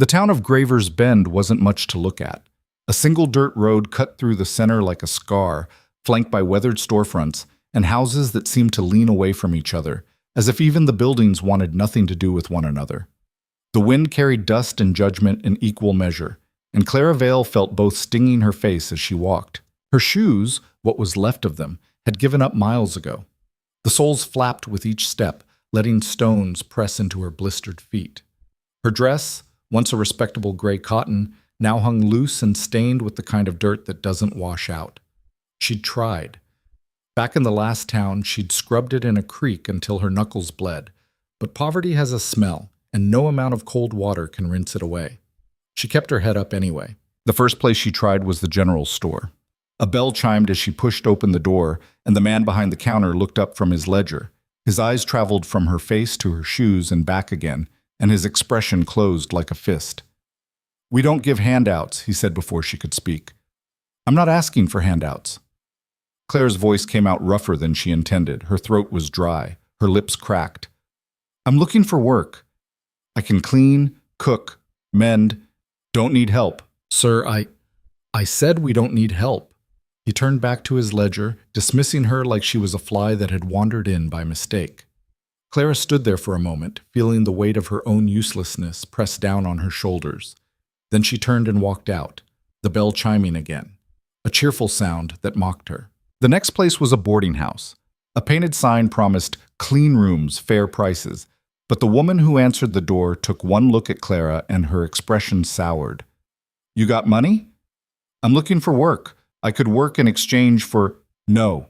The town of Graver's Bend wasn't much to look at. A single dirt road cut through the center like a scar, flanked by weathered storefronts and houses that seemed to lean away from each other, as if even the buildings wanted nothing to do with one another. The wind carried dust and judgment in equal measure, and Clara Vale felt both stinging her face as she walked. Her shoes, what was left of them, had given up miles ago. The soles flapped with each step, letting stones press into her blistered feet. Her dress, once a respectable gray cotton, now hung loose and stained with the kind of dirt that doesn't wash out. She'd tried. Back in the last town, she'd scrubbed it in a creek until her knuckles bled. But poverty has a smell, and no amount of cold water can rinse it away. She kept her head up anyway. The first place she tried was the general store. A bell chimed as she pushed open the door, and the man behind the counter looked up from his ledger. His eyes traveled from her face to her shoes and back again, and his expression closed like a fist. "We don't give handouts," he said before she could speak. "I'm not asking for handouts." Claire's voice came out rougher than she intended. Her throat was dry, her lips cracked. "I'm looking for work. I can clean, cook, mend. Don't need help." "Sir, I said we don't need help." He turned back to his ledger, dismissing her like she was a fly that had wandered in by mistake. Clara stood there for a moment, feeling the weight of her own uselessness press down on her shoulders. Then she turned and walked out, the bell chiming again, a cheerful sound that mocked her. The next place was a boarding house. A painted sign promised clean rooms, fair prices, but the woman who answered the door took one look at Clara and her expression soured. "You got money?" "I'm looking for work. I could work in exchange for—" "No."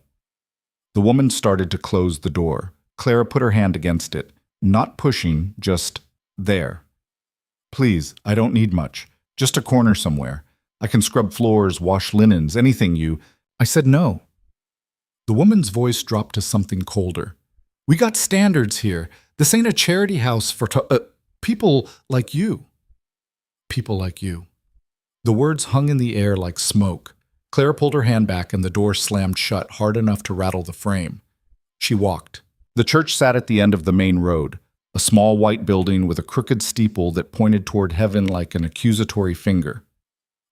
The woman started to close the door. Clara put her hand against it, not pushing, just there. "Please, I don't need much. Just a corner somewhere. I can scrub floors, wash linens, anything you—" I said no. The woman's voice dropped to something colder. "We got standards here. This ain't a charity house for people like you." People like you. The words hung in the air like smoke. Clara pulled her hand back and the door slammed shut hard enough to rattle the frame. She walked. The church sat at the end of the main road, a small white building with a crooked steeple that pointed toward heaven like an accusatory finger.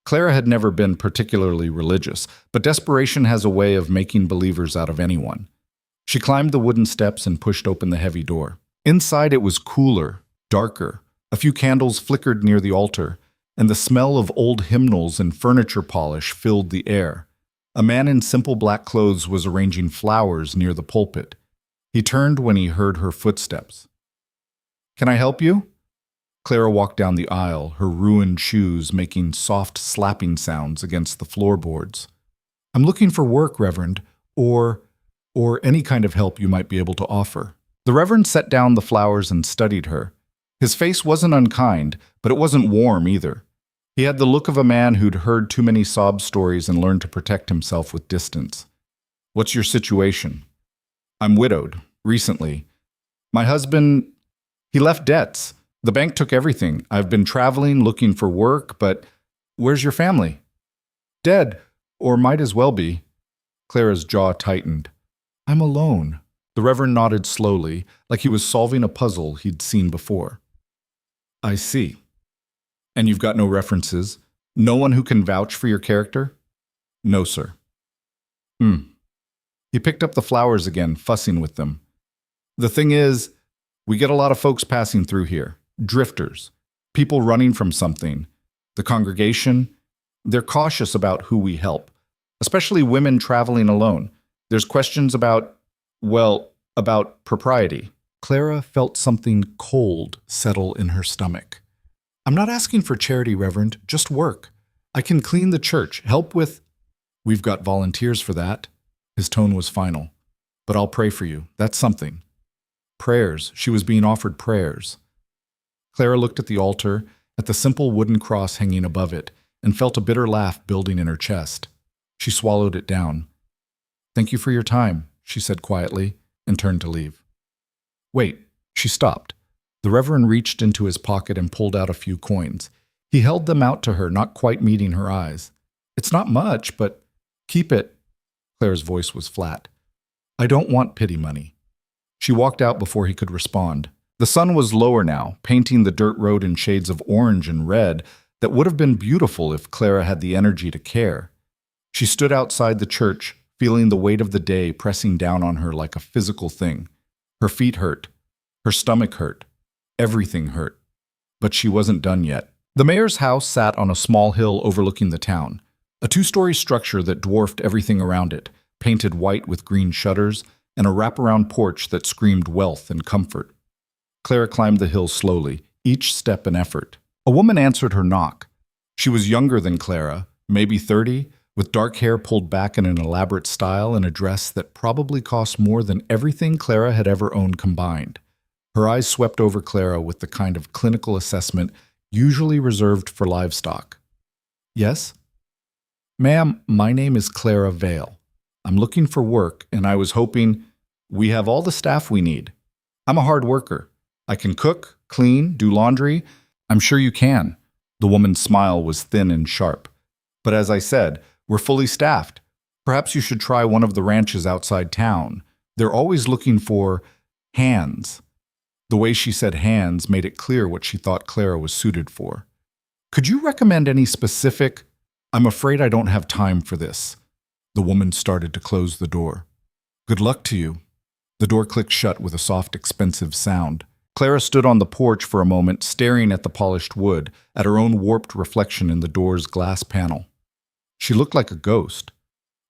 Clara had never been particularly religious, but desperation has a way of making believers out of anyone. She climbed the wooden steps and pushed open the heavy door. Inside it was cooler, darker. A few candles flickered near the altar, and the smell of old hymnals and furniture polish filled the air. A man in simple black clothes was arranging flowers near the pulpit. He turned when he heard her footsteps. "Can I help you?" Clara walked down the aisle, her ruined shoes making soft slapping sounds against the floorboards. "I'm looking for work, Reverend, or any kind of help you might be able to offer." The Reverend set down the flowers and studied her. His face wasn't unkind, but it wasn't warm either. He had the look of a man who'd heard too many sob stories and learned to protect himself with distance. "What's your situation?" "I'm widowed, recently. My husband, he left debts. The bank took everything. I've been traveling, looking for work, but where's your family?" "Dead, or might as well be." Clara's jaw tightened. "I'm alone." The Reverend nodded slowly, like he was solving a puzzle he'd seen before. "I see. And you've got no references? No one who can vouch for your character?" "No, sir." He picked up the flowers again, fussing with them. "The thing is, we get a lot of folks passing through here. Drifters. People running from something. The congregation, they're cautious about who we help. Especially women traveling alone. There's questions about propriety." Clara felt something cold settle in her stomach. "I'm not asking for charity, Reverend, just work. I can clean the church, help with—" "We've got volunteers for that." His tone was final. "But I'll pray for you. That's something." Prayers. She was being offered prayers. Clara looked at the altar, at the simple wooden cross hanging above it, and felt a bitter laugh building in her chest. She swallowed it down. "Thank you for your time," she said quietly, and turned to leave. "Wait." She stopped. The Reverend reached into his pocket and pulled out a few coins. He held them out to her, not quite meeting her eyes. "It's not much, but keep it." Clara's voice was flat. "I don't want pity money." She walked out before he could respond. The sun was lower now, painting the dirt road in shades of orange and red that would have been beautiful if Clara had the energy to care. She stood outside the church, feeling the weight of the day pressing down on her like a physical thing. Her feet hurt. Her stomach hurt. Everything hurt. But she wasn't done yet. The mayor's house sat on a small hill overlooking the town, a two-story structure that dwarfed everything around it, painted white with green shutters, and a wraparound porch that screamed wealth and comfort. Clara climbed the hill slowly, each step an effort. A woman answered her knock. She was younger than Clara, maybe 30, with dark hair pulled back in an elaborate style and a dress that probably cost more than everything Clara had ever owned combined. Her eyes swept over Clara with the kind of clinical assessment usually reserved for livestock. Yes? Ma'am, my name is Clara Vale. I'm looking for work, and I was hoping we have all the staff we need. I'm a hard worker. I can cook, clean, do laundry. I'm sure you can. The woman's smile was thin and sharp. But as I said, we're fully staffed. Perhaps you should try one of the ranches outside town. They're always looking for hands. The way she said hands made it clear what she thought Clara was suited for. Could you recommend any specific? I'm afraid I don't have time for this. The woman started to close the door. Good luck to you. The door clicked shut with a soft, expensive sound. Clara stood on the porch for a moment, staring at the polished wood, at her own warped reflection in the door's glass panel. She looked like a ghost,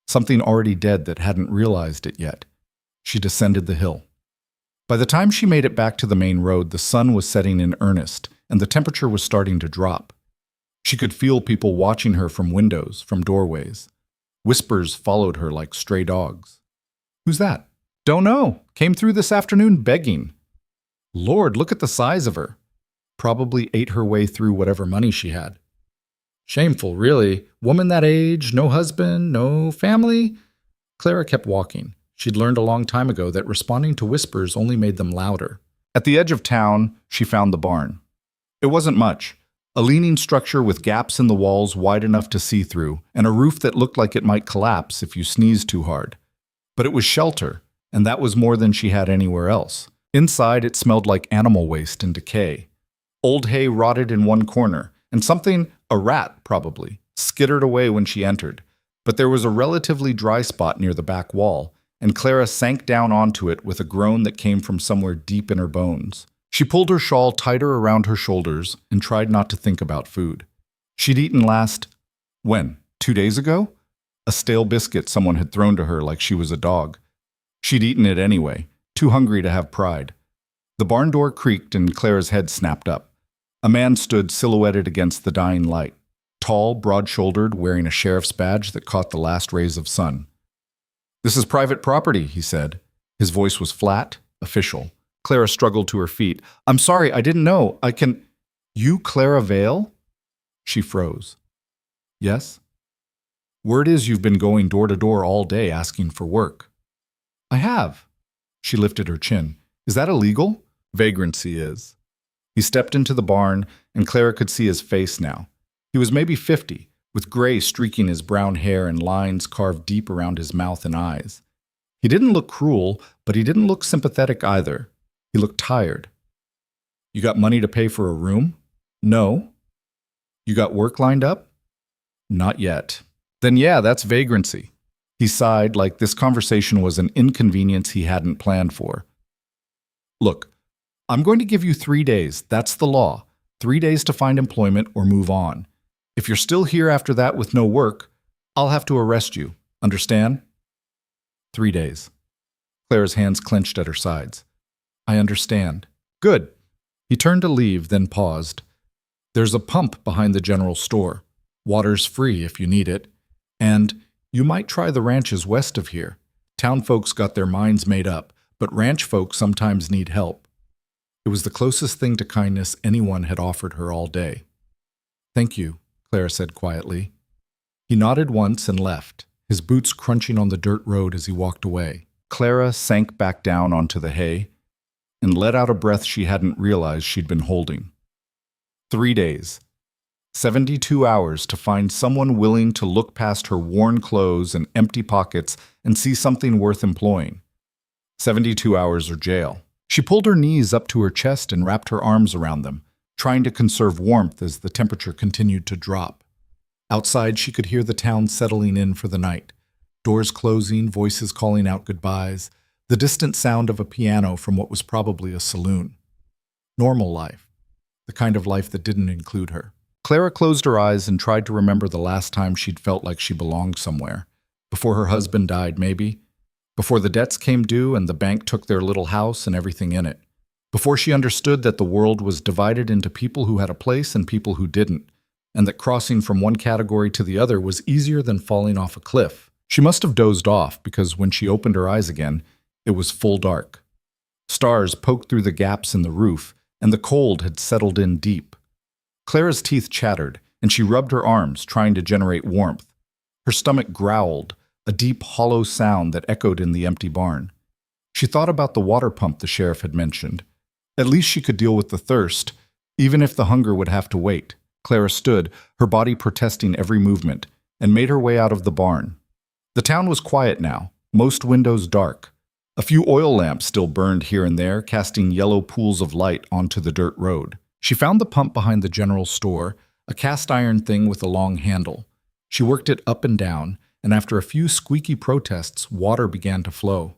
something already dead that hadn't realized it yet. She descended the hill. By the time she made it back to the main road, the sun was setting in earnest, and the temperature was starting to drop. She could feel people watching her from windows, from doorways. Whispers followed her like stray dogs. Who's that? Don't know. Came through this afternoon begging. Lord, look at the size of her. Probably ate her way through whatever money she had. Shameful, really. Woman that age, no husband, no family. Clara kept walking. She'd learned a long time ago that responding to whispers only made them louder. At the edge of town, she found the barn. It wasn't much. A leaning structure with gaps in the walls wide enough to see through, and a roof that looked like it might collapse if you sneezed too hard. But it was shelter, and that was more than she had anywhere else. Inside, it smelled like animal waste and decay. Old hay rotted in one corner, and something, a rat probably, skittered away when she entered. But there was a relatively dry spot near the back wall, and Clara sank down onto it with a groan that came from somewhere deep in her bones. She pulled her shawl tighter around her shoulders and tried not to think about food. She'd eaten when? 2 days ago? A stale biscuit someone had thrown to her like she was a dog. She'd eaten it anyway, too hungry to have pride. The barn door creaked and Clara's head snapped up. A man stood silhouetted against the dying light, tall, broad-shouldered, wearing a sheriff's badge that caught the last rays of sun. This is private property, he said. His voice was flat, official. Clara struggled to her feet. I'm sorry, I didn't know. You Clara Vale? She froze. Yes? Word is you've been going door to door all day asking for work. I have. She lifted her chin. Is that illegal? Vagrancy is. He stepped into the barn, and Clara could see his face now. He was maybe 50, with gray streaking his brown hair and lines carved deep around his mouth and eyes. He didn't look cruel, but he didn't look sympathetic either. He looked tired. You got money to pay for a room? No. You got work lined up? Not yet. Then yeah, that's vagrancy. He sighed like this conversation was an inconvenience he hadn't planned for. Look, I'm going to give you 3 days. That's the law. 3 days to find employment or move on. If you're still here after that with no work, I'll have to arrest you. Understand? 3 days. Clara's hands clenched at her sides. I understand. Good. He turned to leave, then paused. There's a pump behind the general store. Water's free if you need it. And you might try the ranches west of here. Town folks got their minds made up, but ranch folks sometimes need help. It was the closest thing to kindness anyone had offered her all day. Thank you, Clara said quietly. He nodded once and left, his boots crunching on the dirt road as he walked away. Clara sank back down onto the hay and let out a breath she hadn't realized she'd been holding. 3 days. 72 hours to find someone willing to look past her worn clothes and empty pockets and see something worth employing. 72 hours or jail. She pulled her knees up to her chest and wrapped her arms around them, trying to conserve warmth as the temperature continued to drop. Outside, she could hear the town settling in for the night. Doors closing, voices calling out goodbyes, the distant sound of a piano from what was probably a saloon. Normal life. The kind of life that didn't include her. Clara closed her eyes and tried to remember the last time she'd felt like she belonged somewhere. Before her husband died, maybe. Before the debts came due and the bank took their little house and everything in it. Before she understood that the world was divided into people who had a place and people who didn't, and that crossing from one category to the other was easier than falling off a cliff. She must have dozed off because when she opened her eyes again, it was full dark. Stars poked through the gaps in the roof, and the cold had settled in deep. Clara's teeth chattered, and she rubbed her arms, trying to generate warmth. Her stomach growled, a deep, hollow sound that echoed in the empty barn. She thought about the water pump the sheriff had mentioned. At least she could deal with the thirst, even if the hunger would have to wait. Clara stood, her body protesting every movement, and made her way out of the barn. The town was quiet now, most windows dark. A few oil lamps still burned here and there, casting yellow pools of light onto the dirt road. She found the pump behind the general store, a cast-iron thing with a long handle. She worked it up and down, and after a few squeaky protests, water began to flow.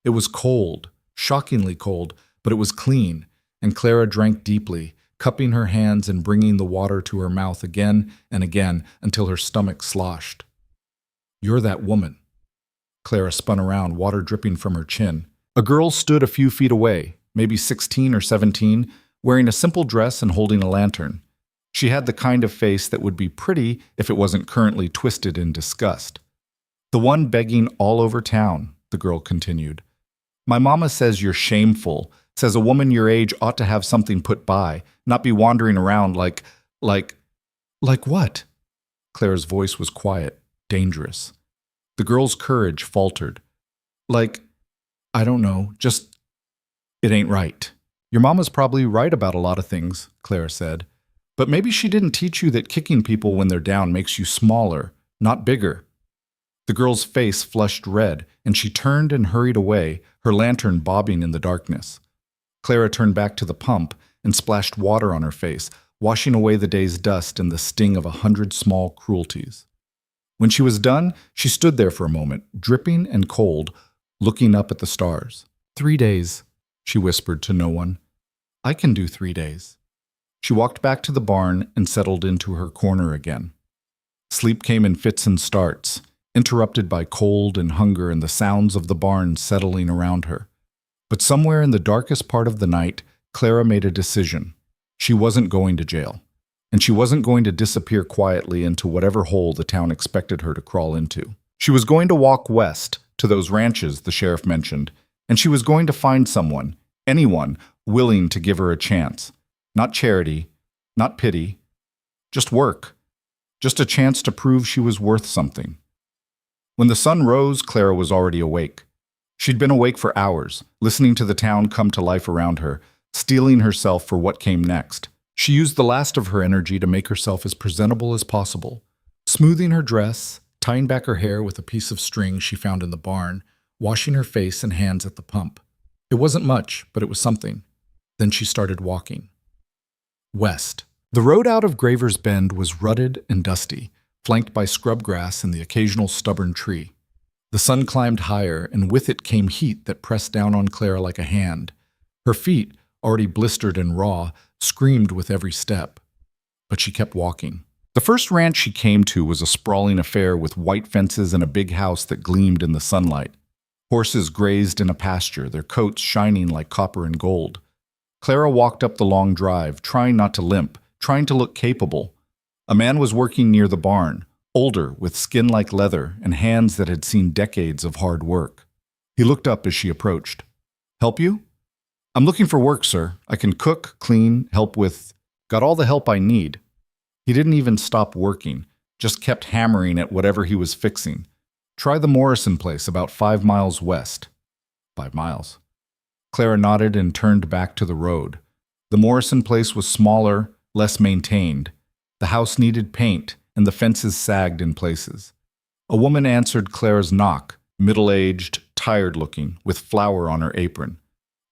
It was cold, shockingly cold, but it was clean, and Clara drank deeply, cupping her hands and bringing the water to her mouth again and again until her stomach sloshed. "You're that woman." Clara spun around, water dripping from her chin. A girl stood a few feet away, maybe 16 or 17, wearing a simple dress and holding a lantern. She had the kind of face that would be pretty if it wasn't currently twisted in disgust. "The one begging all over town," the girl continued. "My mama says you're shameful, says a woman your age ought to have something put by, not be wandering around like what?" Clara's voice was quiet, dangerous. The girl's courage faltered. I don't know, just, it ain't right." "Your mama's probably right about a lot of things," Clara said. "But maybe she didn't teach you that kicking people when they're down makes you smaller, not bigger." The girl's face flushed red, and she turned and hurried away, her lantern bobbing in the darkness. Clara turned back to the pump and splashed water on her face, washing away the day's dust and the sting of 100 small cruelties. When she was done, she stood there for a moment, dripping and cold, looking up at the stars. 3 days, she whispered to no one. "I can do 3 days." She walked back to the barn and settled into her corner again. Sleep came in fits and starts, interrupted by cold and hunger and the sounds of the barn settling around her. But somewhere in the darkest part of the night, Clara made a decision. She wasn't going to jail, and she wasn't going to disappear quietly into whatever hole the town expected her to crawl into. She was going to walk west to those ranches the sheriff mentioned, and she was going to find someone, anyone, willing to give her a chance. Not charity, not pity, just work. Just a chance to prove she was worth something. When the sun rose, Clara was already awake. She'd been awake for hours, listening to the town come to life around her, steeling herself for what came next. She used the last of her energy to make herself as presentable as possible, smoothing her dress, tying back her hair with a piece of string she found in the barn, washing her face and hands at the pump. It wasn't much, but it was something. Then she started walking. West. The road out of Graver's Bend was rutted and dusty, flanked by scrub grass and the occasional stubborn tree. The sun climbed higher, and with it came heat that pressed down on Clara like a hand. Her feet, already blistered and raw, screamed with every step. But she kept walking. The first ranch she came to was a sprawling affair with white fences and a big house that gleamed in the sunlight. Horses grazed in a pasture, their coats shining like copper and gold. Clara walked up the long drive, trying not to limp, trying to look capable. A man was working near the barn, older, with skin like leather and hands that had seen decades of hard work. He looked up as she approached. "Help you?" "I'm looking for work, sir. I can cook, clean, help with... Got all the help I need." He didn't even stop working, just kept hammering at whatever he was fixing. "Try the Morrison place about 5 miles west." 5 miles. Clara nodded and turned back to the road. The Morrison place was smaller, less maintained. The house needed paint, and the fences sagged in places. A woman answered Clara's knock, middle-aged, tired-looking, with flour on her apron.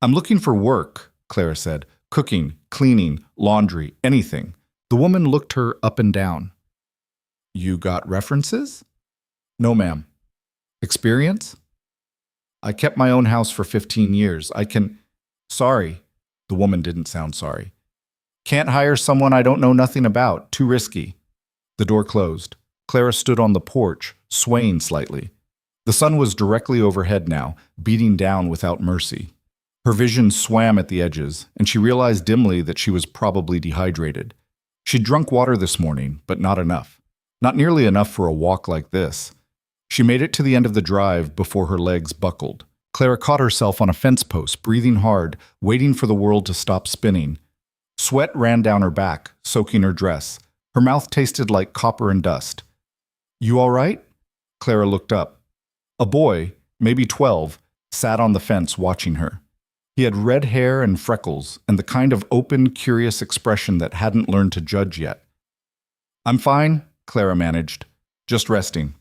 I'm looking for work, Clara said. Cooking, cleaning, laundry, anything. The woman looked her up and down. You got references? No, ma'am. Experience? I kept my own house for 15 years. I can... Sorry. The woman didn't sound sorry. Can't hire someone I don't know nothing about. Too risky. The door closed. Clara stood on the porch, swaying slightly. The sun was directly overhead now, beating down without mercy. Her vision swam at the edges, and she realized dimly that she was probably dehydrated. She'd drunk water this morning, but not enough. Not nearly enough for a walk like this. She made it to the end of the drive before her legs buckled. Clara caught herself on a fence post, breathing hard, waiting for the world to stop spinning. Sweat ran down her back, soaking her dress. Her mouth tasted like copper and dust. You all right? Clara looked up. A boy, maybe 12, sat on the fence watching her. He had red hair and freckles, and the kind of open, curious expression that hadn't learned to judge yet. I'm fine, Clara managed. Just resting.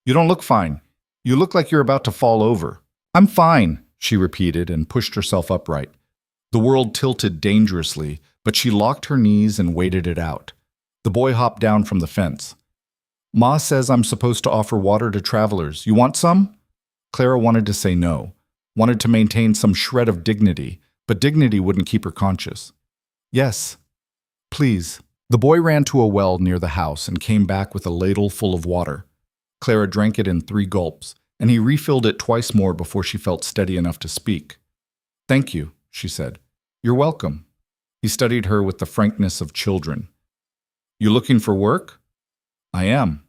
You don't look fine. You look like you're about to fall over. I'm fine, she repeated and pushed herself upright. The world tilted dangerously, but she locked her knees and waited it out. The boy hopped down from the fence. Ma says I'm supposed to offer water to travelers. You want some? Clara wanted to say no, wanted to maintain some shred of dignity, but dignity wouldn't keep her conscious. Yes, please. The boy ran to a well near the house and came back with a ladle full of water. Clara drank it in 3 gulps, and he refilled it twice more before she felt steady enough to speak. Thank you, she said. You're welcome. He studied her with the frankness of children. You looking for work? I am.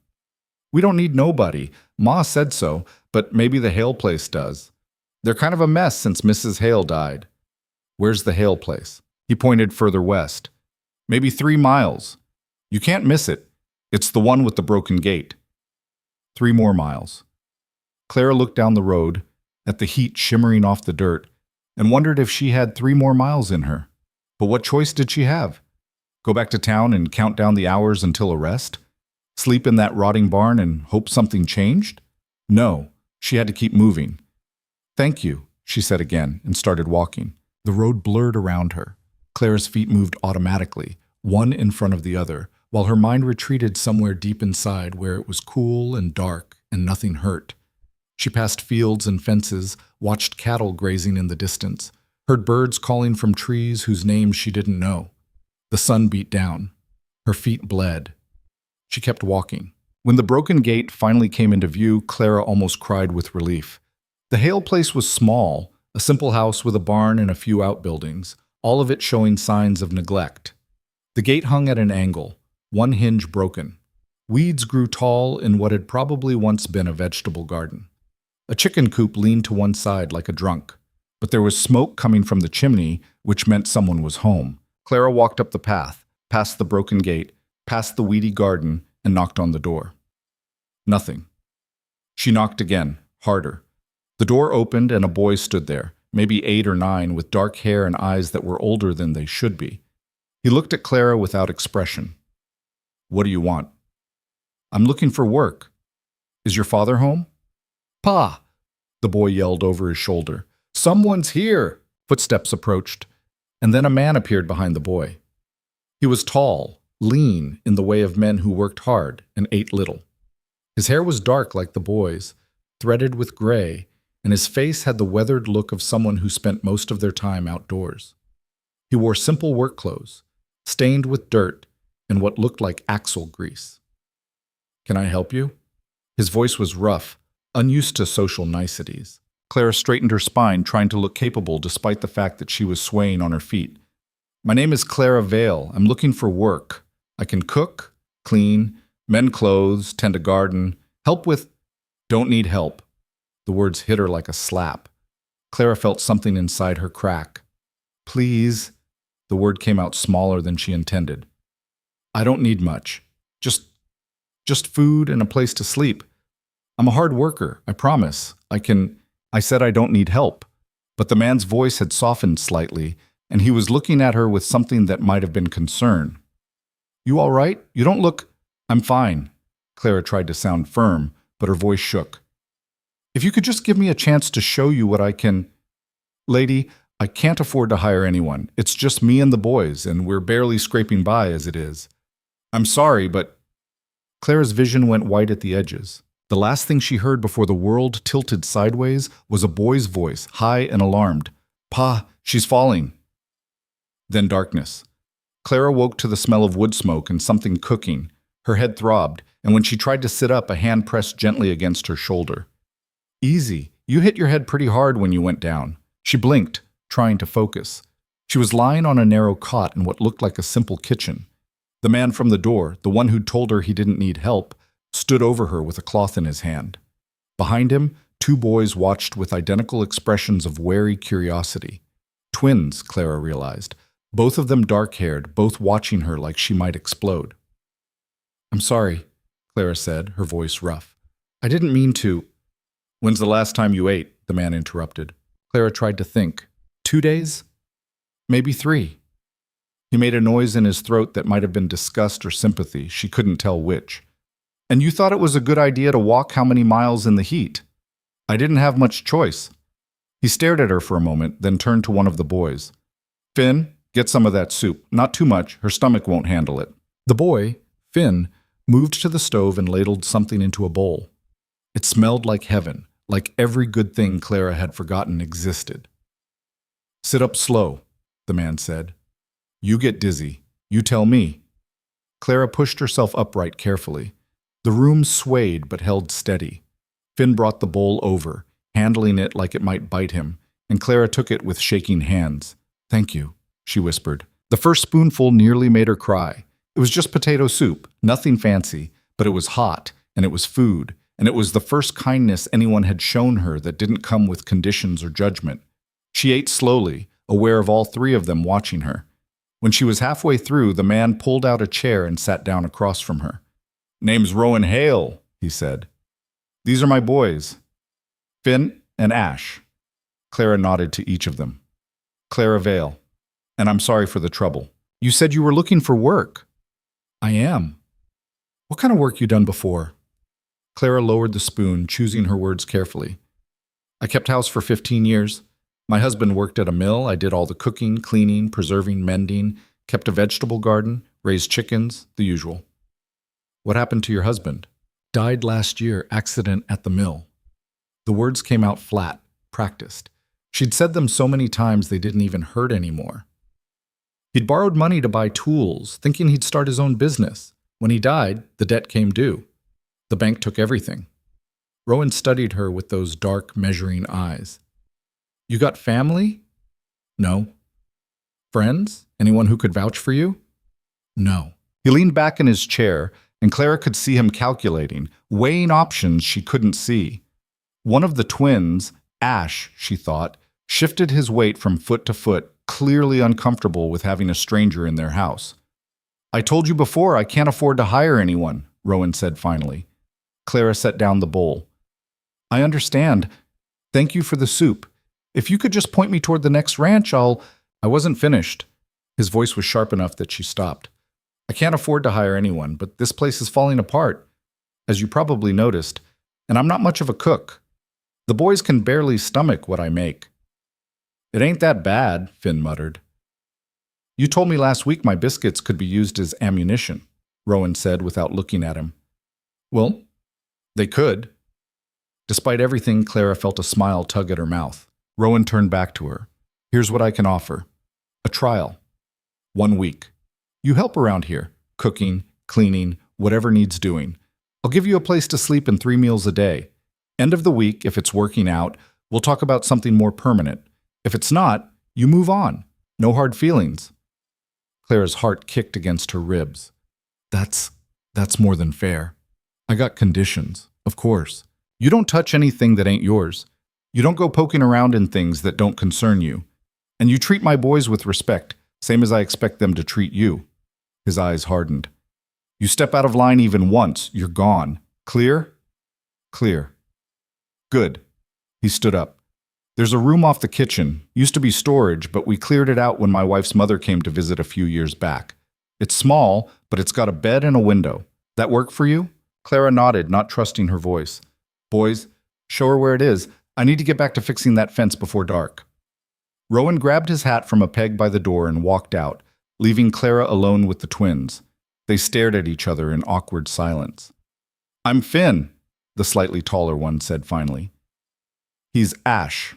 We don't need nobody. Ma said so, but maybe the Hale place does. They're kind of a mess since Mrs. Hale died. Where's the Hale place? He pointed further west. Maybe 3 miles. You can't miss it. It's the one with the broken gate. 3 more miles. Clara looked down the road, at the heat shimmering off the dirt, and wondered if she had 3 more miles in her. But what choice did she have? Go back to town and count down the hours until arrest? Sleep in that rotting barn and hope something changed? No, she had to keep moving. Thank you, she said again, and started walking. The road blurred around her. Clara's feet moved automatically, one in front of the other, while her mind retreated somewhere deep inside where it was cool and dark and nothing hurt. She passed fields and fences, watched cattle grazing in the distance, heard birds calling from trees whose names she didn't know. The sun beat down. Her feet bled. She kept walking. When the broken gate finally came into view, Clara almost cried with relief. The Hale place was small, a simple house with a barn and a few outbuildings, all of it showing signs of neglect. The gate hung at an angle, one hinge broken. Weeds grew tall in what had probably once been a vegetable garden. A chicken coop leaned to one side like a drunk, but there was smoke coming from the chimney, which meant someone was home. Clara walked up the path, past the broken gate, past the weedy garden, and knocked on the door. Nothing. She knocked again, harder. The door opened and a boy stood there, maybe 8 or 9, with dark hair and eyes that were older than they should be. He looked at Clara without expression. What do you want? I'm looking for work. Is your father home? Pa! The boy yelled over his shoulder. Someone's here! Footsteps approached, and then a man appeared behind the boy. He was tall, lean in the way of men who worked hard and ate little. His hair was dark like the boy's, threaded with gray, and his face had the weathered look of someone who spent most of their time outdoors. He wore simple work clothes, stained with dirt and what looked like axle grease. Can I help you? His voice was rough, unused to social niceties. Clara straightened her spine, trying to look capable despite the fact that she was swaying on her feet. My name is Clara Vale. I'm looking for work. I can cook, clean, mend clothes, tend a garden, help with... Don't need help. The words hit her like a slap. Clara felt something inside her crack. Please. The word came out smaller than she intended. I don't need much. Just food and a place to sleep. I'm a hard worker, I promise. I said I don't need help. But the man's voice had softened slightly, and he was looking at her with something that might have been concern. You all right? You don't look... I'm fine. Clara tried to sound firm, but her voice shook. If you could just give me a chance to show you what I can... Lady, I can't afford to hire anyone. It's just me and the boys, and we're barely scraping by as it is. I'm sorry, but Clara's vision went white at the edges. The last thing she heard before the world tilted sideways was a boy's voice, high and alarmed. Pa, she's falling. Then darkness. Clara woke to the smell of wood smoke and something cooking. Her head throbbed, and when she tried to sit up, a hand pressed gently against her shoulder. Easy. You hit your head pretty hard when you went down. She blinked, trying to focus. She was lying on a narrow cot in what looked like a simple kitchen. The man from the door, the one who'd told her he didn't need help, stood over her with a cloth in his hand. Behind him, two boys watched with identical expressions of wary curiosity. Twins, Clara realized. Both of them dark-haired, both watching her like she might explode. I'm sorry, Clara said, her voice rough. I didn't mean to. When's the last time you ate? The man interrupted. Clara tried to think. 2 days? Maybe 3. He made a noise in his throat that might have been disgust or sympathy. She couldn't tell which. And you thought it was a good idea to walk how many miles in the heat? I didn't have much choice. He stared at her for a moment, then turned to one of the boys. Finn, get some of that soup. Not too much. Her stomach won't handle it. The boy, Finn, moved to the stove and ladled something into a bowl. It smelled like heaven, like every good thing Clara had forgotten existed. Sit up slow, the man said. You get dizzy. You tell me. Clara pushed herself upright carefully. The room swayed but held steady. Finn brought the bowl over, handling it like it might bite him, and Clara took it with shaking hands. Thank you, she whispered. The first spoonful nearly made her cry. It was just potato soup, nothing fancy, but it was hot, and it was food, and it was the first kindness anyone had shown her that didn't come with conditions or judgment. She ate slowly, aware of all 3 of them watching her. When she was halfway through, the man pulled out a chair and sat down across from her. Name's Rowan Hale, he said. These are my boys, Finn and Ash. Clara nodded to each of them. Clara Vale, and I'm sorry for the trouble. You said you were looking for work. I am. What kind of work you done before? Clara lowered the spoon, choosing her words carefully. I kept house for 15 years. My husband worked at a mill. I did all the cooking, cleaning, preserving, mending, kept a vegetable garden, raised chickens, the usual. What happened to your husband? Died last year, accident at the mill. The words came out flat, practiced. She'd said them so many times they didn't even hurt anymore. He'd borrowed money to buy tools, thinking he'd start his own business. When he died, the debt came due. The bank took everything. Rowan studied her with those dark, measuring eyes. You got family? No. Friends? Anyone who could vouch for you? No. He leaned back in his chair, and Clara could see him calculating, weighing options she couldn't see. One of the twins, Ash, she thought, shifted his weight from foot to foot, clearly uncomfortable with having a stranger in their house. I told you before I can't afford to hire anyone, Rowan said finally. Clara set down the bowl. I understand. Thank you for the soup. If you could just point me toward the next ranch, I wasn't finished. His voice was sharp enough that she stopped. I can't afford to hire anyone, but this place is falling apart, as you probably noticed, and I'm not much of a cook. The boys can barely stomach what I make. It ain't that bad, Finn muttered. You told me last week my biscuits could be used as ammunition, Rowan said without looking at him. Well, they could. Despite everything, Clara felt a smile tug at her mouth. Rowan turned back to her. Here's what I can offer. A trial. 1 week. You help around here. Cooking, cleaning, whatever needs doing. I'll give you a place to sleep and 3 meals a day. End of the week, if it's working out, we'll talk about something more permanent. If it's not, you move on. No hard feelings. Clara's heart kicked against her ribs. That's more than fair. I got conditions, of course. You don't touch anything that ain't yours. You don't go poking around in things that don't concern you. And you treat my boys with respect, same as I expect them to treat you. His eyes hardened. You step out of line even once, you're gone. Clear? Clear. Good. He stood up. There's a room off the kitchen. Used to be storage, but we cleared it out when my wife's mother came to visit a few years back. It's small, but it's got a bed and a window. That work for you? Clara nodded, not trusting her voice. Boys, show her where it is. I need to get back to fixing that fence before dark. Rowan grabbed his hat from a peg by the door and walked out, leaving Clara alone with the twins. They stared at each other in awkward silence. "I'm Finn," the slightly taller one said finally. "He's Ash.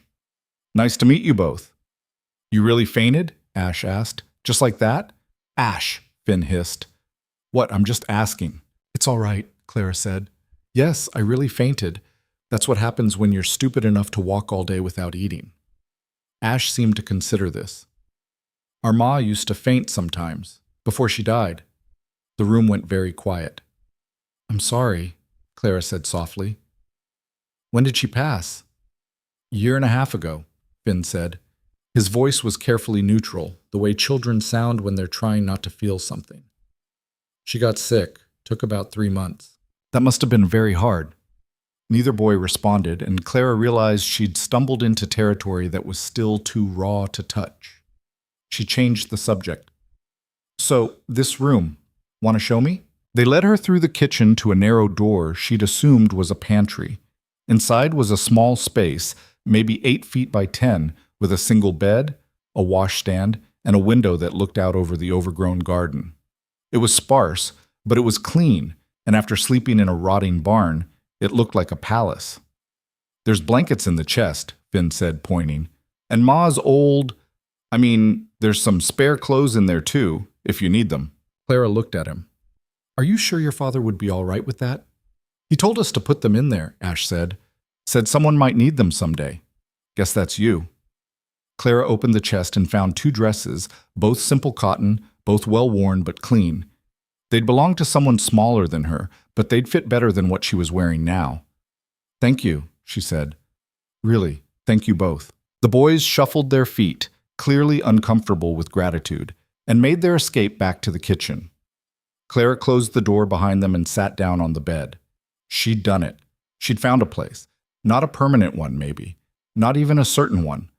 Nice to meet you both." "You really fainted?" Ash asked. "Just like that?" "Ash," Finn hissed. "What? I'm just asking." "It's all right," Clara said. "Yes, I really fainted. That's what happens when you're stupid enough to walk all day without eating." Ash seemed to consider this. "Our ma used to faint sometimes, before she died." The room went very quiet. "I'm sorry," Clara said softly. "When did she pass?" "A year and a half ago," Finn said. His voice was carefully neutral, the way children sound when they're trying not to feel something. "She got sick. Took about 3 months." "That must have been very hard." Neither boy responded, and Clara realized she'd stumbled into territory that was still too raw to touch. She changed the subject. "So, this room, want to show me?" They led her through the kitchen to a narrow door she'd assumed was a pantry. Inside was a small space, maybe 8 feet by 10, with a single bed, a washstand, and a window that looked out over the overgrown garden. It was sparse, but it was clean, and after sleeping in a rotting barn, it looked like a palace. "There's blankets in the chest," Finn said, pointing. "And Ma's old... there's some spare clothes in there too, if you need them." Clara looked at him. "Are you sure your father would be all right with that?" "He told us to put them in there," Ash said. "Said someone might need them someday. Guess that's you." Clara opened the chest and found 2 dresses, both simple cotton, both well-worn but clean. They'd belonged to someone smaller than her, but they'd fit better than what she was wearing now. "Thank you," she said. "Really, thank you both." The boys shuffled their feet, clearly uncomfortable with gratitude, and made their escape back to the kitchen. Clara closed the door behind them and sat down on the bed. She'd done it. She'd found a place. Not a permanent one, maybe. Not even a certain one.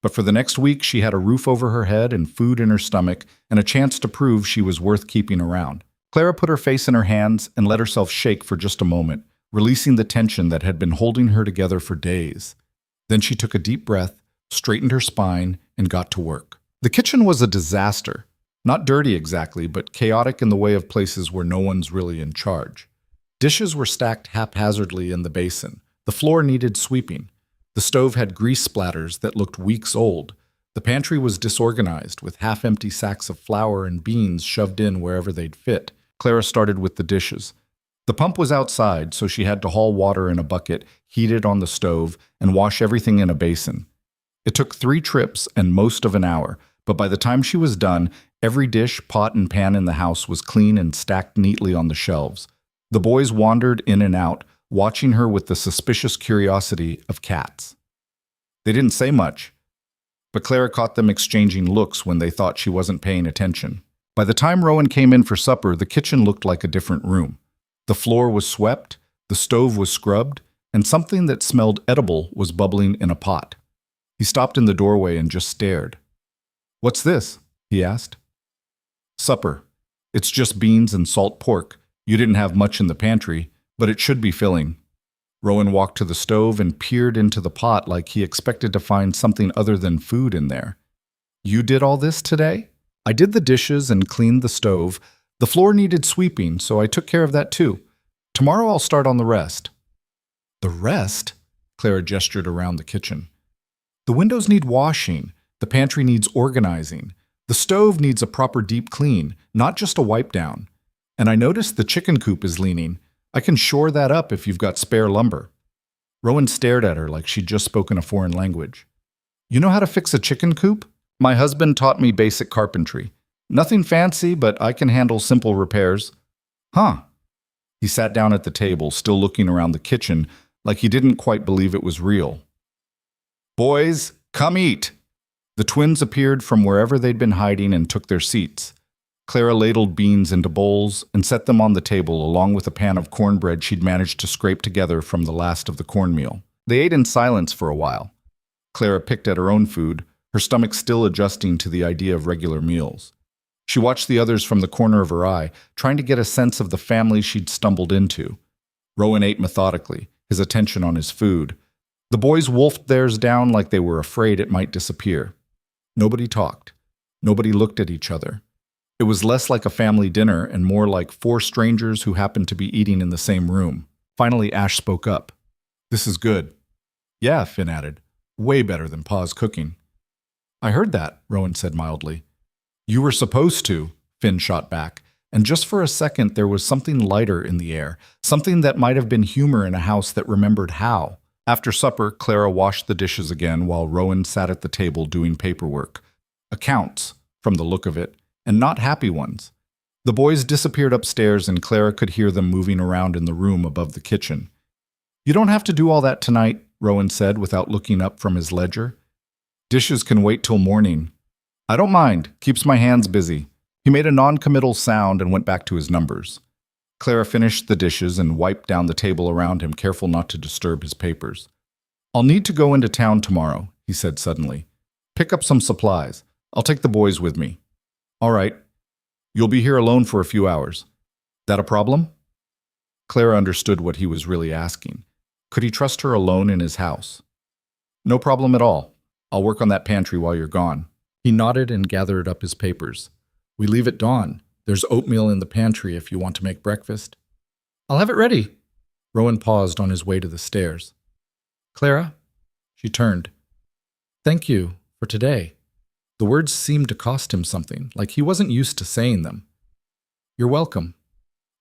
But for the next week, she had a roof over her head and food in her stomach and a chance to prove she was worth keeping around. Clara put her face in her hands and let herself shake for just a moment, releasing the tension that had been holding her together for days. Then she took a deep breath, straightened her spine, and got to work. The kitchen was a disaster. Not dirty exactly, but chaotic in the way of places where no one's really in charge. Dishes were stacked haphazardly in the basin. The floor needed sweeping. The stove had grease splatters that looked weeks old. The pantry was disorganized, with half-empty sacks of flour and beans shoved in wherever they'd fit. Clara started with the dishes. The pump was outside, so she had to haul water in a bucket, heat it on the stove, and wash everything in a basin. It took 3 trips and most of an hour, but by the time she was done, every dish, pot, and pan in the house was clean and stacked neatly on the shelves. The boys wandered in and out, watching her with the suspicious curiosity of cats. They didn't say much, but Clara caught them exchanging looks when they thought she wasn't paying attention. By the time Rowan came in for supper, the kitchen looked like a different room. The floor was swept, the stove was scrubbed, and something that smelled edible was bubbling in a pot. He stopped in the doorway and just stared. "What's this?" he asked. "Supper. It's just beans and salt pork. You didn't have much in the pantry, but it should be filling." Rowan walked to the stove and peered into the pot like he expected to find something other than food in there. "You did all this today?" "I did the dishes and cleaned the stove. The floor needed sweeping, so I took care of that too. Tomorrow I'll start on the rest." "The rest?" Clara gestured around the kitchen. "The windows need washing. The pantry needs organizing. The stove needs a proper deep clean, not just a wipe down. And I noticed the chicken coop is leaning. I can shore that up if you've got spare lumber." Rowan stared at her like she'd just spoken a foreign language. "You know how to fix a chicken coop?" "My husband taught me basic carpentry. Nothing fancy, but I can handle simple repairs." "Huh." He sat down at the table, still looking around the kitchen like he didn't quite believe it was real. "Boys, come eat." The twins appeared from wherever they'd been hiding and took their seats. Clara ladled beans into bowls and set them on the table along with a pan of cornbread she'd managed to scrape together from the last of the cornmeal. They ate in silence for a while. Clara picked at her own food, her stomach still adjusting to the idea of regular meals. She watched the others from the corner of her eye, trying to get a sense of the family she'd stumbled into. Rowan ate methodically, his attention on his food. The boys wolfed theirs down like they were afraid it might disappear. Nobody talked. Nobody looked at each other. It was less like a family dinner and more like four strangers who happened to be eating in the same room. Finally, Ash spoke up. "This is good." "Yeah," Finn added. "Way better than Pa's cooking." "I heard that," Rowan said mildly. "You were supposed to," Finn shot back, and just for a second there was something lighter in the air, something that might have been humor in a house that remembered how. After supper, Clara washed the dishes again while Rowan sat at the table doing paperwork. Accounts, from the look of it, and not happy ones. The boys disappeared upstairs and Clara could hear them moving around in the room above the kitchen. "You don't have to do all that tonight," Rowan said without looking up from his ledger. "Dishes can wait till morning." "I don't mind. Keeps my hands busy." He made a non-committal sound and went back to his numbers. Clara finished the dishes and wiped down the table around him, careful not to disturb his papers. "I'll need to go into town tomorrow," he said suddenly. "Pick up some supplies. I'll take the boys with me." "All right. You'll be here alone for a few hours. That a problem?" Clara understood what he was really asking. Could he trust her alone in his house? "No problem at all. I'll work on that pantry while you're gone." He nodded and gathered up his papers. "We leave at dawn. There's oatmeal in the pantry if you want to make breakfast." "I'll have it ready." Rowan paused on his way to the stairs. "Clara?" She turned. "Thank you for today." The words seemed to cost him something, like he wasn't used to saying them. "You're welcome."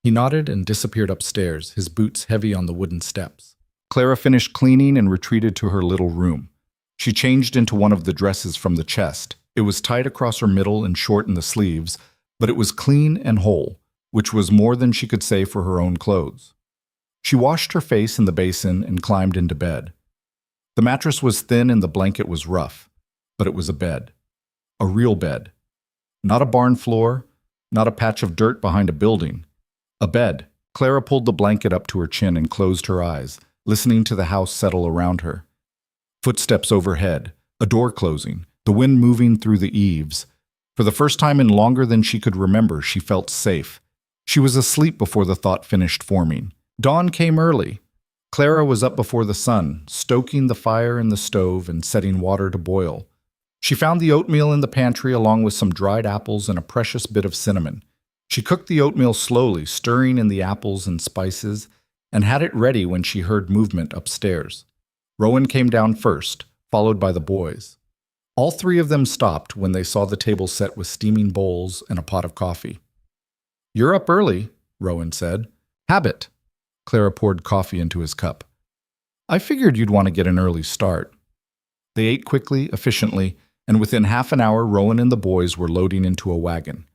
He nodded and disappeared upstairs, his boots heavy on the wooden steps. Clara finished cleaning and retreated to her little room. She changed into one of the dresses from the chest. It was tight across her middle and short in the sleeves, but it was clean and whole, which was more than she could say for her own clothes. She washed her face in the basin and climbed into bed. The mattress was thin and the blanket was rough, but it was a bed. A real bed. Not a barn floor, not a patch of dirt behind a building. A bed. Clara pulled the blanket up to her chin and closed her eyes, listening to the house settle around her. Footsteps overhead, a door closing, the wind moving through the eaves. For the first time in longer than she could remember, she felt safe. She was asleep before the thought finished forming. Dawn came early. Clara was up before the sun, stoking the fire in the stove and setting water to boil. She found the oatmeal in the pantry along with some dried apples and a precious bit of cinnamon. She cooked the oatmeal slowly, stirring in the apples and spices, and had it ready when she heard movement upstairs. Rowan came down first, followed by the boys. All three of them stopped when they saw the table set with steaming bowls and a pot of coffee. "You're up early," Rowan said. "Habit." Clara poured coffee into his cup. "I figured you'd want to get an early start." They ate quickly, efficiently, and within half an hour Rowan and the boys were loading into a wagon.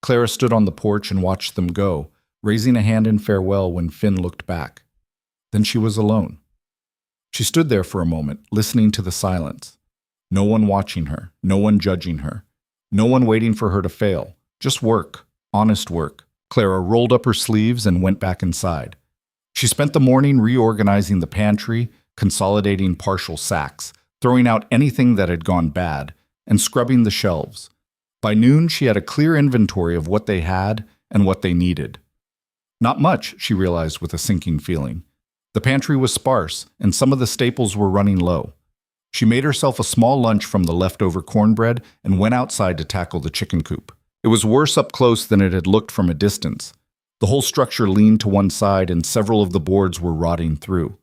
Clara stood on the porch and watched them go, raising a hand in farewell when Finn looked back. Then she was alone. She stood there for a moment, listening to the silence. No one watching her, no one judging her, no one waiting for her to fail. Just work, honest work. Clara rolled up her sleeves and went back inside. She spent the morning reorganizing the pantry, consolidating partial sacks, throwing out anything that had gone bad, and scrubbing the shelves. By noon, she had a clear inventory of what they had and what they needed. Not much, she realized with a sinking feeling. The pantry was sparse, and some of the staples were running low. She made herself a small lunch from the leftover cornbread and went outside to tackle the chicken coop. It was worse up close than it had looked from a distance. The whole structure leaned to one side and several of the boards were rotting through.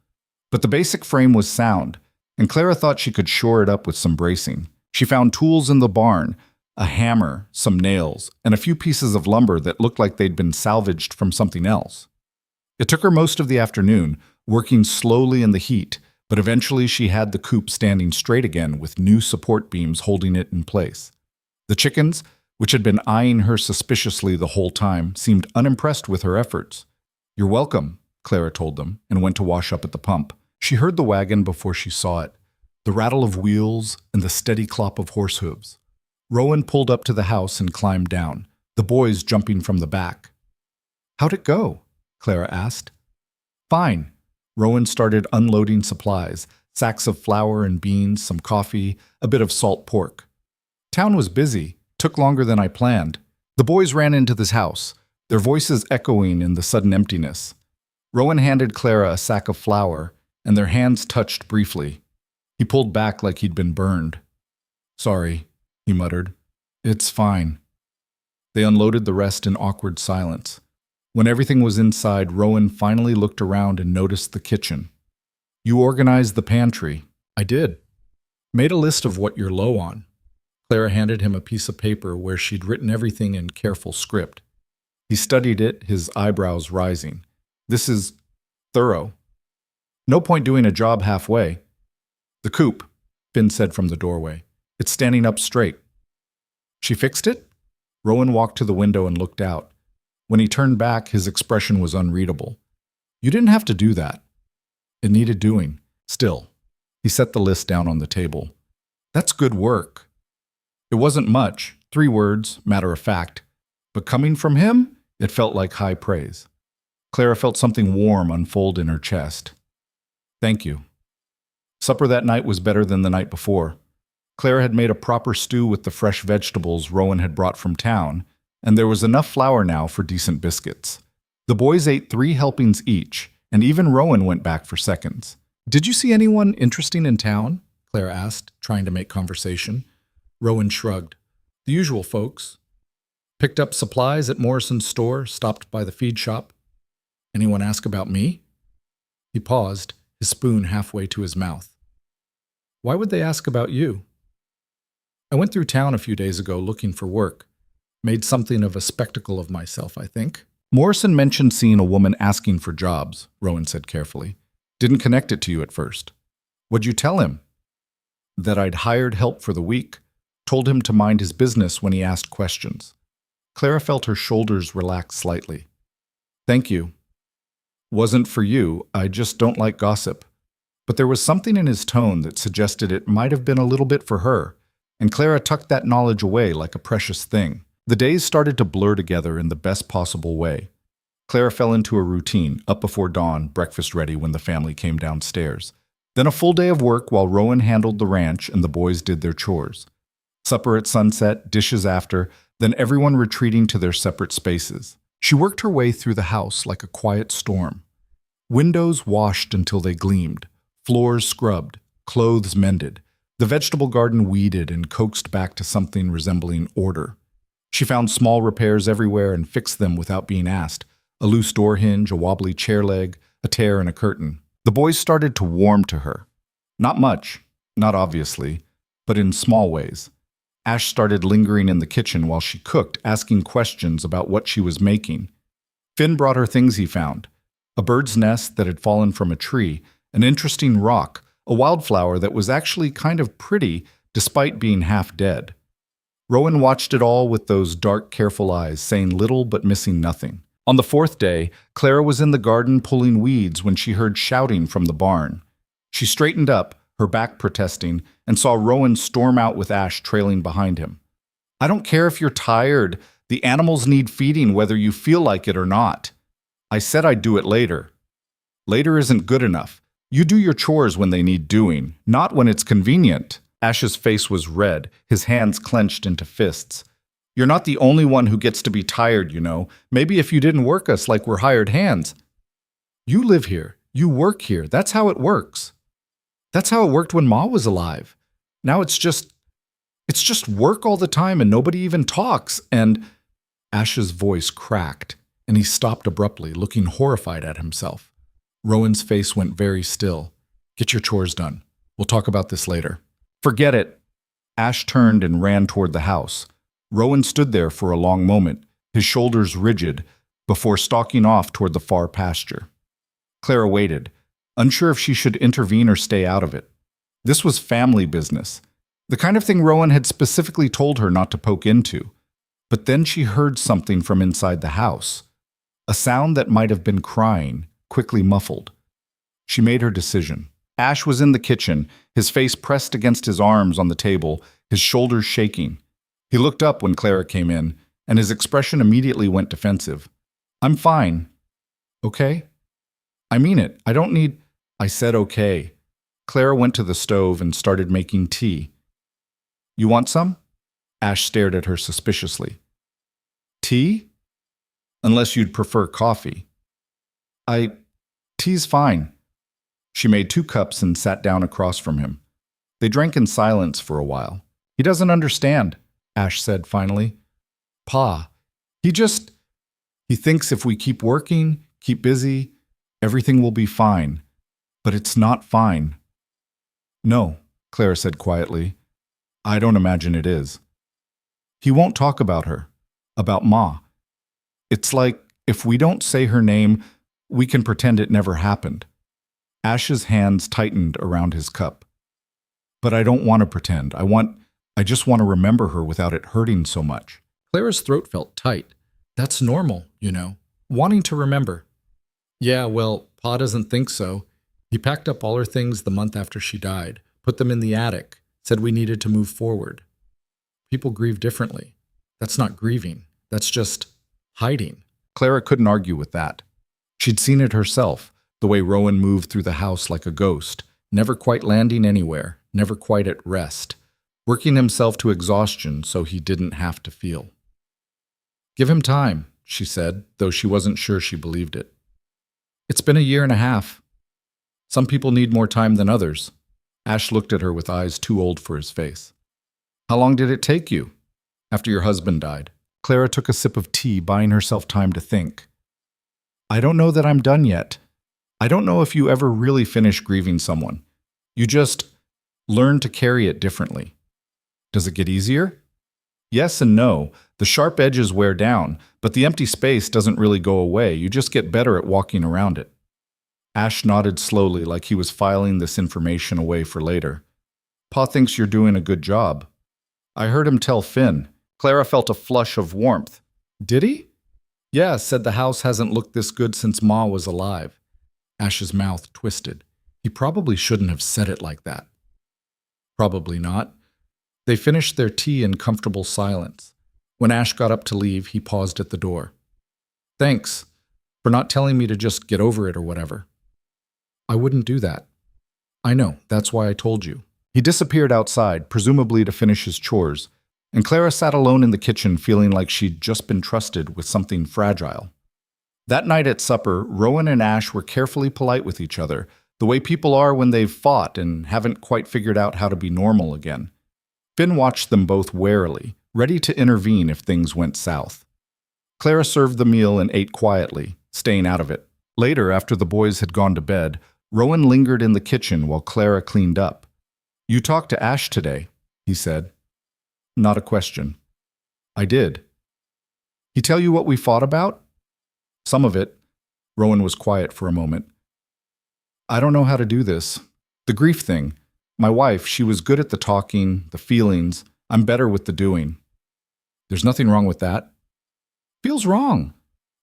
But the basic frame was sound, and Clara thought she could shore it up with some bracing. She found tools in the barn, a hammer, some nails, and a few pieces of lumber that looked like they'd been salvaged from something else. It took her most of the afternoon, working slowly in the heat, but eventually she had the coop standing straight again with new support beams holding it in place. The chickens, which had been eyeing her suspiciously the whole time, seemed unimpressed with her efforts. "You're welcome," Clara told them, and went to wash up at the pump. She heard the wagon before she saw it, the rattle of wheels and the steady clop of horse hooves. Rowan pulled up to the house and climbed down, the boys jumping from the back. "How'd it go?" Clara asked. "Fine." Rowan started unloading supplies, sacks of flour and beans, some coffee, a bit of salt pork. "Town was busy. Took longer than I planned." The boys ran into this house, their voices echoing in the sudden emptiness. Rowan handed Clara a sack of flour, and their hands touched briefly. He pulled back like he'd been burned. "Sorry." he muttered. It's fine. They unloaded the rest in awkward silence. When everything was inside, Rowan finally looked around and noticed the kitchen. You organized the pantry. I did. Made a list of what you're low on. Clara handed him a piece of paper where she'd written everything in careful script. He studied it, his eyebrows rising. This is thorough. No point doing a job halfway. The coop, Finn said from the doorway. It's standing up straight. She fixed it? Rowan walked to the window and looked out. When he turned back, his expression was unreadable. You didn't have to do that. It needed doing. Still, he set the list down on the table. That's good work. It wasn't much, 3 words, matter of fact. But coming from him, it felt like high praise. Clara felt something warm unfold in her chest. Thank you. Supper that night was better than the night before. Clara had made a proper stew with the fresh vegetables Rowan had brought from town, and there was enough flour now for decent biscuits. The boys ate 3 helpings each, and even Rowan went back for seconds. Did you see anyone interesting in town? Clara asked, trying to make conversation. Rowan shrugged. The usual folks. Picked up supplies at Morrison's store, stopped by the feed shop. Anyone ask about me? He paused, his spoon halfway to his mouth. Why would they ask about you? I went through town a few days ago looking for work. Made something of a spectacle of myself, I think. Morrison mentioned seeing a woman asking for jobs, Rowan said carefully. Didn't connect it to you at first. What'd you tell him? That I'd hired help for the week. Told him to mind his business when he asked questions. Clara felt her shoulders relax slightly. Thank you. Wasn't for you, I just don't like gossip. But there was something in his tone that suggested it might have been a little bit for her, and Clara tucked that knowledge away like a precious thing. The days started to blur together in the best possible way. Clara fell into a routine, up before dawn, breakfast ready when the family came downstairs. Then a full day of work while Rowan handled the ranch and the boys did their chores. Supper at sunset, dishes after, then everyone retreating to their separate spaces. She worked her way through the house like a quiet storm. Windows washed until they gleamed, floors scrubbed, clothes mended, the vegetable garden weeded and coaxed back to something resembling order. She found small repairs everywhere and fixed them without being asked. A loose door hinge, a wobbly chair leg, a tear in a curtain. The boys started to warm to her. Not much, not obviously, but in small ways. Ash started lingering in the kitchen while she cooked, asking questions about what she was making. Finn brought her things he found. A bird's nest that had fallen from a tree, an interesting rock, a wildflower that was actually kind of pretty despite being half dead. Rowan watched it all with those dark, careful eyes, saying little but missing nothing. On the 4th day, Clara was in the garden pulling weeds when she heard shouting from the barn. She straightened up, her back protesting, and saw Rowan storm out with Ash trailing behind him. I don't care if you're tired. The animals need feeding whether you feel like it or not. I said I'd do it later. Later isn't good enough. You do your chores when they need doing, not when it's convenient. Ash's face was red, his hands clenched into fists. You're not the only one who gets to be tired, you know. Maybe if you didn't work us like we're hired hands. You live here. You work here. That's how it works. That's how it worked when Ma was alive. Now it's just work all the time and nobody even talks. And Ash's voice cracked, and he stopped abruptly, looking horrified at himself. Rowan's face went very still. Get your chores done. We'll talk about this later. Forget it. Ash turned and ran toward the house. Rowan stood there for a long moment, his shoulders rigid, before stalking off toward the far pasture. Clara waited, unsure if she should intervene or stay out of it. This was family business, the kind of thing Rowan had specifically told her not to poke into. But then she heard something from inside the house, a sound that might have been crying, quickly muffled. She made her decision. Ash was in the kitchen, his face pressed against his arms on the table, his shoulders shaking. He looked up when Clara came in, and his expression immediately went defensive. I'm fine. Okay? I mean it. I don't need... I said okay. Clara went to the stove and started making tea. You want some? Ash stared at her suspiciously. Tea? Unless you'd prefer coffee. Tea's fine. She made 2 cups and sat down across from him. They drank in silence for a while. He doesn't understand, Ash said finally. Pa, he just, he thinks if we keep working, keep busy, everything will be fine. But it's not fine. No, Clara said quietly. I don't imagine it is. He won't talk about her, about Ma. It's like if we don't say her name, we can pretend it never happened. Ash's hands tightened around his cup. But I don't want to pretend. I just want to remember her without it hurting so much. Clara's throat felt tight. That's normal, you know, wanting to remember. Yeah, well, Pa doesn't think so. He packed up all her things the month after she died, put them in the attic, said we needed to move forward. People grieve differently. That's not grieving. That's just hiding. Clara couldn't argue with that. She'd seen it herself, the way Rowan moved through the house like a ghost, never quite landing anywhere, never quite at rest, working himself to exhaustion so he didn't have to feel. Give him time, she said, though she wasn't sure she believed it. It's been a year and a half. Some people need more time than others. Ash looked at her with eyes too old for his face. How long did it take you? After your husband died. Clara took a sip of tea, buying herself time to think. I don't know that I'm done yet. I don't know if you ever really finish grieving someone. You just learn to carry it differently. Does it get easier? Yes and no. The sharp edges wear down, but the empty space doesn't really go away. You just get better at walking around it. Ash nodded slowly like he was filing this information away for later. Pa thinks you're doing a good job. I heard him tell Finn. Clara felt a flush of warmth. Did he? Yeah, said the house hasn't looked this good since Ma was alive. Ash's mouth twisted. He probably shouldn't have said it like that. Probably not. They finished their tea in comfortable silence. When Ash got up to leave, he paused at the door. Thanks for not telling me to just get over it or whatever. I wouldn't do that. I know, that's why I told you. He disappeared outside, presumably to finish his chores, and Clara sat alone in the kitchen feeling like she'd just been trusted with something fragile. That night at supper, Rowan and Ash were carefully polite with each other, the way people are when they've fought and haven't quite figured out how to be normal again. Finn watched them both warily, ready to intervene if things went south. Clara served the meal and ate quietly, staying out of it. Later, after the boys had gone to bed, Rowan lingered in the kitchen while Clara cleaned up. You talked to Ash today, he said. Not a question. I did. He tell you what we fought about? Some of it. Rowan was quiet for a moment. I don't know how to do this. The grief thing. My wife, she was good at the talking, the feelings. I'm better with the doing. There's nothing wrong with that. Feels wrong.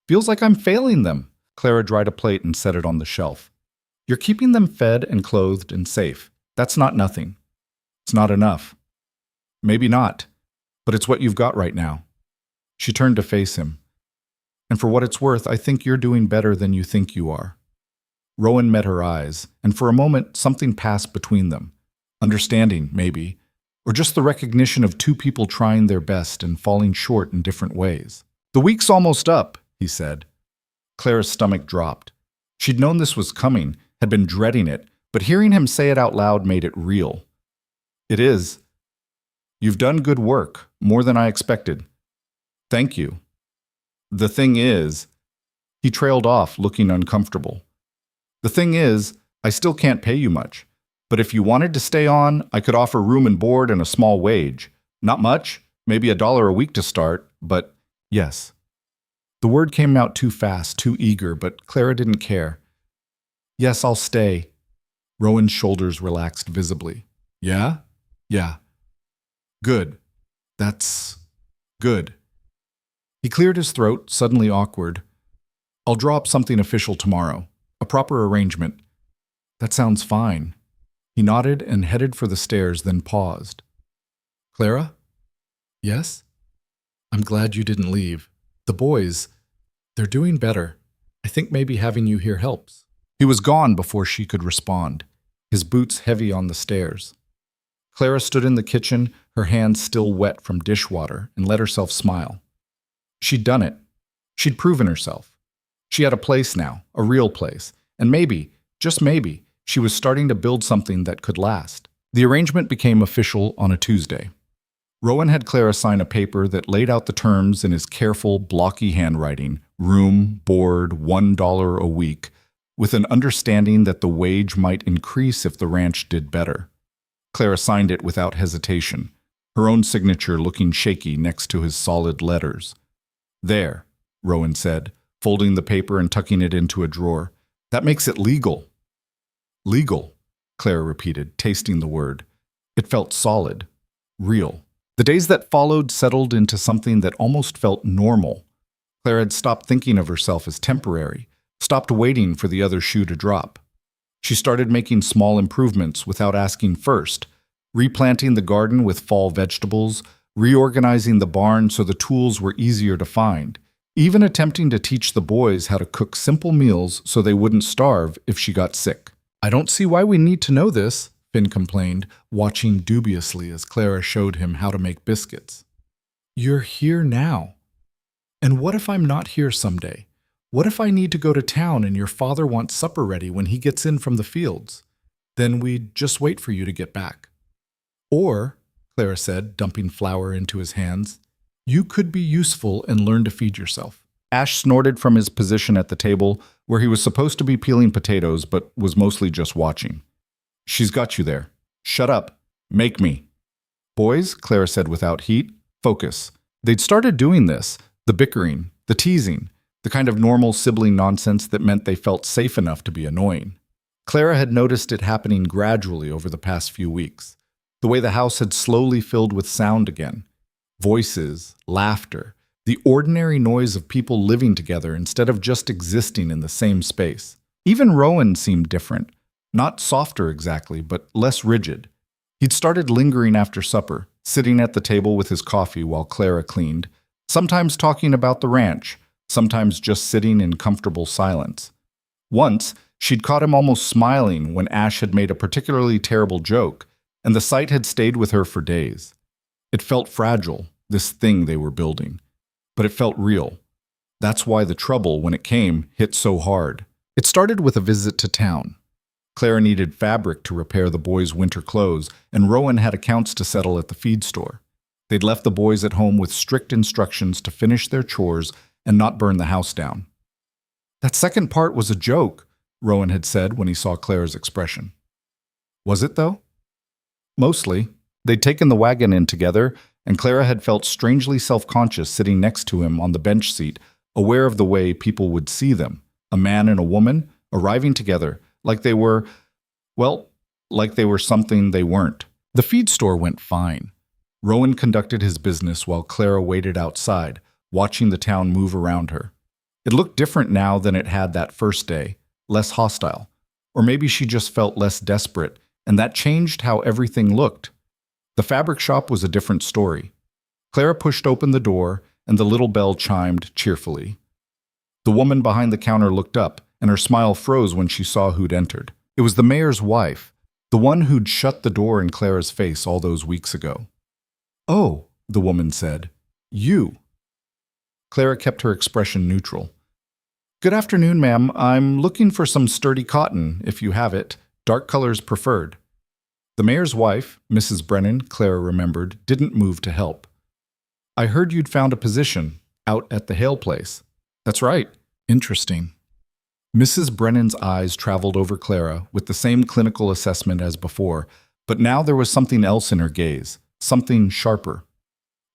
Feels like I'm failing them. Clara dried a plate and set it on the shelf. You're keeping them fed and clothed and safe. That's not nothing. It's not enough. Maybe not, but it's what you've got right now. She turned to face him. And for what it's worth, I think you're doing better than you think you are. Rowan met her eyes, and for a moment something passed between them. Understanding, maybe, or just the recognition of two people trying their best and falling short in different ways. The week's almost up, he said. Clara's stomach dropped. She'd known this was coming, had been dreading it, but hearing him say it out loud made it real. It is. You've done good work, more than I expected. Thank you. The thing is, he trailed off, looking uncomfortable. The thing is, I still can't pay you much, but if you wanted to stay on, I could offer room and board and a small wage. Not much, maybe $1 a week to start, but yes. The word came out too fast, too eager, but Clara didn't care. Yes, I'll stay. Rowan's shoulders relaxed visibly. Yeah? Yeah. Good. That's good. He cleared his throat, suddenly awkward. I'll draw up something official tomorrow. A proper arrangement. That sounds fine. He nodded and headed for the stairs, then paused. Clara? Yes? I'm glad you didn't leave. The boys, they're doing better. I think maybe having you here helps. He was gone before she could respond, his boots heavy on the stairs. Clara stood in the kitchen, her hands still wet from dishwater, and let herself smile. She'd done it. She'd proven herself. She had a place now, a real place, and maybe, just maybe, she was starting to build something that could last. The arrangement became official on a Tuesday. Rowan had Clara sign a paper that laid out the terms in his careful, blocky handwriting: room, board, $1 a week, with an understanding that the wage might increase if the ranch did better. Clara signed it without hesitation, her own signature looking shaky next to his solid letters. "There," Rowan said, folding the paper and tucking it into a drawer. "That makes it legal." "Legal," Clara repeated, tasting the word. It felt solid, real. The days that followed settled into something that almost felt normal. Clara had stopped thinking of herself as temporary, stopped waiting for the other shoe to drop. She started making small improvements without asking first, replanting the garden with fall vegetables, reorganizing the barn so the tools were easier to find, even attempting to teach the boys how to cook simple meals so they wouldn't starve if she got sick. "I don't see why we need to know this," Finn complained, watching dubiously as Clara showed him how to make biscuits. "You're here now. And what if I'm not here someday? What if I need to go to town and your father wants supper ready when he gets in from the fields? Then we'd just wait for you to get back." "Or," Clara said, dumping flour into his hands, "you could be useful and learn to feed yourself." Ash snorted from his position at the table, where he was supposed to be peeling potatoes but was mostly just watching. "She's got you there. Shut up. Make me." "Boys," Clara said without heat, "focus." They'd started doing this, the bickering, the teasing, the kind of normal sibling nonsense that meant they felt safe enough to be annoying. Clara had noticed it happening gradually over the past few weeks, the way the house had slowly filled with sound again. Voices, laughter, the ordinary noise of people living together instead of just existing in the same space. Even Rowan seemed different. Not softer exactly, but less rigid. He'd started lingering after supper, sitting at the table with his coffee while Clara cleaned, sometimes talking about the ranch, sometimes just sitting in comfortable silence. Once, she'd caught him almost smiling when Ash had made a particularly terrible joke, and the sight had stayed with her for days. It felt fragile, this thing they were building, but it felt real. That's why the trouble, when it came, hit so hard. It started with a visit to town. Clara needed fabric to repair the boys' winter clothes, and Rowan had accounts to settle at the feed store. They'd left the boys at home with strict instructions to finish their chores and not burn the house down. "That second part was a joke," Rowan had said when he saw Clara's expression. Was it, though? Mostly. They'd taken the wagon in together, and Clara had felt strangely self-conscious sitting next to him on the bench seat, aware of the way people would see them, a man and a woman, arriving together, like they were, well, like they were something they weren't. The feed store went fine. Rowan conducted his business while Clara waited outside, watching the town move around her. It looked different now than it had that first day, less hostile. Or maybe she just felt less desperate, and that changed how everything looked. The fabric shop was a different story. Clara pushed open the door, and the little bell chimed cheerfully. The woman behind the counter looked up, and her smile froze when she saw who'd entered. It was the mayor's wife, the one who'd shut the door in Clara's face all those weeks ago. "Oh," the woman said, "you." Clara kept her expression neutral. "Good afternoon, ma'am. I'm looking for some sturdy cotton, if you have it. Dark colors preferred." The mayor's wife, Mrs. Brennan, Clara remembered, didn't move to help. "I heard you'd found a position out at the Hale place." "That's right." "Interesting." Mrs. Brennan's eyes traveled over Clara with the same clinical assessment as before, but now there was something else in her gaze, something sharper.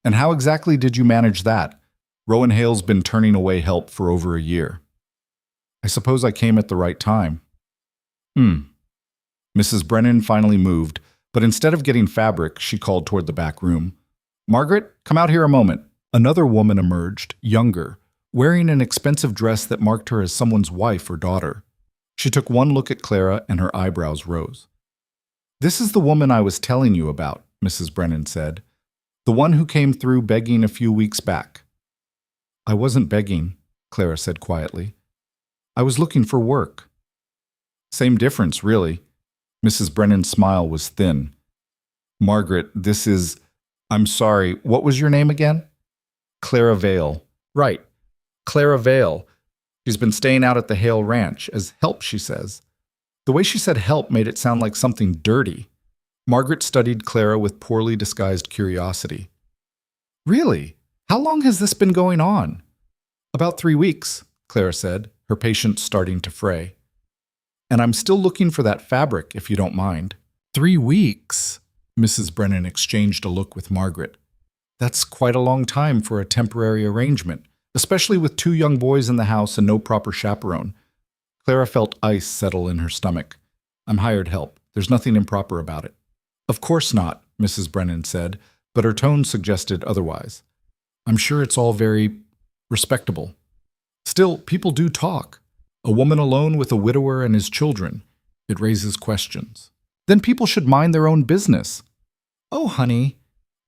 "And how exactly did you manage that? Rowan Hale's been turning away help for over a year." "I suppose I came at the right time." Mrs. Brennan finally moved, but instead of getting fabric, she called toward the back room. "Margaret, come out here a moment." Another woman emerged, younger, wearing an expensive dress that marked her as someone's wife or daughter. She took one look at Clara and her eyebrows rose. "This is the woman I was telling you about," Mrs. Brennan said. "The one who came through begging a few weeks back." "I wasn't begging," Clara said quietly. "I was looking for work." "Same difference, really." Mrs. Brennan's smile was thin. "Margaret, this is... I'm sorry, what was your name again?" "Clara Vale." "Right. Clara Vale. She's been staying out at the Hale Ranch, as help, she says." The way she said help made it sound like something dirty. Margaret studied Clara with poorly disguised curiosity. Really? How long has this been going on? About 3 weeks, Clara said, her patience starting to fray. And I'm still looking for that fabric, if you don't mind. 3 weeks? Mrs. Brennan exchanged a look with Margaret. That's quite a long time for a temporary arrangement, especially with 2 young boys in the house and no proper chaperone. Clara felt ice settle in her stomach. I'm hired help. There's nothing improper about it. Of course not, Mrs. Brennan said, but her tone suggested otherwise. I'm sure it's all very respectable. Still, people do talk. A woman alone with a widower and his children. It raises questions. Then people should mind their own business. Oh, honey.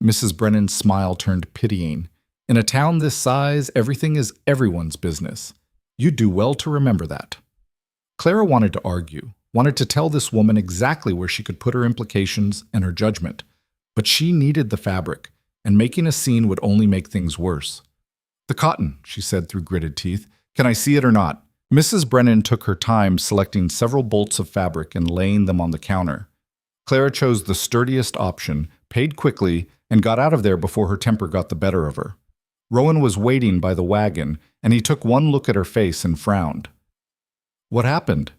Mrs. Brennan's smile turned pitying. In a town this size, everything is everyone's business. You do well to remember that. Clara wanted to argue, wanted to tell this woman exactly where she could put her implications and her judgment. But she needed the fabric, and making a scene would only make things worse. The cotton, she said through gritted teeth. Can I see it or not? Mrs. Brennan took her time selecting several bolts of fabric and laying them on the counter. Clara chose the sturdiest option, paid quickly, and got out of there before her temper got the better of her. Rowan was waiting by the wagon, and he took one look at her face and frowned. What happened?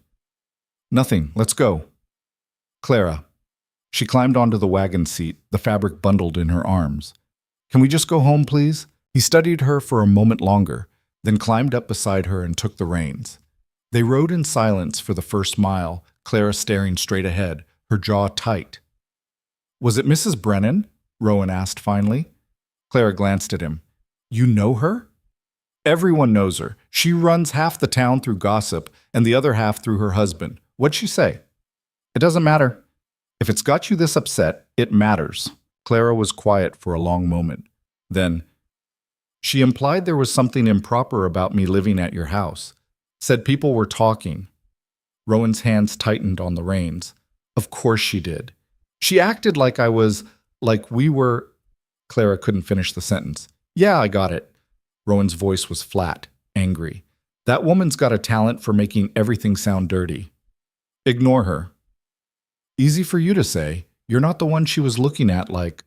Nothing. Let's go. Clara. She climbed onto the wagon seat, the fabric bundled in her arms. Can we just go home, please? He studied her for a moment longer, then climbed up beside her and took the reins. They rode in silence for the first mile, Clara staring straight ahead, her jaw tight. Was it Mrs. Brennan? Rowan asked finally. Clara glanced at him. You know her? Everyone knows her. She runs half the town through gossip and the other half through her husband. What'd she say? It doesn't matter. If it's got you this upset, it matters. Clara was quiet for a long moment. Then, she implied there was something improper about me living at your house. Said people were talking. Rowan's hands tightened on the reins. Of course she did. She acted like we were... Clara couldn't finish the sentence. Yeah, I got it. Rowan's voice was flat, angry. That woman's got a talent for making everything sound dirty. Ignore her. Easy for you to say. You're not the one she was looking at like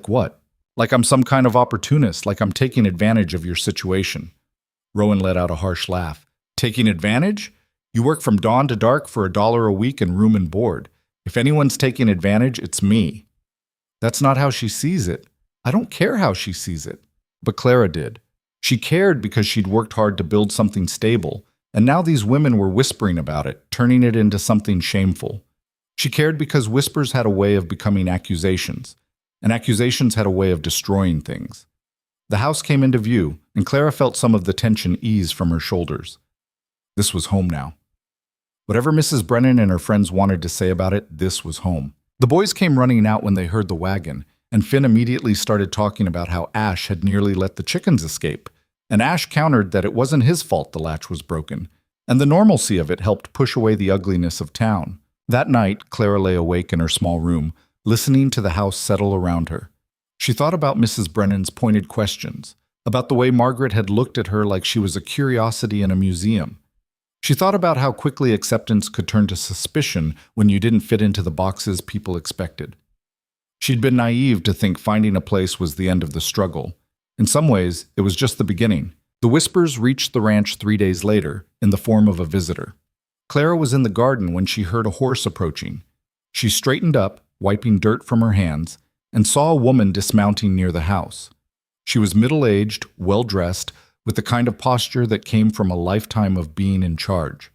what? Like I'm some kind of opportunist, like I'm taking advantage of your situation. Rowan let out a harsh laugh. Taking advantage? You work from dawn to dark for $1 a week and room and board. If anyone's taking advantage, it's me. That's not how she sees it. I don't care how she sees it. But Clara did. She cared because she'd worked hard to build something stable, and now these women were whispering about it, turning it into something shameful. She cared because whispers had a way of becoming accusations, and accusations had a way of destroying things. The house came into view, and Clara felt some of the tension ease from her shoulders. This was home now. Whatever Mrs. Brennan and her friends wanted to say about it, this was home. The boys came running out when they heard the wagon, and Finn immediately started talking about how Ash had nearly let the chickens escape, and Ash countered that it wasn't his fault the latch was broken, and the normalcy of it helped push away the ugliness of town. That night, Clara lay awake in her small room, listening to the house settle around her. She thought about Mrs. Brennan's pointed questions, about the way Margaret had looked at her like she was a curiosity in a museum. She thought about how quickly acceptance could turn to suspicion when you didn't fit into the boxes people expected. She'd been naive to think finding a place was the end of the struggle. In some ways, it was just the beginning. The whispers reached the ranch 3 days later, in the form of a visitor. Clara was in the garden when she heard a horse approaching. She straightened up, wiping dirt from her hands, and saw a woman dismounting near the house. She was middle-aged, well-dressed, with the kind of posture that came from a lifetime of being in charge.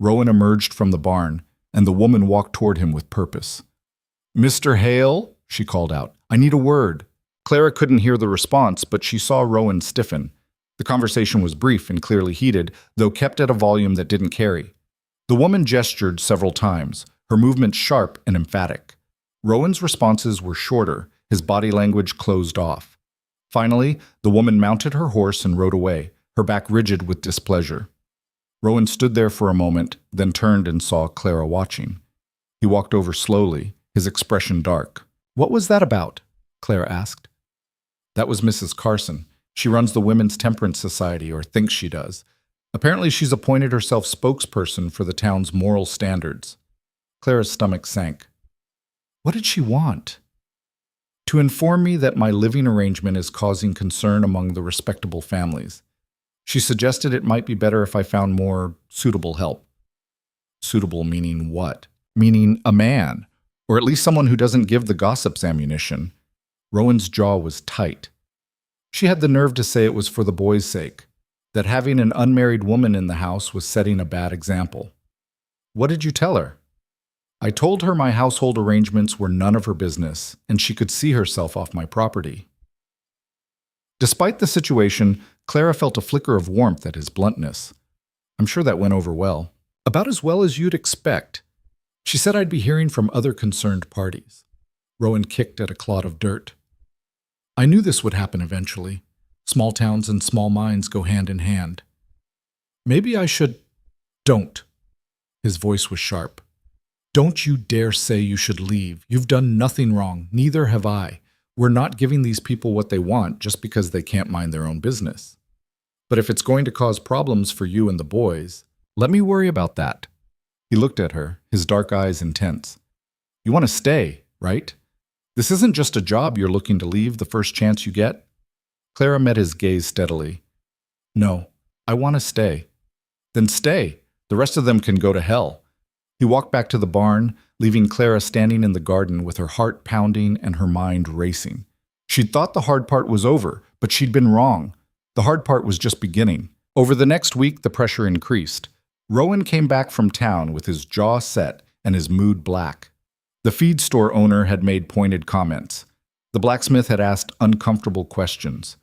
Rowan emerged from the barn, and the woman walked toward him with purpose. "Mr. Hale," she called out, "I need a word." Clara couldn't hear the response, but she saw Rowan stiffen. The conversation was brief and clearly heated, though kept at a volume that didn't carry. The woman gestured several times, her movements sharp and emphatic. Rowan's responses were shorter, his body language closed off. Finally, the woman mounted her horse and rode away, her back rigid with displeasure. Rowan stood there for a moment, then turned and saw Clara watching. He walked over slowly, his expression dark. "What was that about?" Clara asked. "That was Mrs. Carson. She runs the Women's Temperance Society, or thinks she does. Apparently she's appointed herself spokesperson for the town's moral standards." Clara's stomach sank. What did she want? to inform me that my living arrangement is causing concern among the respectable families. She suggested it might be better if I found more suitable help. Suitable meaning what? Meaning a man, or at least someone who doesn't give the gossips ammunition. Rowan's jaw was tight. She had the nerve to say it was for the boys' sake, that having an unmarried woman in the house was setting a bad example. What did you tell her? I told her my household arrangements were none of her business, and she could see herself off my property. Despite the situation, Clara felt a flicker of warmth at his bluntness. I'm sure that went over well. About as well as you'd expect. She said I'd be hearing from other concerned parties. Rowan kicked at a clod of dirt. I knew this would happen eventually. Small towns and small minds go hand in hand. Maybe I should... Don't. His voice was sharp. Don't you dare say you should leave. You've done nothing wrong. Neither have I. We're not giving these people what they want just because they can't mind their own business. But if it's going to cause problems for you and the boys, let me worry about that. He looked at her, his dark eyes intense. You want to stay, right? This isn't just a job you're looking to leave the first chance you get. Clara met his gaze steadily. No, I want to stay. Then stay. The rest of them can go to hell. He walked back to the barn, leaving Clara standing in the garden with her heart pounding and her mind racing. She'd thought the hard part was over, but she'd been wrong. The hard part was just beginning. Over the next week, the pressure increased. Rowan came back from town with his jaw set and his mood black. The feed store owner had made pointed comments. The blacksmith had asked uncomfortable questions.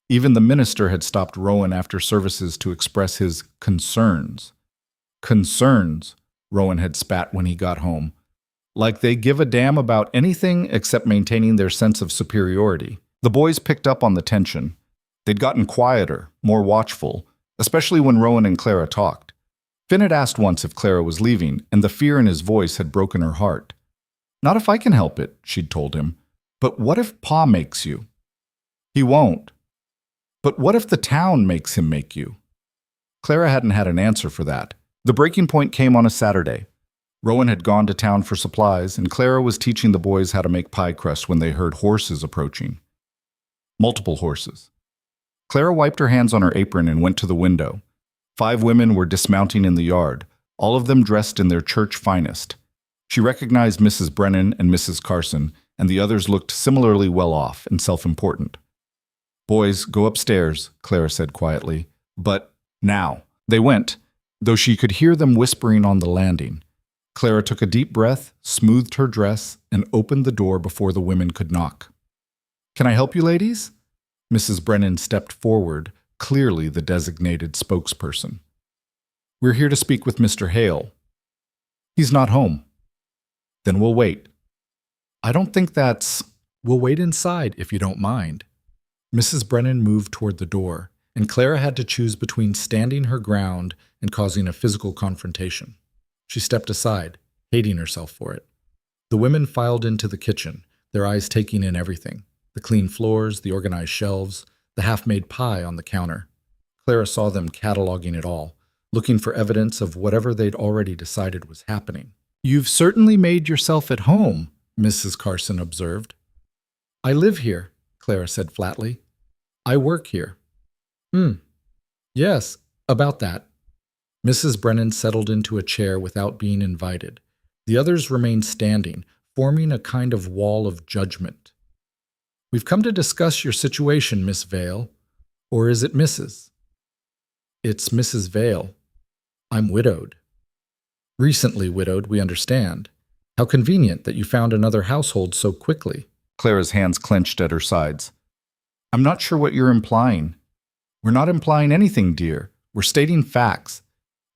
Even the minister had stopped Rowan after services to express his concerns. Concerns, Rowan had spat when he got home. Like they give a damn about anything except maintaining their sense of superiority. The boys picked up on the tension. They'd gotten quieter, more watchful, especially when Rowan and Clara talked. Finn had asked once if Clara was leaving, and the fear in his voice had broken her heart. Not if I can help it, she'd told him. But what if Pa makes you? He won't. But what if the town makes him make you? Clara hadn't had an answer for that. The breaking point came on a Saturday. Rowan had gone to town for supplies, and Clara was teaching the boys how to make pie crust when they heard horses approaching. Multiple horses. Clara wiped her hands on her apron and went to the window. 5 women were dismounting in the yard, all of them dressed in their church finest. She recognized Mrs. Brennan and Mrs. Carson, and the others looked similarly well off and self-important. Boys, go upstairs, Clara said quietly. But now. They went, though she could hear them whispering on the landing. Clara took a deep breath, smoothed her dress, and opened the door before the women could knock. Can I help you, ladies? Mrs. Brennan stepped forward, clearly the designated spokesperson. We're here to speak with Mr. Hale. He's not home. Then we'll wait. I don't think that's... We'll wait inside, if you don't mind. Mrs. Brennan moved toward the door, and Clara had to choose between standing her ground and causing a physical confrontation. She stepped aside, hating herself for it. The women filed into the kitchen, their eyes taking in everything. The clean floors, the organized shelves, the half-made pie on the counter. Clara saw them cataloging it all, looking for evidence of whatever they'd already decided was happening. You've certainly made yourself at home, Mrs. Carson observed. I live here, Clara said flatly. I work here. Yes, about that. Mrs. Brennan settled into a chair without being invited. The others remained standing, forming a kind of wall of judgment. We've come to discuss your situation, Miss Vale. Or is it Mrs.? It's Mrs. Vale. I'm widowed. Recently widowed, we understand. How convenient that you found another household so quickly. Clara's hands clenched at her sides. I'm not sure what you're implying. We're not implying anything, dear. We're stating facts.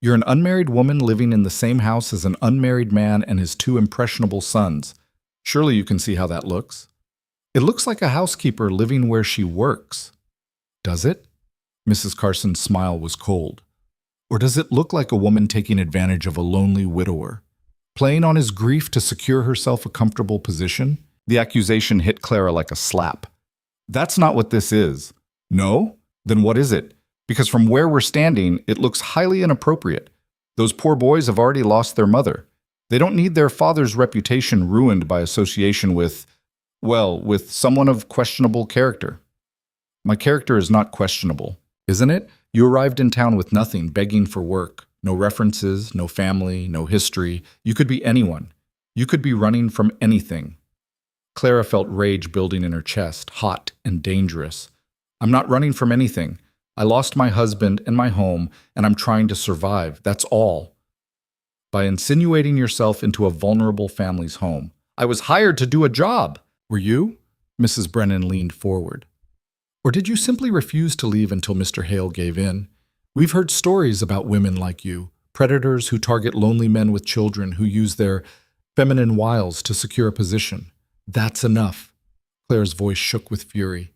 You're an unmarried woman living in the same house as an unmarried man and his 2 impressionable sons. Surely you can see how that looks. It looks like a housekeeper living where she works. Does it? Mrs. Carson's smile was cold. Or does it look like a woman taking advantage of a lonely widower? Playing on his grief to secure herself a comfortable position? The accusation hit Clara like a slap. That's not what this is. No? Then what is it? Because from where we're standing, it looks highly inappropriate. Those poor boys have already lost their mother. They don't need their father's reputation ruined by association with... Well, with someone of questionable character. My character is not questionable, isn't it? You arrived in town with nothing, begging for work. No references, no family, no history. You could be anyone. You could be running from anything. Clara felt rage building in her chest, hot and dangerous. I'm not running from anything. I lost my husband and my home, and I'm trying to survive. That's all. By insinuating yourself into a vulnerable family's home. I was hired to do a job. Were you? Mrs. Brennan leaned forward. Or did you simply refuse to leave until Mr. Hale gave in? We've heard stories about women like you, predators who target lonely men with children who use their feminine wiles to secure a position. That's enough. Claire's voice shook with fury.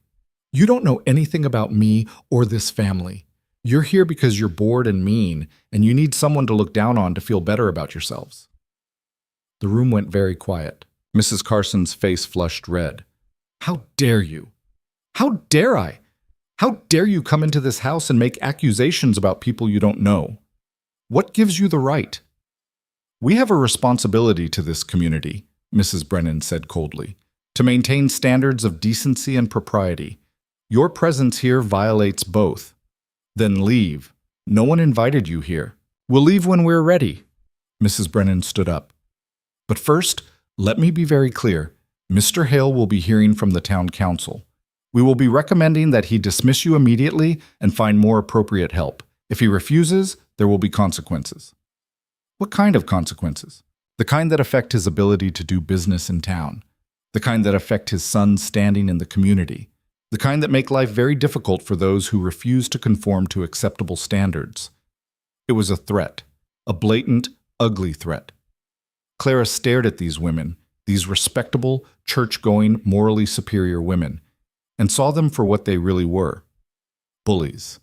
You don't know anything about me or this family. You're here because you're bored and mean, and you need someone to look down on to feel better about yourselves. The room went very quiet. Mrs. Carson's face flushed red. How dare you? How dare I? How dare you come into this house and make accusations about people you don't know? What gives you the right? We have a responsibility to this community, Mrs. Brennan said coldly, to maintain standards of decency and propriety. Your presence here violates both. Then leave. No one invited you here. We'll leave when we're ready. Mrs. Brennan stood up. But first, let me be very clear. Mr. Hale will be hearing from the town council. We will be recommending that he dismiss you immediately and find more appropriate help. If he refuses, there will be consequences. What kind of consequences? The kind that affect his ability to do business in town. The kind that affect his son's standing in the community. The kind that make life very difficult for those who refuse to conform to acceptable standards. It was a threat. A blatant, ugly threat. Clara stared at these women, these respectable, church-going, morally superior women, and saw them for what they really were. Bullies.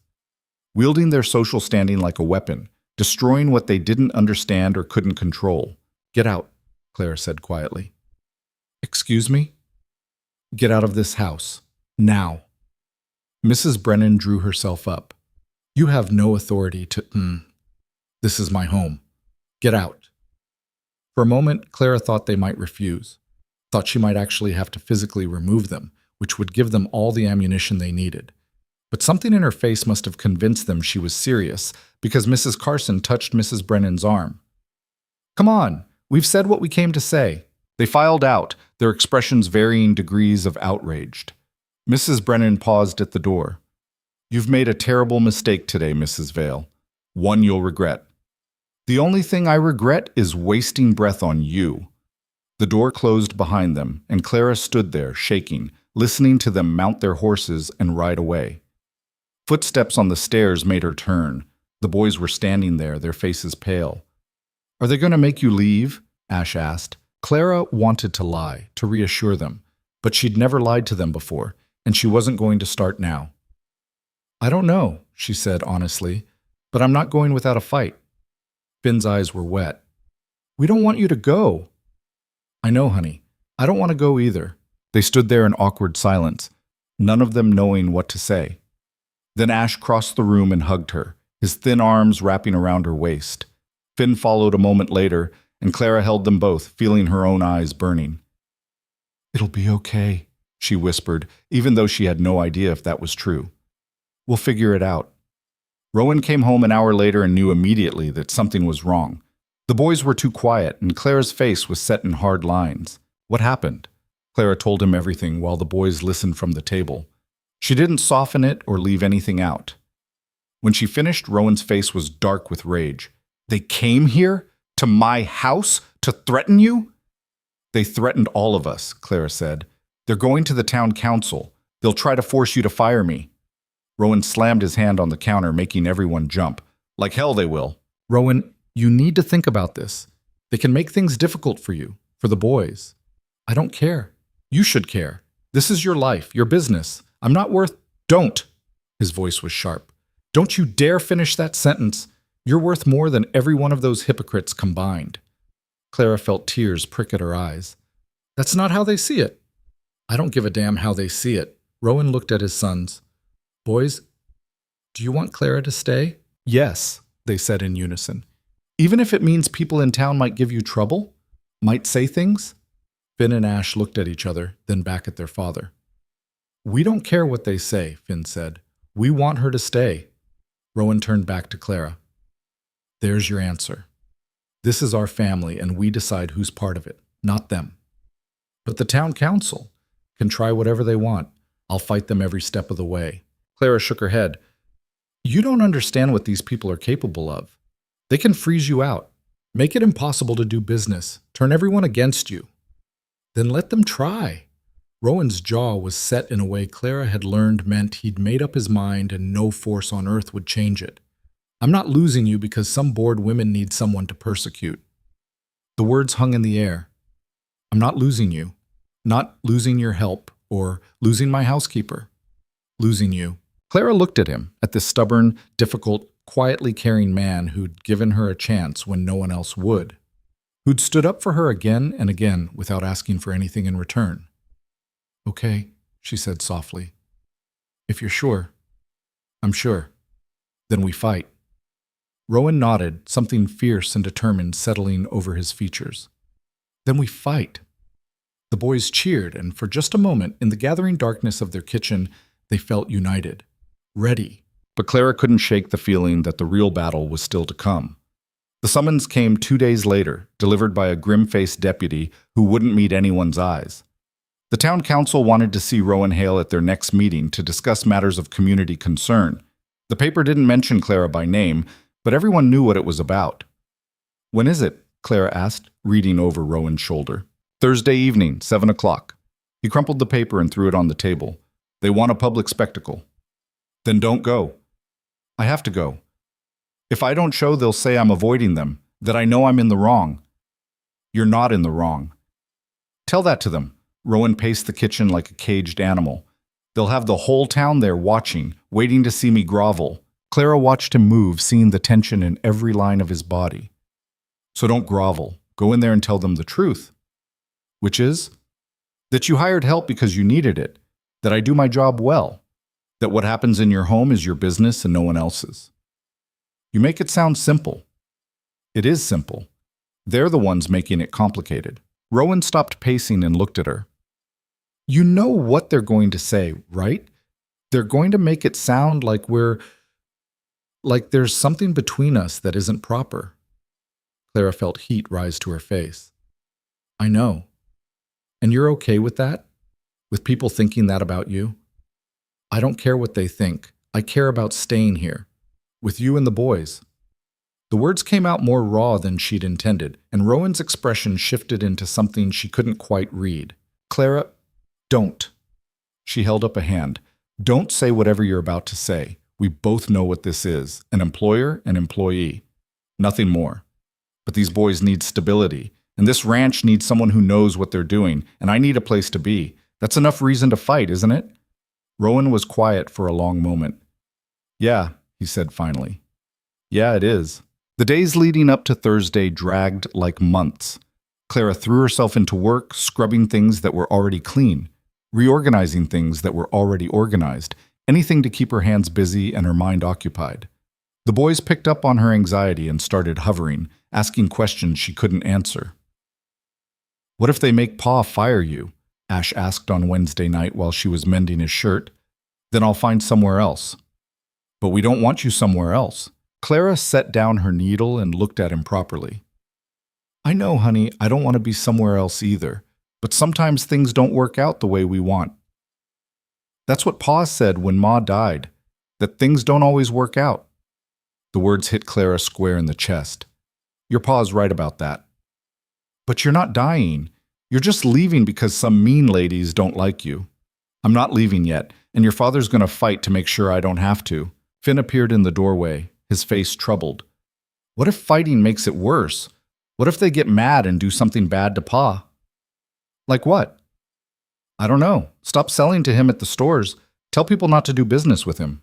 Wielding their social standing like a weapon, destroying what they didn't understand or couldn't control. Get out, Clara said quietly. Excuse me? Get out of this house. Now. Mrs. Brennan drew herself up. You have no authority to... This is my home. Get out. For a moment, Clara thought they might refuse. Thought she might actually have to physically remove them, which would give them all the ammunition they needed. But something in her face must have convinced them she was serious, because Mrs. Carson touched Mrs. Brennan's arm. Come on, we've said what we came to say. They filed out, their expressions varying degrees of outraged. Mrs. Brennan paused at the door. You've made a terrible mistake today, Mrs. Vale. One you'll regret. The only thing I regret is wasting breath on you. The door closed behind them, and Clara stood there, shaking, listening to them mount their horses and ride away. Footsteps on the stairs made her turn. The boys were standing there, their faces pale. Are they going to make you leave? Ash asked. Clara wanted to lie, to reassure them, but she'd never lied to them before, and she wasn't going to start now. I don't know, she said honestly, but I'm not going without a fight. Finn's eyes were wet. We don't want you to go. I know, honey. I don't want to go either. They stood there in awkward silence, none of them knowing what to say. Then Ash crossed the room and hugged her, his thin arms wrapping around her waist. Finn followed a moment later, and Clara held them both, feeling her own eyes burning. It'll be okay, she whispered, even though she had no idea if that was true. We'll figure it out. Rowan came home an hour later and knew immediately that something was wrong. The boys were too quiet, and Clara's face was set in hard lines. What happened? Clara told him everything while the boys listened from the table. She didn't soften it or leave anything out. When she finished, Rowan's face was dark with rage. They came here? To my house? To threaten you? They threatened all of us, Clara said. They're going to the town council. They'll try to force you to fire me. Rowan slammed his hand on the counter, making everyone jump. Like hell they will. Rowan, you need to think about this. They can make things difficult for you, for the boys. I don't care. You should care. This is your life, your business. I'm not worth... Don't! His voice was sharp. Don't you dare finish that sentence. You're worth more than every one of those hypocrites combined. Clara felt tears prick at her eyes. That's not how they see it. I don't give a damn how they see it. Rowan looked at his sons. Boys, do you want Clara to stay? Yes, they said in unison. Even if it means people in town might give you trouble? Might say things? Finn and Ash looked at each other, then back at their father. We don't care what they say, Finn said. We want her to stay. Rowan turned back to Clara. There's your answer. This is our family, and we decide who's part of it, not them. But the town council can try whatever they want. I'll fight them every step of the way. Clara shook her head. You don't understand what these people are capable of. They can freeze you out, make it impossible to do business, turn everyone against you. Then let them try. Rowan's jaw was set in a way Clara had learned meant he'd made up his mind and no force on earth would change it. I'm not losing you because some bored women need someone to persecute. The words hung in the air. I'm not losing you. Not losing your help or losing my housekeeper. Losing you. Clara looked at him, at this stubborn, difficult, quietly caring man who'd given her a chance when no one else would. Who'd stood up for her again and again without asking for anything in return. Okay, she said softly. If you're sure. I'm sure. Then we fight. Rowan nodded, something fierce and determined settling over his features. Then we fight. The boys cheered, and for just a moment, in the gathering darkness of their kitchen, they felt united, ready. But Clara couldn't shake the feeling that the real battle was still to come. The summons came 2 days later, delivered by a grim-faced deputy who wouldn't meet anyone's eyes. The town council wanted to see Rowan Hale at their next meeting to discuss matters of community concern. The paper didn't mention Clara by name, but everyone knew what it was about. When is it? Clara asked, reading over Rowan's shoulder. Thursday evening, 7 o'clock. He crumpled the paper and threw it on the table. They want a public spectacle. Then don't go. I have to go. If I don't show, they'll say I'm avoiding them, that I know I'm in the wrong. You're not in the wrong. Tell that to them. Rowan paced the kitchen like a caged animal. They'll have the whole town there watching, waiting to see me grovel. Clara watched him move, seeing the tension in every line of his body. So don't grovel. Go in there and tell them the truth. Which is? That you hired help because you needed it. That I do my job well. That what happens in your home is your business and no one else's. You make it sound simple. It is simple. They're the ones making it complicated. Rowan stopped pacing and looked at her. You know what they're going to say, right? They're going to make it sound like like there's something between us that isn't proper. Clara felt heat rise to her face. I know. And you're okay with that? With people thinking that about you? I don't care what they think. I care about staying here. With you and the boys. The words came out more raw than she'd intended, and Rowan's expression shifted into something she couldn't quite read. Clara, don't. She held up a hand. Don't say whatever you're about to say. We both know what this is. An employer, an employee. Nothing more. But these boys need stability, and this ranch needs someone who knows what they're doing, and I need a place to be. That's enough reason to fight, isn't it? Rowan was quiet for a long moment. Yeah, he said finally. Yeah, it is. The days leading up to Thursday dragged like months. Clara threw herself into work, scrubbing things that were already clean, reorganizing things that were already organized, anything to keep her hands busy and her mind occupied. The boys picked up on her anxiety and started hovering, asking questions she couldn't answer. What if they make Pa fire you? Ash asked on Wednesday night while she was mending his shirt. Then I'll find somewhere else. But we don't want you somewhere else. Clara set down her needle and looked at him properly. I know, honey, I don't want to be somewhere else either, but sometimes things don't work out the way we want. That's what Pa said when Ma died, that things don't always work out. The words hit Clara square in the chest. Your Pa's right about that. But you're not dying. You're just leaving because some mean ladies don't like you. I'm not leaving yet, and your father's going to fight to make sure I don't have to. Finn appeared in the doorway, his face troubled. What if fighting makes it worse? What if they get mad and do something bad to Pa? Like what? I don't know. Stop selling to him at the stores. Tell people not to do business with him.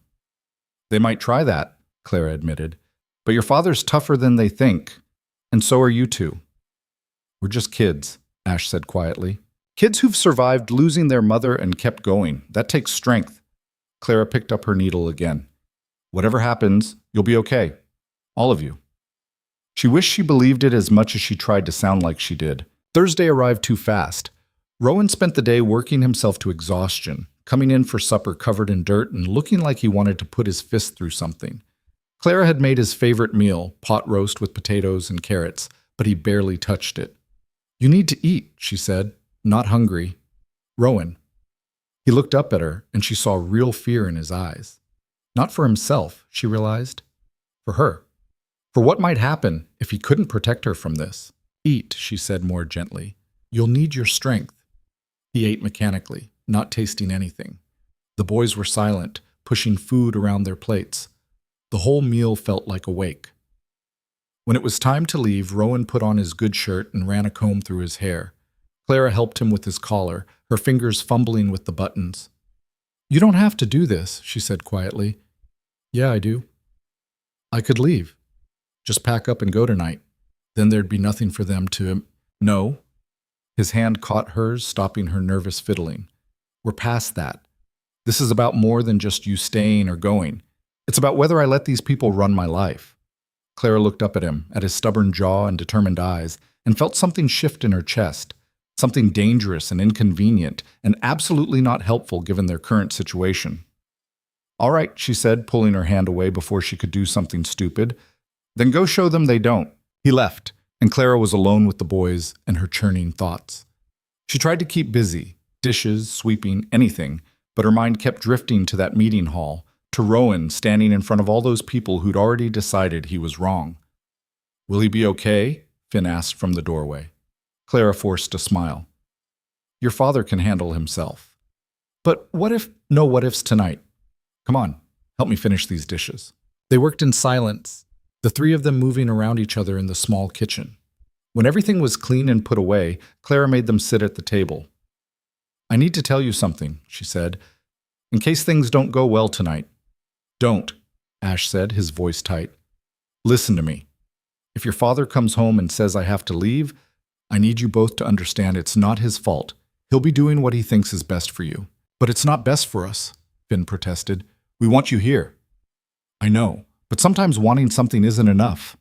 They might try that, Clara admitted. But your father's tougher than they think, and so are you two. We're just kids, Ash said quietly. Kids who've survived losing their mother and kept going. That takes strength. Clara picked up her needle again. Whatever happens, you'll be okay. All of you. She wished she believed it as much as she tried to sound like she did. Thursday arrived too fast. Rowan spent the day working himself to exhaustion, coming in for supper covered in dirt and looking like he wanted to put his fist through something. Clara had made his favorite meal, pot roast with potatoes and carrots, but he barely touched it. "You need to eat," she said. "Not hungry." "Rowan." He looked up at her, and she saw real fear in his eyes. Not for himself, she realized. For her. For what might happen if he couldn't protect her from this. "Eat," she said more gently. "You'll need your strength." He ate mechanically, not tasting anything. The boys were silent, pushing food around their plates. The whole meal felt like a wake. When it was time to leave, Rowan put on his good shirt and ran a comb through his hair. Clara helped him with his collar, her fingers fumbling with the buttons. "You don't have to do this," she said quietly. "Yeah, I do. I could leave. Just pack up and go tonight. Then there'd be nothing for them to—" "No." His hand caught hers, stopping her nervous fiddling. "We're past that. This is about more than just you staying or going. It's about whether I let these people run my life." Clara looked up at him, at his stubborn jaw and determined eyes, and felt something shift in her chest. Something dangerous and inconvenient, and absolutely not helpful given their current situation. "All right," she said, pulling her hand away before she could do something stupid. "Then go show them they don't." He left, and Clara was alone with the boys and her churning thoughts. She tried to keep busy, dishes, sweeping, anything, but her mind kept drifting to that meeting hall, to Rowan standing in front of all those people who'd already decided he was wrong. "Will he be okay?" Finn asked from the doorway. Clara forced a smile. "Your father can handle himself." "But what if—" "No what ifs tonight. Come on, help me finish these dishes." They worked in silence, the three of them moving around each other in the small kitchen. When everything was clean and put away, Clara made them sit at the table. "I need to tell you something," she said, "in case things don't go well tonight." "Don't," Ash said, his voice tight. "Listen to me. If your father comes home and says I have to leave, I need you both to understand it's not his fault. He'll be doing what he thinks is best for you." "But it's not best for us," Finn protested. "We want you here." "I know, but sometimes wanting something isn't enough."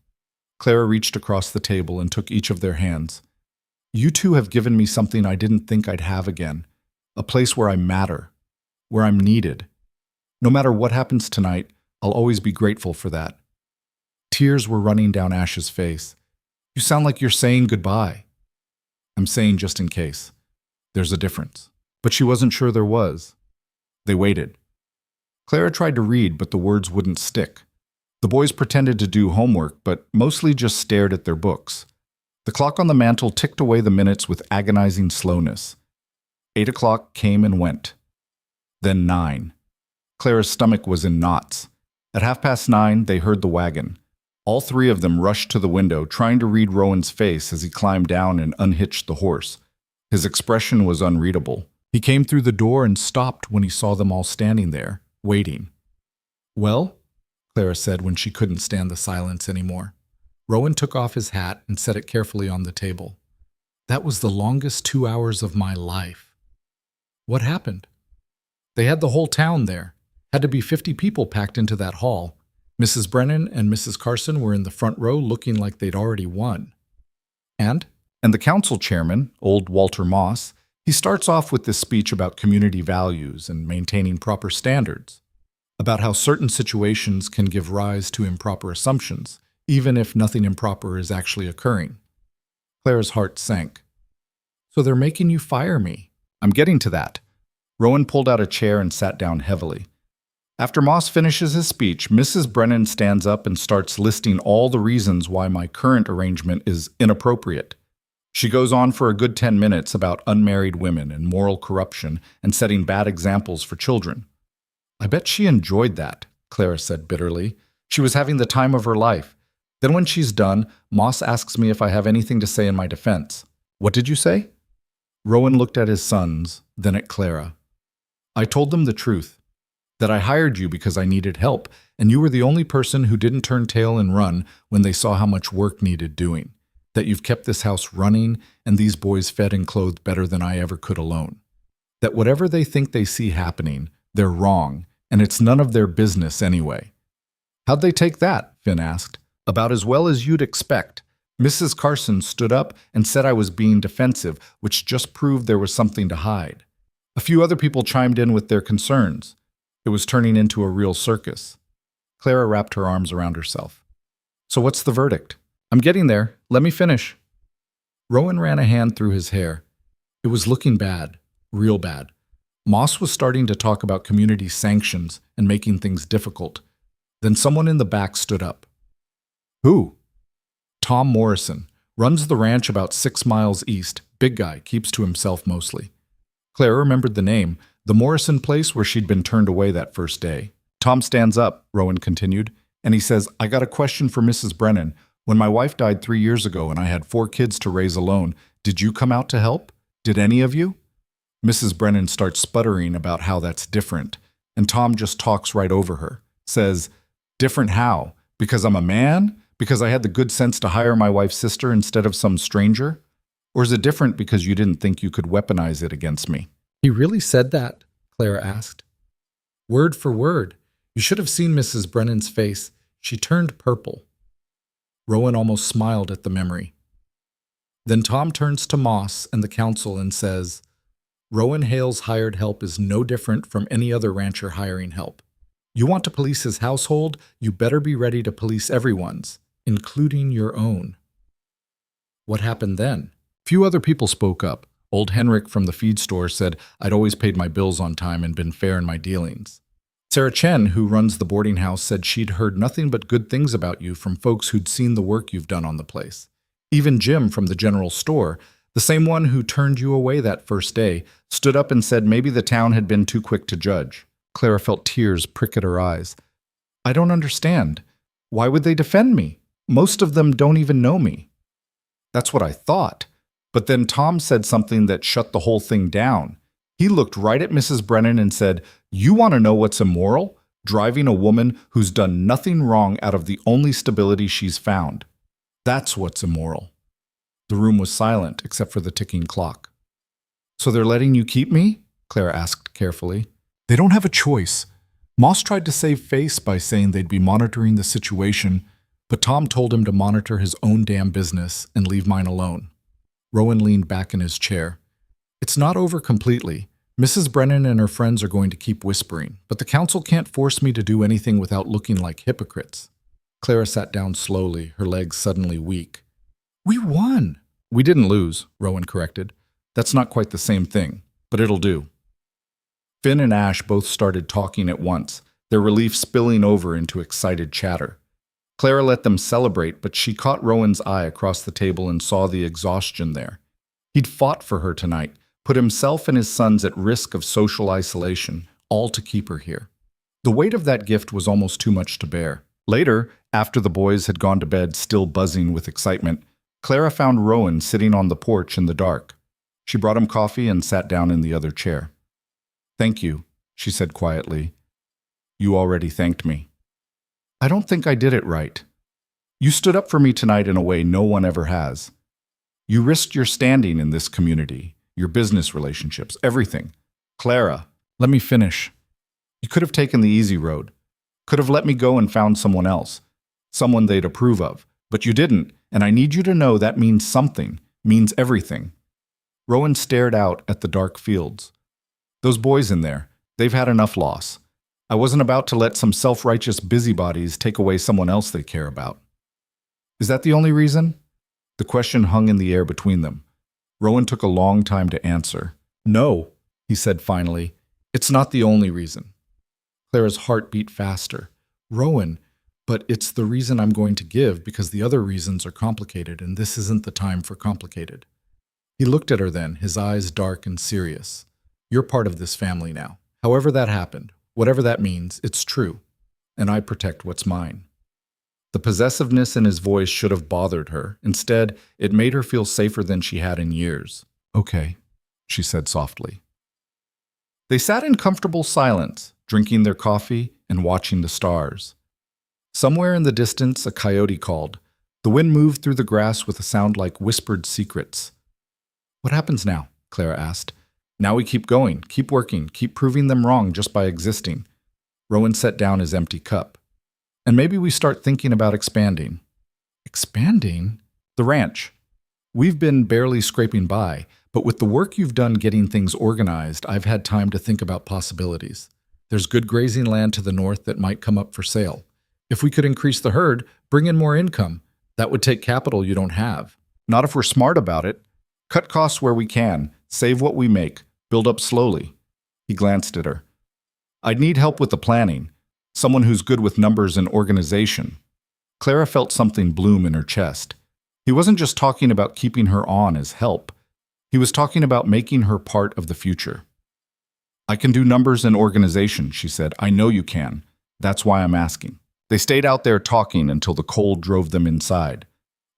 Clara reached across the table and took each of their hands. "You two have given me something I didn't think I'd have again. A place where I matter, where I'm needed. No matter what happens tonight, I'll always be grateful for that." Tears were running down Ash's face. "You sound like you're saying goodbye." "I'm saying just in case. There's a difference." But she wasn't sure there was. They waited. Clara tried to read, but the words wouldn't stick. The boys pretended to do homework, but mostly just stared at their books. The clock on the mantel ticked away the minutes with agonizing slowness. 8 o'clock came and went. Then 9. Clara's stomach was in knots. At 9:30, they heard the wagon. All three of them rushed to the window, trying to read Rowan's face as he climbed down and unhitched the horse. His expression was unreadable. He came through the door and stopped when he saw them all standing there, waiting. "Well?" Clara said when she couldn't stand the silence anymore. Rowan took off his hat and set it carefully on the table. "That was the longest 2 hours of my life." "What happened?" "They had the whole town there. Had to be 50 people packed into that hall. Mrs. Brennan and Mrs. Carson were in the front row looking like they'd already won. And the council chairman, old Walter Moss, he starts off with this speech about community values and maintaining proper standards, about how certain situations can give rise to improper assumptions, even if nothing improper is actually occurring." Clara's heart sank. "So they're making you fire me." "I'm getting to that." Rowan pulled out a chair and sat down heavily. After Moss finishes his speech, Mrs. Brennan stands up and starts listing all the reasons why my current arrangement is inappropriate. She goes on for a good 10 minutes about unmarried women and moral corruption and setting bad examples for children. "I bet she enjoyed that," Clara said bitterly. "She was having the time of her life. Then when she's done, Moss asks me if I have anything to say in my defense." "What did you say?" Rowan looked at his sons, then at Clara. "I told them the truth. That I hired you because I needed help, and you were the only person who didn't turn tail and run when they saw how much work needed doing. That you've kept this house running and these boys fed and clothed better than I ever could alone. That whatever they think they see happening, they're wrong, and it's none of their business anyway." "How'd they take that?" Finn asked. "About as well as you'd expect. Mrs. Carson stood up and said I was being defensive, which just proved there was something to hide. A few other people chimed in with their concerns. It was turning into a real circus. Clara wrapped her arms around herself. So what's the verdict? I'm getting there. Let me finish. Rowan ran a hand through his hair. It was looking bad, real bad. Moss was starting to talk about community sanctions and making things difficult. Then someone in the back stood up. Who? Tom Morrison. Runs the ranch about 6 miles east. Big guy, keeps to himself mostly. Claire remembered the name, the Morrison place where she'd been turned away that first day. Tom stands up, Rowan continued, and he says, I got a question for Mrs. Brennan. When my wife died 3 years ago and I had 4 kids to raise alone, did you come out to help? Did any of you? Mrs. Brennan starts sputtering about how that's different, and Tom just talks right over her. Says, different how? Because I'm a man? Because I had the good sense to hire my wife's sister instead of some stranger? Or is it different because you didn't think you could weaponize it against me? He really said that? Clara asked. Word for word. You should have seen Mrs. Brennan's face. She turned purple. Rowan almost smiled at the memory. Then Tom turns to Moss and the council and says, Rowan Hale's hired help is no different from any other rancher hiring help. You want to police his household, you better be ready to police everyone's, including your own. What happened then? Few other people spoke up. Old Henrik from the feed store said I'd always paid my bills on time and been fair in my dealings. Sarah Chen, who runs the boarding house, said she'd heard nothing but good things about you from folks who'd seen the work you've done on the place. Even Jim from the general store, the same one who turned you away that first day, stood up and said maybe the town had been too quick to judge. Clara felt tears prick at her eyes. I don't understand. Why would they defend me? Most of them don't even know me. That's what I thought. But then Tom said something that shut the whole thing down. He looked right at Mrs. Brennan and said, You want to know what's immoral? Driving a woman who's done nothing wrong out of the only stability she's found. That's what's immoral. The room was silent except for the ticking clock. So they're letting you keep me? Clara asked carefully. They don't have a choice. Moss tried to save face by saying they'd be monitoring the situation, but Tom told him to monitor his own damn business and leave mine alone. Rowan leaned back in his chair. It's not over completely. Mrs. Brennan and her friends are going to keep whispering, but the council can't force me to do anything without looking like hypocrites. Clara sat down slowly, her legs suddenly weak. We won. We didn't lose, Rowan corrected. That's not quite the same thing, but it'll do. Finn and Ash both started talking at once, their relief spilling over into excited chatter. Clara let them celebrate, but she caught Rowan's eye across the table and saw the exhaustion there. He'd fought for her tonight, put himself and his sons at risk of social isolation, all to keep her here. The weight of that gift was almost too much to bear. Later, after the boys had gone to bed still buzzing with excitement, Clara found Rowan sitting on the porch in the dark. She brought him coffee and sat down in the other chair. Thank you, she said quietly. You already thanked me. I don't think I did it right. You stood up for me tonight in a way no one ever has. You risked your standing in this community, your business relationships, everything. Clara, let me finish. You could have taken the easy road, could have let me go and found someone else, someone they'd approve of, but you didn't, and I need you to know that means something, means everything. Rowan stared out at the dark fields. Those boys in there, they've had enough loss. I wasn't about to let some self-righteous busybodies take away someone else they care about. Is that the only reason? The question hung in the air between them. Rowan took a long time to answer. No, he said finally. It's not the only reason. Clara's heart beat faster. Rowan, but it's the reason I'm going to give because the other reasons are complicated and this isn't the time for complicated. He looked at her then, his eyes dark and serious. You're part of this family now. However that happened, whatever that means, it's true, and I protect what's mine. The possessiveness in his voice should have bothered her. Instead, it made her feel safer than she had in years. Okay, she said softly. They sat in comfortable silence, drinking their coffee and watching the stars. Somewhere in the distance, a coyote called. The wind moved through the grass with a sound like whispered secrets. What happens now? Clara asked. Now we keep going, keep working, keep proving them wrong just by existing. Rowan set down his empty cup. And maybe we start thinking about expanding. Expanding? The ranch. We've been barely scraping by, but with the work you've done getting things organized, I've had time to think about possibilities. There's good grazing land to the north that might come up for sale. If we could increase the herd, bring in more income, that would take capital you don't have. Not if we're smart about it. Cut costs where we can, save what we make, build up slowly. He glanced at her. I'd need help with the planning, someone who's good with numbers and organization. Clara felt something bloom in her chest. He wasn't just talking about keeping her on as help. He was talking about making her part of the future. I can do numbers and organization, she said. I know you can. That's why I'm asking. They stayed out there talking until the cold drove them inside.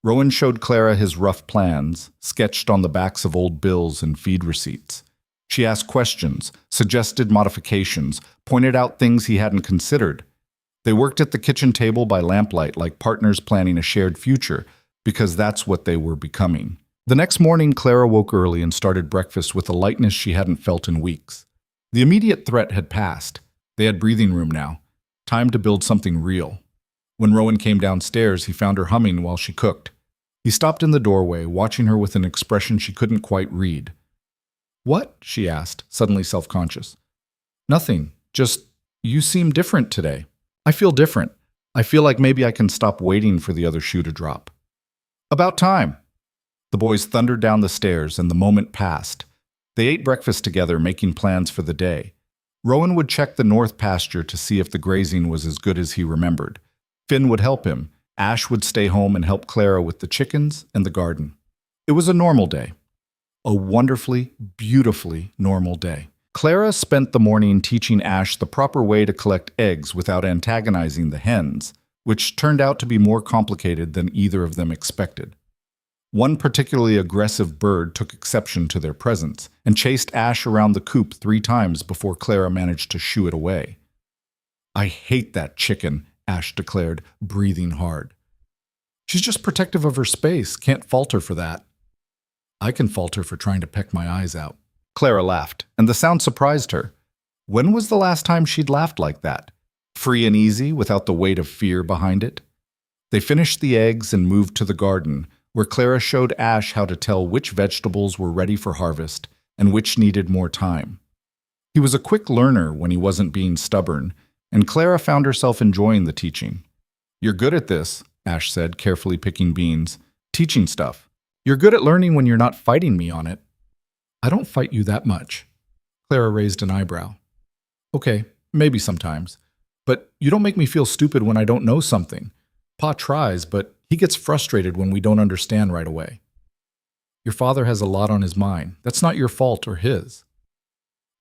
Rowan showed Clara his rough plans, sketched on the backs of old bills and feed receipts. She asked questions, suggested modifications, pointed out things he hadn't considered. They worked at the kitchen table by lamplight like partners planning a shared future, because that's what they were becoming. The next morning, Clara woke early and started breakfast with a lightness she hadn't felt in weeks. The immediate threat had passed. They had breathing room now. Time to build something real. When Rowan came downstairs, he found her humming while she cooked. He stopped in the doorway, watching her with an expression she couldn't quite read. What? She asked, suddenly self-conscious. Nothing. Just, you seem different today. I feel different. I feel like maybe I can stop waiting for the other shoe to drop. About time. The boys thundered down the stairs, and the moment passed. They ate breakfast together, making plans for the day. Rowan would check the north pasture to see if the grazing was as good as he remembered. Finn would help him. Ash would stay home and help Clara with the chickens and the garden. It was a normal day. A wonderfully, beautifully normal day. Clara spent the morning teaching Ash the proper way to collect eggs without antagonizing the hens, which turned out to be more complicated than either of them expected. One particularly aggressive bird took exception to their presence and chased Ash around the coop 3 times before Clara managed to shoo it away. I hate that chicken, Ash declared, breathing hard. She's just protective of her space, can't fault her for that. I can fault her for trying to peck my eyes out. Clara laughed, and the sound surprised her. When was the last time she'd laughed like that? Free and easy, without the weight of fear behind it? They finished the eggs and moved to the garden, where Clara showed Ash how to tell which vegetables were ready for harvest and which needed more time. He was a quick learner when he wasn't being stubborn, and Clara found herself enjoying the teaching. You're good at this, Ash said, carefully picking beans. Teaching stuff. You're good at learning when you're not fighting me on it. I don't fight you that much. Clara raised an eyebrow. Okay, maybe sometimes. But you don't make me feel stupid when I don't know something. Pa tries, but he gets frustrated when we don't understand right away. Your father has a lot on his mind. That's not your fault or his.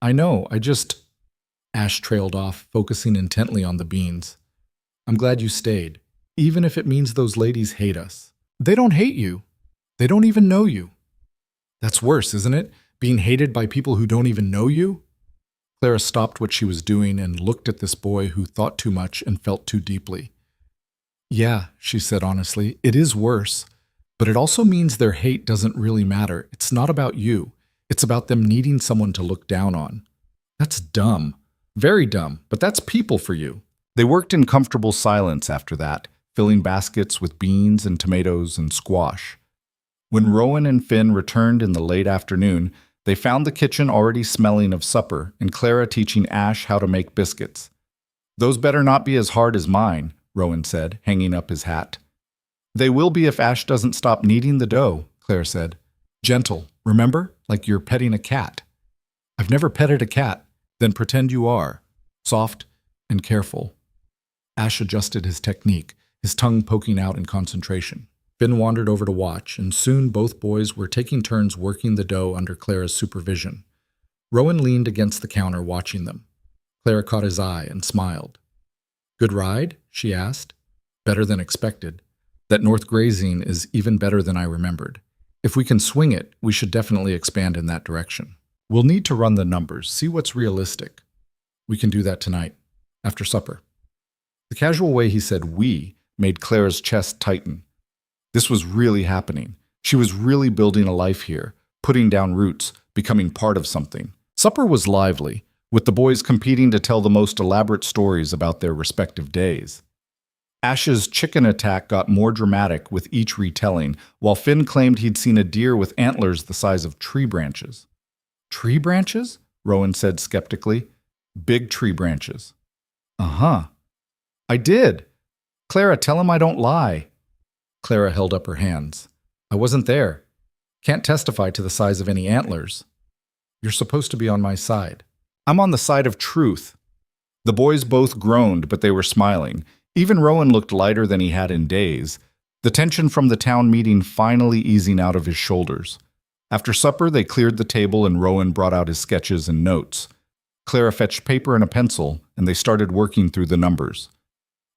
I know, Ash trailed off, focusing intently on the beans. I'm glad you stayed, even if it means those ladies hate us. They don't hate you. They don't even know you. That's worse, isn't it? Being hated by people who don't even know you? Clara stopped what she was doing and looked at this boy who thought too much and felt too deeply. Yeah, she said honestly, it is worse. But it also means their hate doesn't really matter. It's not about you. It's about them needing someone to look down on. That's dumb. Very dumb, but that's people for you. They worked in comfortable silence after that, filling baskets with beans and tomatoes and squash. When Rowan and Finn returned in the late afternoon, they found the kitchen already smelling of supper and Clara teaching Ash how to make biscuits. Those better not be as hard as mine, Rowan said, hanging up his hat. They will be if Ash doesn't stop kneading the dough, Claire said. Gentle, remember? Like you're petting a cat. I've never petted a cat. Then pretend you are. Soft and careful. Ash adjusted his technique, his tongue poking out in concentration. Finn wandered over to watch, and soon both boys were taking turns working the dough under Clara's supervision. Rowan leaned against the counter watching them. Clara caught his eye and smiled. Good ride? She asked. Better than expected. That north grazing is even better than I remembered. If we can swing it, we should definitely expand in that direction. We'll need to run the numbers, see what's realistic. We can do that tonight, after supper. The casual way he said we made Clara's chest tighten. This was really happening. She was really building a life here, putting down roots, becoming part of something. Supper was lively, with the boys competing to tell the most elaborate stories about their respective days. Ash's chicken attack got more dramatic with each retelling, while Finn claimed he'd seen a deer with antlers the size of tree branches. Tree branches? Rowan said skeptically. Big tree branches. Uh-huh. I did. Clara, tell him I don't lie. Clara held up her hands. I wasn't there. Can't testify to the size of any antlers. You're supposed to be on my side. I'm on the side of truth. The boys both groaned, but they were smiling. Even Rowan looked lighter than he had in days, the tension from the town meeting finally easing out of his shoulders. After supper, they cleared the table and Rowan brought out his sketches and notes. Clara fetched paper and a pencil, and they started working through the numbers.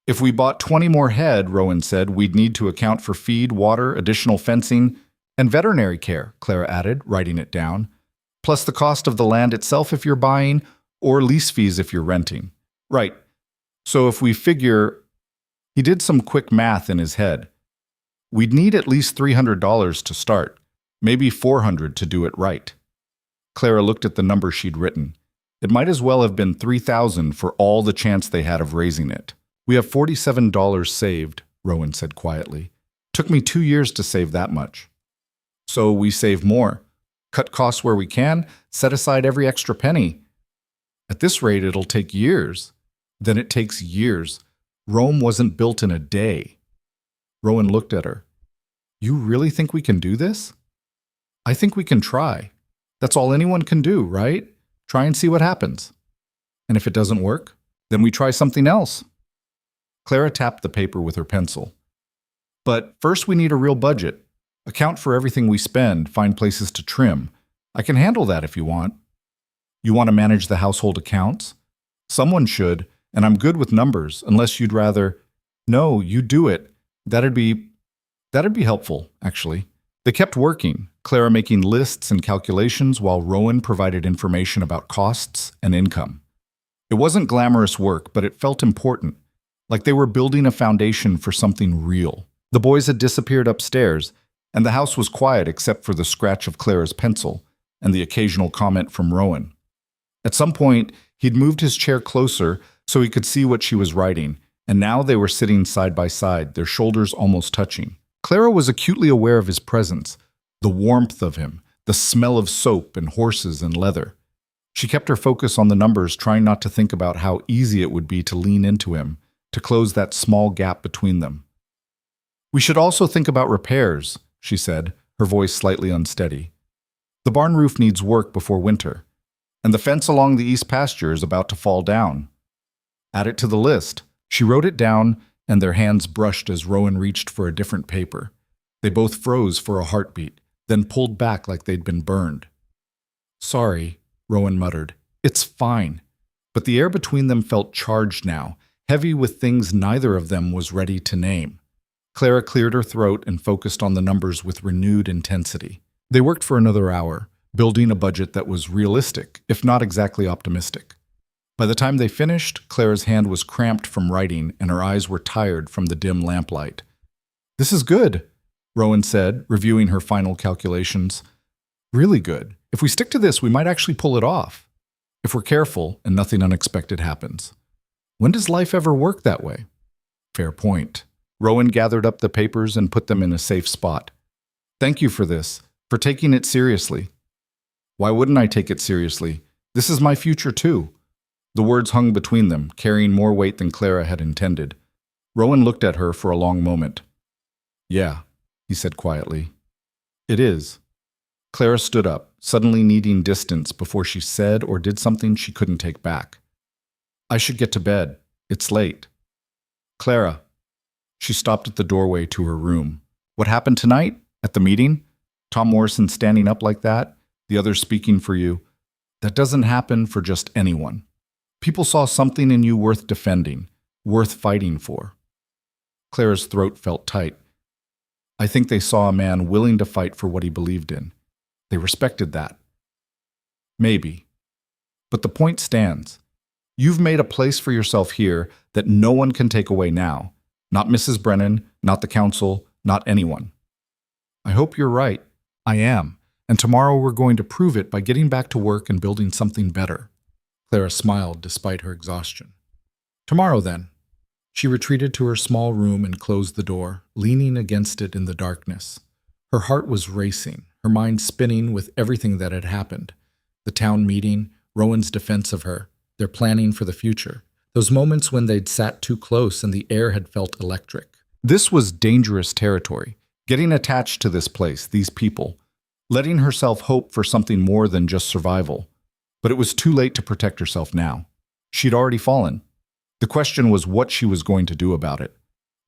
If we bought 20 more head, Rowan said, we'd need to account for feed, water, additional fencing, and veterinary care, Clara added, writing it down, plus the cost of the land itself if you're buying, or lease fees if you're renting. Right. So if we figure... He did some quick math in his head. We'd need at least $300 to start, maybe $400 to do it right. Clara looked at the number she'd written. It might as well have been $3,000 for all the chance they had of raising it. We have $47 saved, Rowan said quietly. Took me 2 years to save that much. So we save more. Cut costs where we can, set aside every extra penny. At this rate, it'll take years. Then it takes years. Rome wasn't built in a day. Rowan looked at her. You really think we can do this? I think we can try. That's all anyone can do, right? Try and see what happens. And if it doesn't work, then we try something else. Clara tapped the paper with her pencil. But first we need a real budget. Account for everything we spend, find places to trim. I can handle that if you want. You want to manage the household accounts? Someone should. And I'm good with numbers, unless you'd rather... No, you do it. That'd be helpful, actually. They kept working, Clara making lists and calculations while Rowan provided information about costs and income. It wasn't glamorous work, but it felt important, like they were building a foundation for something real. The boys had disappeared upstairs, and the house was quiet except for the scratch of Clara's pencil and the occasional comment from Rowan. At some point, he'd moved his chair closer so he could see what she was writing, and now they were sitting side by side, their shoulders almost touching. Clara was acutely aware of his presence, the warmth of him, the smell of soap and horses and leather. She kept her focus on the numbers, trying not to think about how easy it would be to lean into him, to close that small gap between them. We should also think about repairs, she said, her voice slightly unsteady. The barn roof needs work before winter, and the fence along the east pasture is about to fall down. Add it to the list. She wrote it down, and their hands brushed as Rowan reached for a different paper. They both froze for a heartbeat, then pulled back like they'd been burned. Sorry, Rowan muttered. It's fine. But the air between them felt charged now, heavy with things neither of them was ready to name. Clara cleared her throat and focused on the numbers with renewed intensity. They worked for another hour, building a budget that was realistic, if not exactly optimistic. By the time they finished, Clara's hand was cramped from writing and her eyes were tired from the dim lamplight. This is good, Rowan said, reviewing her final calculations. Really good. If we stick to this, we might actually pull it off. If we're careful and nothing unexpected happens. When does life ever work that way? Fair point. Rowan gathered up the papers and put them in a safe spot. Thank you for this, for taking it seriously. Why wouldn't I take it seriously? This is my future too. The words hung between them, carrying more weight than Clara had intended. Rowan looked at her for a long moment. Yeah, he said quietly. It is. Clara stood up, suddenly needing distance before she said or did something she couldn't take back. I should get to bed. It's late. Clara. She stopped at the doorway to her room. What happened tonight? At the meeting? Tom Morrison standing up like that? The others speaking for you? That doesn't happen for just anyone. People saw something in you worth defending, worth fighting for. Clara's throat felt tight. I think they saw a man willing to fight for what he believed in. They respected that. Maybe. But the point stands. You've made a place for yourself here that no one can take away now. Not Mrs. Brennan, not the council, not anyone. I hope you're right. I am. And tomorrow we're going to prove it by getting back to work and building something better. Clara smiled despite her exhaustion. Tomorrow, then. She retreated to her small room and closed the door, leaning against it in the darkness. Her heart was racing, her mind spinning with everything that had happened. The town meeting, Rowan's defense of her, their planning for the future. Those moments when they'd sat too close and the air had felt electric. This was dangerous territory, getting attached to this place, these people, letting herself hope for something more than just survival. But it was too late to protect herself now. She'd already fallen. The question was what she was going to do about it.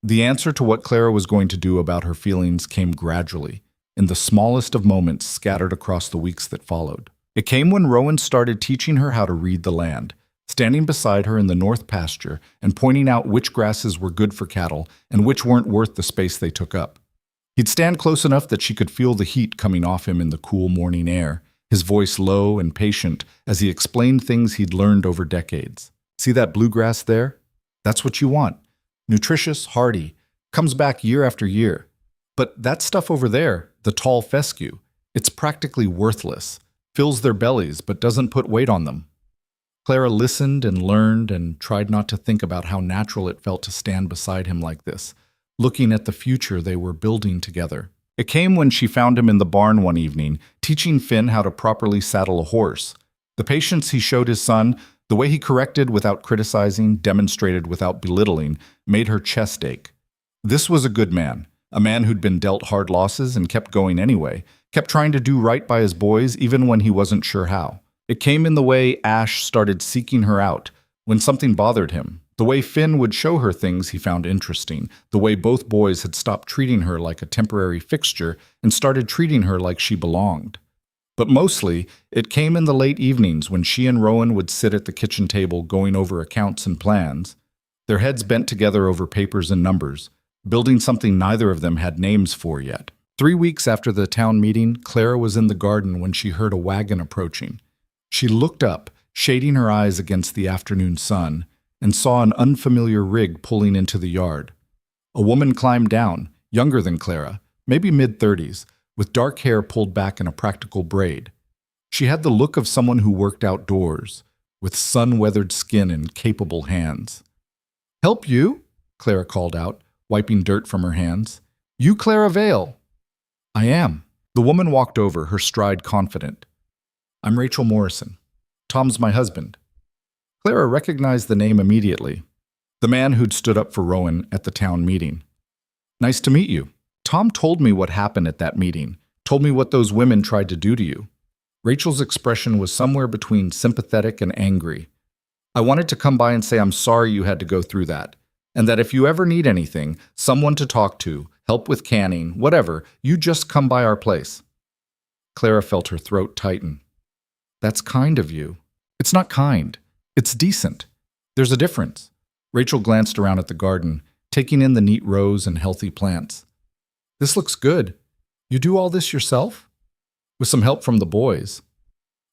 The answer to what Clara was going to do about her feelings came gradually, in the smallest of moments scattered across the weeks that followed. It came when Rowan started teaching her how to read the land, standing beside her in the north pasture and pointing out which grasses were good for cattle and which weren't worth the space they took up. He'd stand close enough that she could feel the heat coming off him in the cool morning air, his voice low and patient as he explained things he'd learned over decades. See that bluegrass there? That's what you want. Nutritious, hardy, comes back year after year. But that stuff over there, the tall fescue, it's practically worthless, fills their bellies but doesn't put weight on them. Clara listened and learned and tried not to think about how natural it felt to stand beside him like this, looking at the future they were building together. It came when she found him in the barn one evening, teaching Finn how to properly saddle a horse. The patience he showed his son, the way he corrected without criticizing, demonstrated without belittling, made her chest ache. This was a good man, a man who'd been dealt hard losses and kept going anyway, kept trying to do right by his boys even when he wasn't sure how. It came in the way Ash started seeking her out, when something bothered him, the way Finn would show her things he found interesting, the way both boys had stopped treating her like a temporary fixture and started treating her like she belonged. But mostly, it came in the late evenings when she and Rowan would sit at the kitchen table going over accounts and plans, their heads bent together over papers and numbers, building something neither of them had names for yet. 3 weeks after the town meeting, Clara was in the garden when she heard a wagon approaching. She looked up, shading her eyes against the afternoon sun, and saw an unfamiliar rig pulling into the yard. A woman climbed down, younger than Clara, maybe mid-30s, with dark hair pulled back in a practical braid. She had the look of someone who worked outdoors, with sun-weathered skin and capable hands. "Help you?" Clara called out, wiping dirt from her hands. "You Clara Vale?" "I am." The woman walked over, her stride confident. "I'm Rachel Morrison. Tom's my husband." Clara recognized the name immediately, the man who'd stood up for Rowan at the town meeting. "Nice to meet you. Tom told me what happened at that meeting, told me what those women tried to do to you." Rachel's expression was somewhere between sympathetic and angry. "I wanted to come by and say I'm sorry you had to go through that, and that if you ever need anything, someone to talk to, help with canning, whatever, you just come by our place." Clara felt her throat tighten. "That's kind of you." "It's not kind. It's decent. There's a difference." Rachel glanced around at the garden, taking in the neat rows and healthy plants. "This looks good. You do all this yourself?" "With some help from the boys.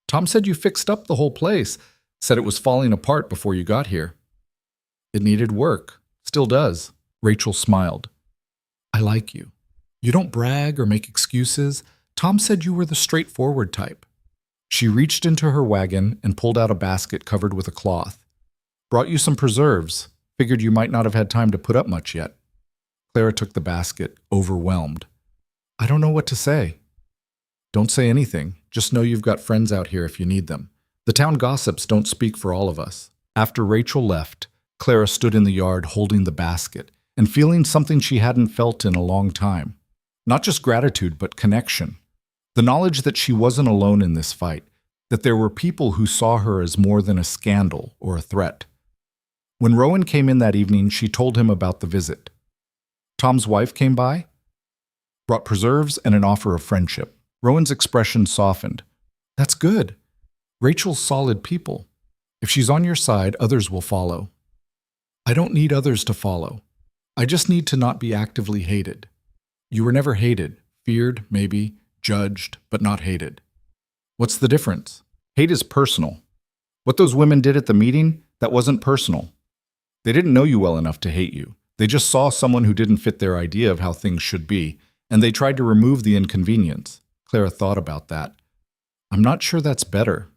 Tom said you fixed up the whole place, said it was falling apart before you got here." "It needed work. Still does." Rachel smiled. "I like you. You don't brag or make excuses. Tom said you were the straightforward type." She reached into her wagon and pulled out a basket covered with a cloth. "Brought you some preserves. Figured you might not have had time to put up much yet." Clara took the basket, overwhelmed. "I don't know what to say." "Don't say anything. Just know you've got friends out here if you need them. The town gossips don't speak for all of us." After Rachel left, Clara stood in the yard holding the basket and feeling something she hadn't felt in a long time. Not just gratitude, but connection. The knowledge that she wasn't alone in this fight, that there were people who saw her as more than a scandal or a threat. When Rowan came in that evening, she told him about the visit. Tom's wife came by, brought preserves and an offer of friendship. Rowan's expression softened. "That's good. Rachel's solid people. If she's on your side, others will follow." "I don't need others to follow. I just need to not be actively hated." "You were never hated. Feared, maybe, judged, but not hated." "What's the difference?" "Hate is personal. What those women did at the meeting, that wasn't personal. They didn't know you well enough to hate you. They just saw someone who didn't fit their idea of how things should be, and they tried to remove the inconvenience." Clara thought about that. "I'm not sure that's better."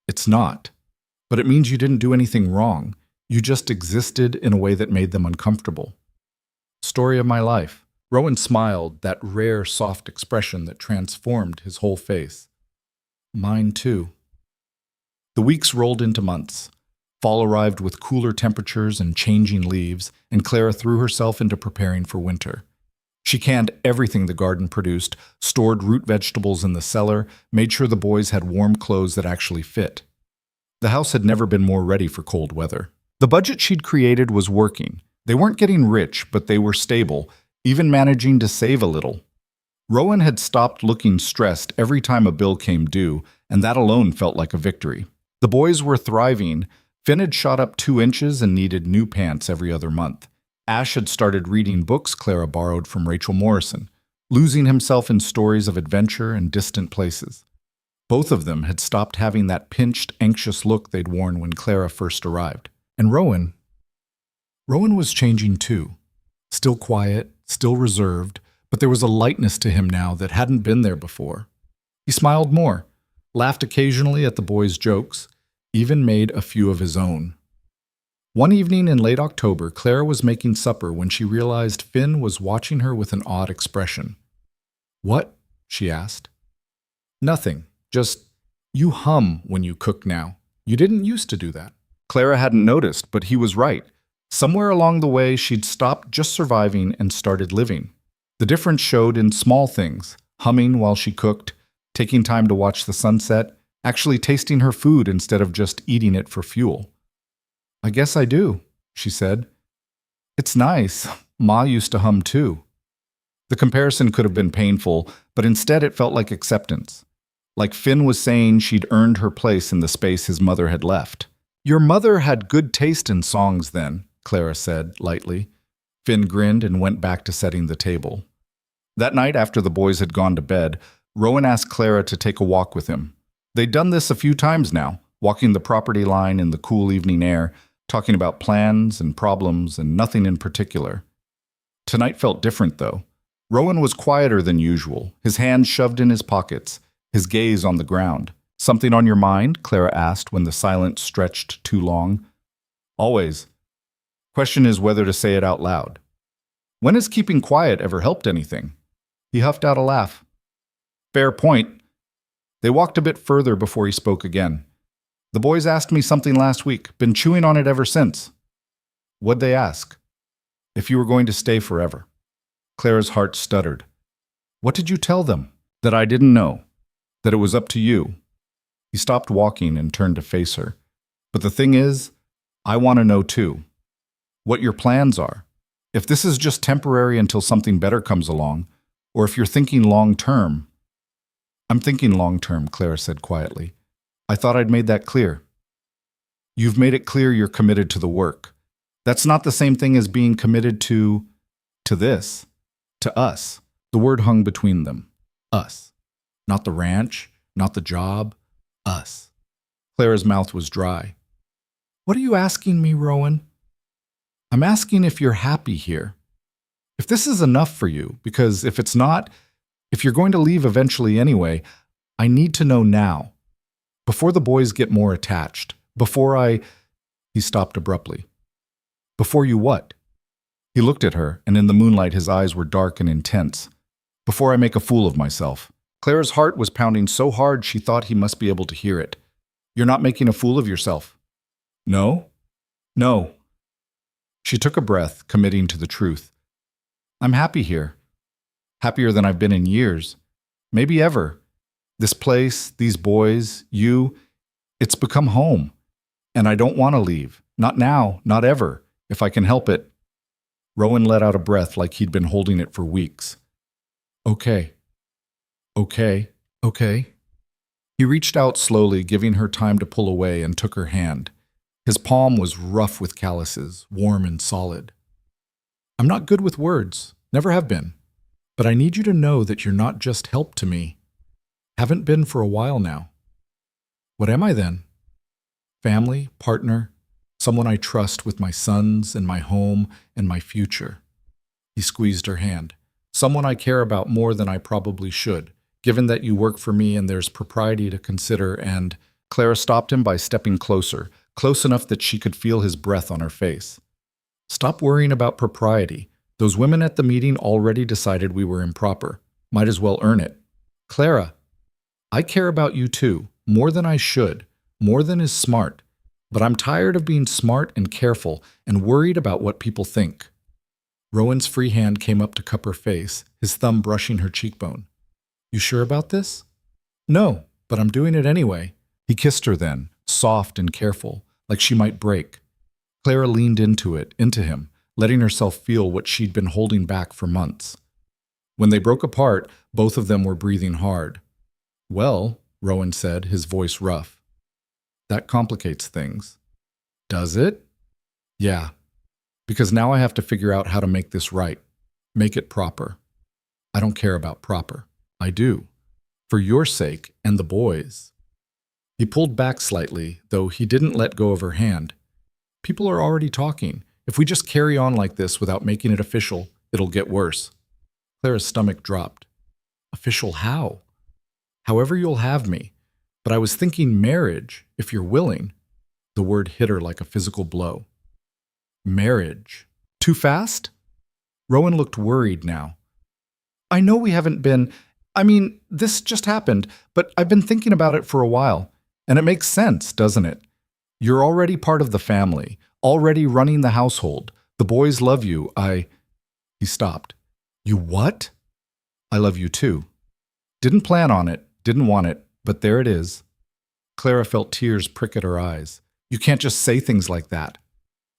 "It's not. But it means you didn't do anything wrong. You just existed in a way that made them uncomfortable. Story of my life. Rowan smiled, that rare, soft expression that transformed his whole face. Mine too. The weeks rolled into months. Fall arrived with cooler temperatures and changing leaves, and Clara threw herself into preparing for winter. She canned everything the garden produced, stored root vegetables in the cellar, made sure the boys had warm clothes that actually fit. The house had never been more ready for cold weather. The budget she'd created was working. They weren't getting rich, but they were stable, even managing to save a little. Rowan had stopped looking stressed every time a bill came due, and that alone felt like a victory. The boys were thriving. Finn had shot up 2 inches and needed new pants every other month. Ash had started reading books Clara borrowed from Rachel Morrison, losing himself in stories of adventure and distant places. Both of them had stopped having that pinched, anxious look they'd worn when Clara first arrived. And Rowan was changing too. Still quiet, still reserved, but there was a lightness to him now that hadn't been there before. He smiled more, laughed occasionally at the boys' jokes, even made a few of his own. One evening in late October, Clara was making supper when she realized Finn was watching her with an odd expression. "What?" she asked. "Nothing. Just, you hum when you cook now. You didn't used to do that." Clara hadn't noticed, but he was right. Somewhere along the way, she'd stopped just surviving and started living. The difference showed in small things, humming while she cooked, taking time to watch the sunset, actually tasting her food instead of just eating it for fuel. "I guess I do," she said. "It's nice. Ma used to hum too." The comparison could have been painful, but instead it felt like acceptance. Like Finn was saying she'd earned her place in the space his mother had left. "Your mother had good taste in songs then," Clara said, lightly. Finn grinned and went back to setting the table. That night, after the boys had gone to bed, Rowan asked Clara to take a walk with him. They'd done this a few times now, walking the property line in the cool evening air, talking about plans and problems and nothing in particular. Tonight felt different, though. Rowan was quieter than usual, his hands shoved in his pockets, his gaze on the ground. "Something on your mind?" Clara asked when the silence stretched too long. "Always. Question is whether to say it out loud." "When has keeping quiet ever helped anything?" He huffed out a laugh. "Fair point." They walked a bit further before he spoke again. "The boys asked me something last week. Been chewing on it ever since." "What'd they ask?" "If you were going to stay forever." Clara's heart stuttered. "What did you tell them?" "That I didn't know. That it was up to you." He stopped walking and turned to face her. "But the thing is, I want to know too. What your plans are. If this is just temporary until something better comes along, or if you're thinking long-term." "I'm thinking long-term," Clara said quietly. "I thought I'd made that clear." "You've made it clear you're committed to the work. That's not the same thing as being committed to this, to us." The word hung between them. Us. Not the ranch, not the job, us. Clara's mouth was dry. "What are you asking me, Rowan?" "I'm asking if you're happy here. If this is enough for you, because if it's not, if you're going to leave eventually anyway, I need to know now. Before the boys get more attached. Before I—" He stopped abruptly. "Before you what?" He looked at her, and in the moonlight his eyes were dark and intense. "Before I make a fool of myself." Clara's heart was pounding so hard she thought he must be able to hear it. "You're not making a fool of yourself." "No? No." She took a breath, committing to the truth. "I'm happy here. Happier than I've been in years. Maybe ever. This place, these boys, you, it's become home. And I don't want to leave. Not now, not ever, if I can help it." Rowan let out a breath like he'd been holding it for weeks. "Okay. Okay. Okay." He reached out slowly, giving her time to pull away, and took her hand. His palm was rough with calluses, warm and solid. "I'm not good with words, never have been. But I need you to know that you're not just help to me. Haven't been for a while now." "What am I then?" "Family, partner, someone I trust with my sons and my home and my future." He squeezed her hand. "Someone I care about more than I probably should, given that you work for me and there's propriety to consider and—" Clara stopped him by stepping closer, close enough that she could feel his breath on her face. Stop worrying about propriety. Those women at the meeting already decided we were improper. Might as well earn it. Clara, I care about you too, more than I should, more than is smart. But I'm tired of being smart and careful and worried about what people think. Rowan's free hand came up to cup her face, his thumb brushing her cheekbone. You sure about this? No, but I'm doing it anyway. He kissed her then, soft and careful, like she might break. Clara leaned into him, letting herself feel what she'd been holding back for months. When they broke apart, both of them were breathing hard. Well, Rowan said, his voice rough. That complicates things. Does it? Yeah, because now I have to figure out how to make this right, make it proper. I don't care about proper. I do. For your sake and the boys. He pulled back slightly, though he didn't let go of her hand. People are already talking. If we just carry on like this without making it official, it'll get worse. Clara's stomach dropped. Official how? However you'll have me. But I was thinking marriage, if you're willing. The word hit her like a physical blow. Marriage. Too fast? Rowan looked worried now. I know we haven't been... this just happened, but I've been thinking about it for a while. And it makes sense, doesn't it? You're already part of the family, already running the household. The boys love you. He stopped. You what? I love you too. Didn't plan on it, didn't want it, but there it is. Clara felt tears prick at her eyes. You can't just say things like that.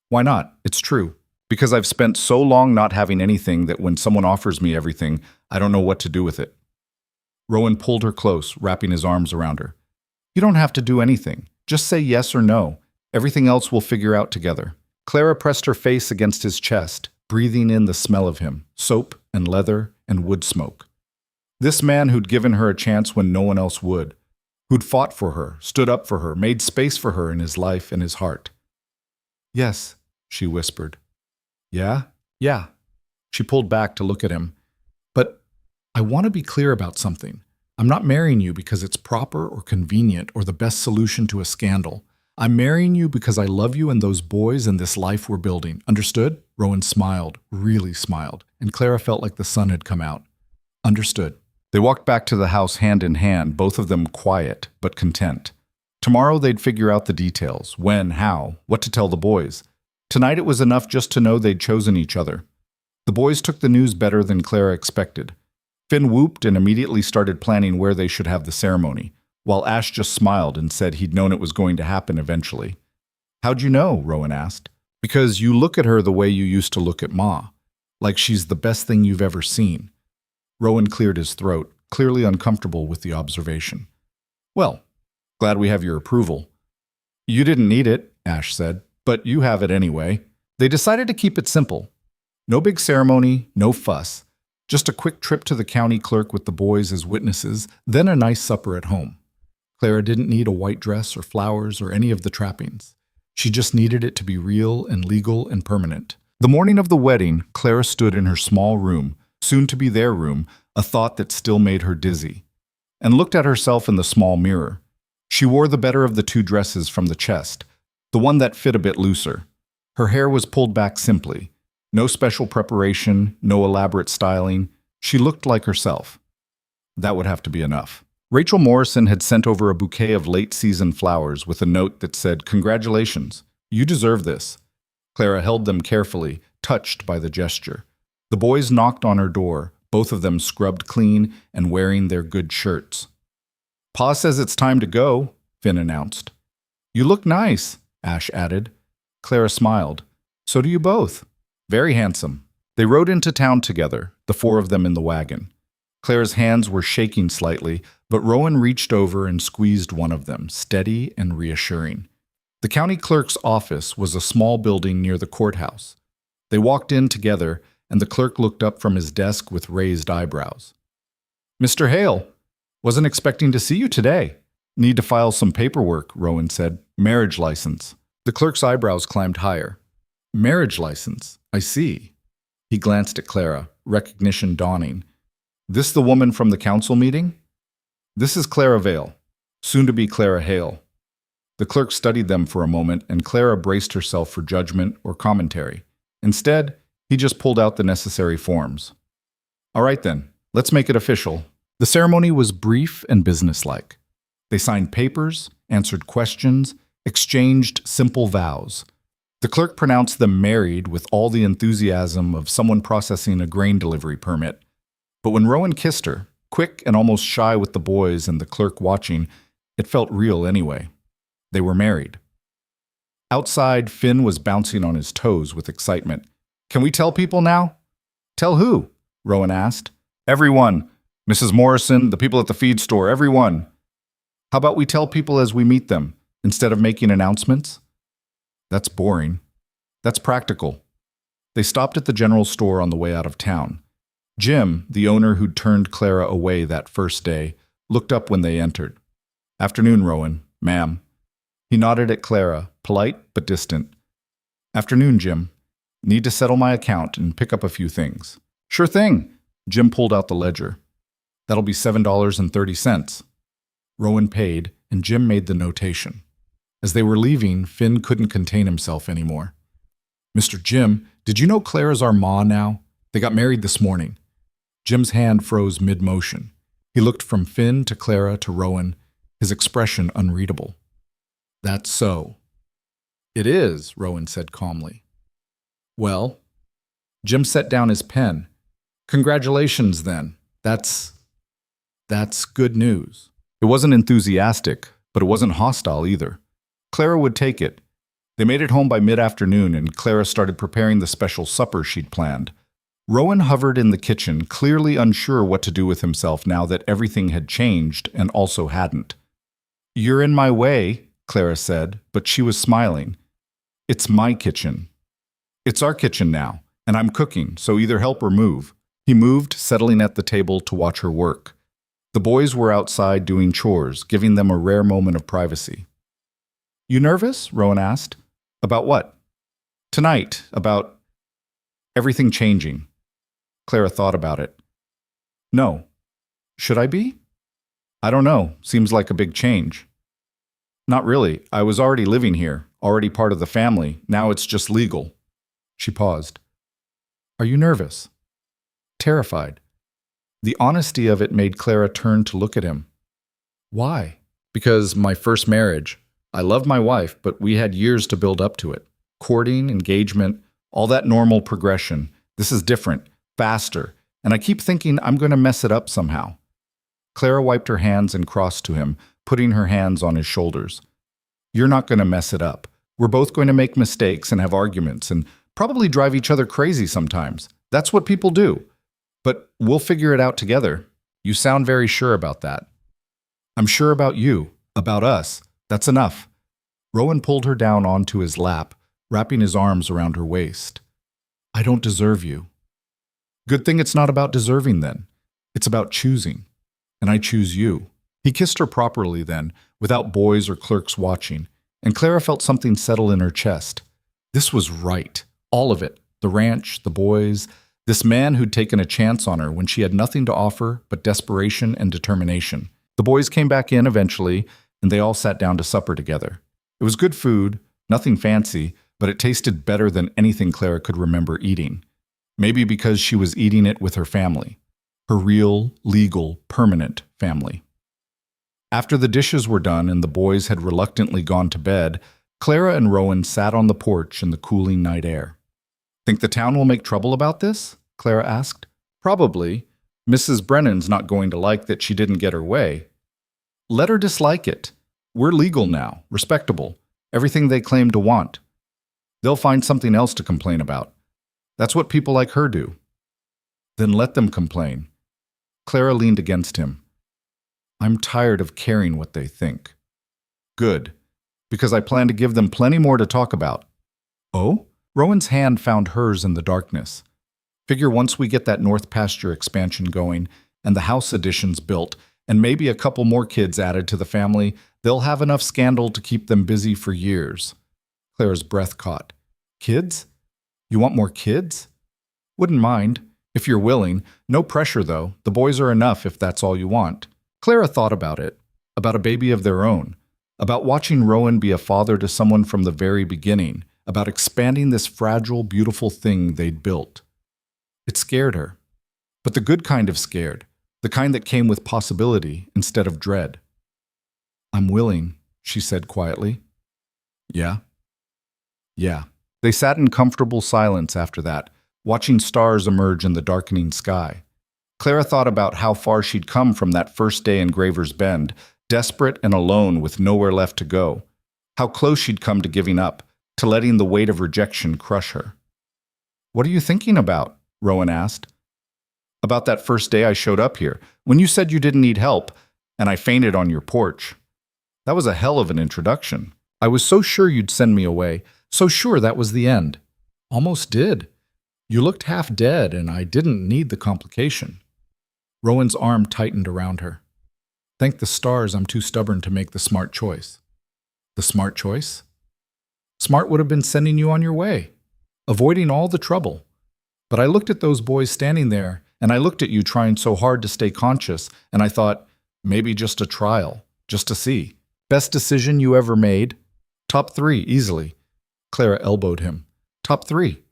Why not? It's true. Because I've spent so long not having anything that when someone offers me everything, I don't know what to do with it. Rowan pulled her close, wrapping his arms around her. You don't have to do anything. Just say yes or no. Everything else we'll figure out together. Clara pressed her face against his chest, breathing in the smell of him, soap and leather and wood smoke. This man who'd given her a chance when no one else would, who'd fought for her, stood up for her, made space for her in his life and his heart. Yes, she whispered. Yeah? Yeah. She pulled back to look at him. But I want to be clear about something. I'm not marrying you because it's proper or convenient or the best solution to a scandal. I'm marrying you because I love you and those boys and this life we're building. Understood? Rowan smiled, really smiled, and Clara felt like the sun had come out. Understood. They walked back to the house hand in hand, both of them quiet but content. Tomorrow they'd figure out the details, when, how, what to tell the boys. Tonight it was enough just to know they'd chosen each other. The boys took the news better than Clara expected. Finn whooped and immediately started planning where they should have the ceremony, while Ash just smiled and said he'd known it was going to happen eventually. How'd you know? Rowan asked. Because you look at her the way you used to look at Ma, like she's the best thing you've ever seen. Rowan cleared his throat, clearly uncomfortable with the observation. Well, glad we have your approval. You didn't need it, Ash said, but you have it anyway. They decided to keep it simple. No big ceremony, no fuss. Just a quick trip to the county clerk with the boys as witnesses, then a nice supper at home. Clara didn't need a white dress or flowers or any of the trappings. She just needed it to be real and legal and permanent. The morning of the wedding, Clara stood in her small room, soon to be their room, a thought that still made her dizzy, and looked at herself in the small mirror. She wore the better of the two dresses from the chest, the one that fit a bit looser. Her hair was pulled back simply. No special preparation, no elaborate styling. She looked like herself. That would have to be enough. Rachel Morrison had sent over a bouquet of late-season flowers with a note that said, "Congratulations, you deserve this." Clara held them carefully, touched by the gesture. The boys knocked on her door, both of them scrubbed clean and wearing their good shirts. "Pa says it's time to go," Finn announced. "You look nice," Ash added. Clara smiled. "So do you both. Very handsome." They rode into town together, the four of them in the wagon. Clara's hands were shaking slightly, but Rowan reached over and squeezed one of them, steady and reassuring. The county clerk's office was a small building near the courthouse. They walked in together, and the clerk looked up from his desk with raised eyebrows. "Mr. Hale, wasn't expecting to see you today. Need to file some paperwork," Rowan said. "Marriage license." The clerk's eyebrows climbed higher. "Marriage license, I see." He glanced at Clara, recognition dawning. "This the woman from the council meeting?" "This is Clara Vale, soon to be Clara Hale." The clerk studied them for a moment, and Clara braced herself for judgment or commentary. Instead, he just pulled out the necessary forms. All right then, let's make it official. The ceremony was brief and businesslike. They signed papers, answered questions, exchanged simple vows. The clerk pronounced them married with all the enthusiasm of someone processing a grain delivery permit. But when Rowan kissed her, quick and almost shy with the boys and the clerk watching, it felt real anyway. They were married. Outside, Finn was bouncing on his toes with excitement. Can we tell people now? Tell who? Rowan asked. Everyone. Mrs. Morrison, the people at the feed store, everyone. How about we tell people as we meet them, instead of making announcements? That's boring. That's practical. They stopped at the general store on the way out of town. Jim, the owner who'd turned Clara away that first day, looked up when they entered. Afternoon, Rowan. Ma'am. He nodded at Clara, polite but distant. Afternoon, Jim. Need to settle my account and pick up a few things. Sure thing. Jim pulled out the ledger. That'll be $7.30. Rowan paid, and Jim made the notation. As they were leaving, Finn couldn't contain himself anymore. Mr. Jim, did you know Clara's our ma now? They got married this morning. Jim's hand froze mid-motion. He looked from Finn to Clara to Rowan, his expression unreadable. That's so. It is, Rowan said calmly. Well, Jim set down his pen. Congratulations, then. That's good news. It wasn't enthusiastic, but it wasn't hostile either. Clara would take it. They made it home by mid-afternoon, and Clara started preparing the special supper she'd planned. Rowan hovered in the kitchen, clearly unsure what to do with himself now that everything had changed and also hadn't. You're in my way, Clara said, but she was smiling. It's my kitchen. It's our kitchen now, and I'm cooking, so either help or move. He moved, settling at the table to watch her work. The boys were outside doing chores, giving them a rare moment of privacy. You nervous? Rowan asked. About what? Tonight, about everything changing. Clara thought about it. No. Should I be? I don't know. Seems like a big change. Not really. I was already living here, already part of the family. Now it's just legal. She paused. Are you nervous? Terrified. The honesty of it made Clara turn to look at him. Why? Because my first marriage. I loved my wife, but we had years to build up to it. Courting, engagement, all that normal progression. This is different, faster, and I keep thinking I'm going to mess it up somehow. Clara wiped her hands and crossed to him, putting her hands on his shoulders. You're not going to mess it up. We're both going to make mistakes and have arguments and probably drive each other crazy sometimes. That's what people do. But we'll figure it out together. You sound very sure about that. I'm sure about you, about us. That's enough. Rowan pulled her down onto his lap, wrapping his arms around her waist. I don't deserve you. Good thing it's not about deserving then. It's about choosing. And I choose you. He kissed her properly then, without boys or clerks watching, and Clara felt something settle in her chest. This was right. All of it. The ranch, the boys, this man who'd taken a chance on her when she had nothing to offer but desperation and determination. The boys came back in eventually, and they all sat down to supper together. It was good food, nothing fancy, but it tasted better than anything Clara could remember eating. Maybe because she was eating it with her family. Her real, legal, permanent family. After the dishes were done and the boys had reluctantly gone to bed, Clara and Rowan sat on the porch in the cooling night air. Think the town will make trouble about this? Clara asked. Probably. Mrs. Brennan's not going to like that she didn't get her way. Let her dislike it. We're legal now, respectable, everything they claim to want. They'll find something else to complain about. That's what people like her do. Then let them complain. Clara leaned against him. I'm tired of caring what they think. Good, because I plan to give them plenty more to talk about. Oh? Rowan's hand found hers in the darkness. Figure once we get that North Pasture expansion going and the house additions built and maybe a couple more kids added to the family, they'll have enough scandal to keep them busy for years. Clara's breath caught. Kids? You want more kids? Wouldn't mind, if you're willing. No pressure, though. The boys are enough if that's all you want. Clara thought about it, about a baby of their own. about watching Rowan be a father to someone from the very beginning, about expanding this fragile, beautiful thing they'd built. It scared her, but the good kind of scared, the kind that came with possibility instead of dread. "I'm willing," she said quietly. "Yeah?" "Yeah." They sat in comfortable silence after that, watching stars emerge in the darkening sky. Clara thought about how far she'd come from that first day in Graver's Bend, desperate and alone with nowhere left to go. How close she'd come to giving up, to letting the weight of rejection crush her. "What are you thinking about?" Rowan asked. "About that first day I showed up here, when you said you didn't need help, and I fainted on your porch. That was a hell of an introduction. I was so sure you'd send me away, so sure that was the end. Almost did. You looked half dead, and I didn't need the complication." Rowan's arm tightened around her. "Thank the stars I'm too stubborn to make the smart choice." "The smart choice?" "Smart would have been sending you on your way, avoiding all the trouble. But I looked at those boys standing there, and I looked at you trying so hard to stay conscious, and I thought, maybe just a trial, just to see. Best decision you ever made? Top 3, easily." Clara elbowed him. "Top 3.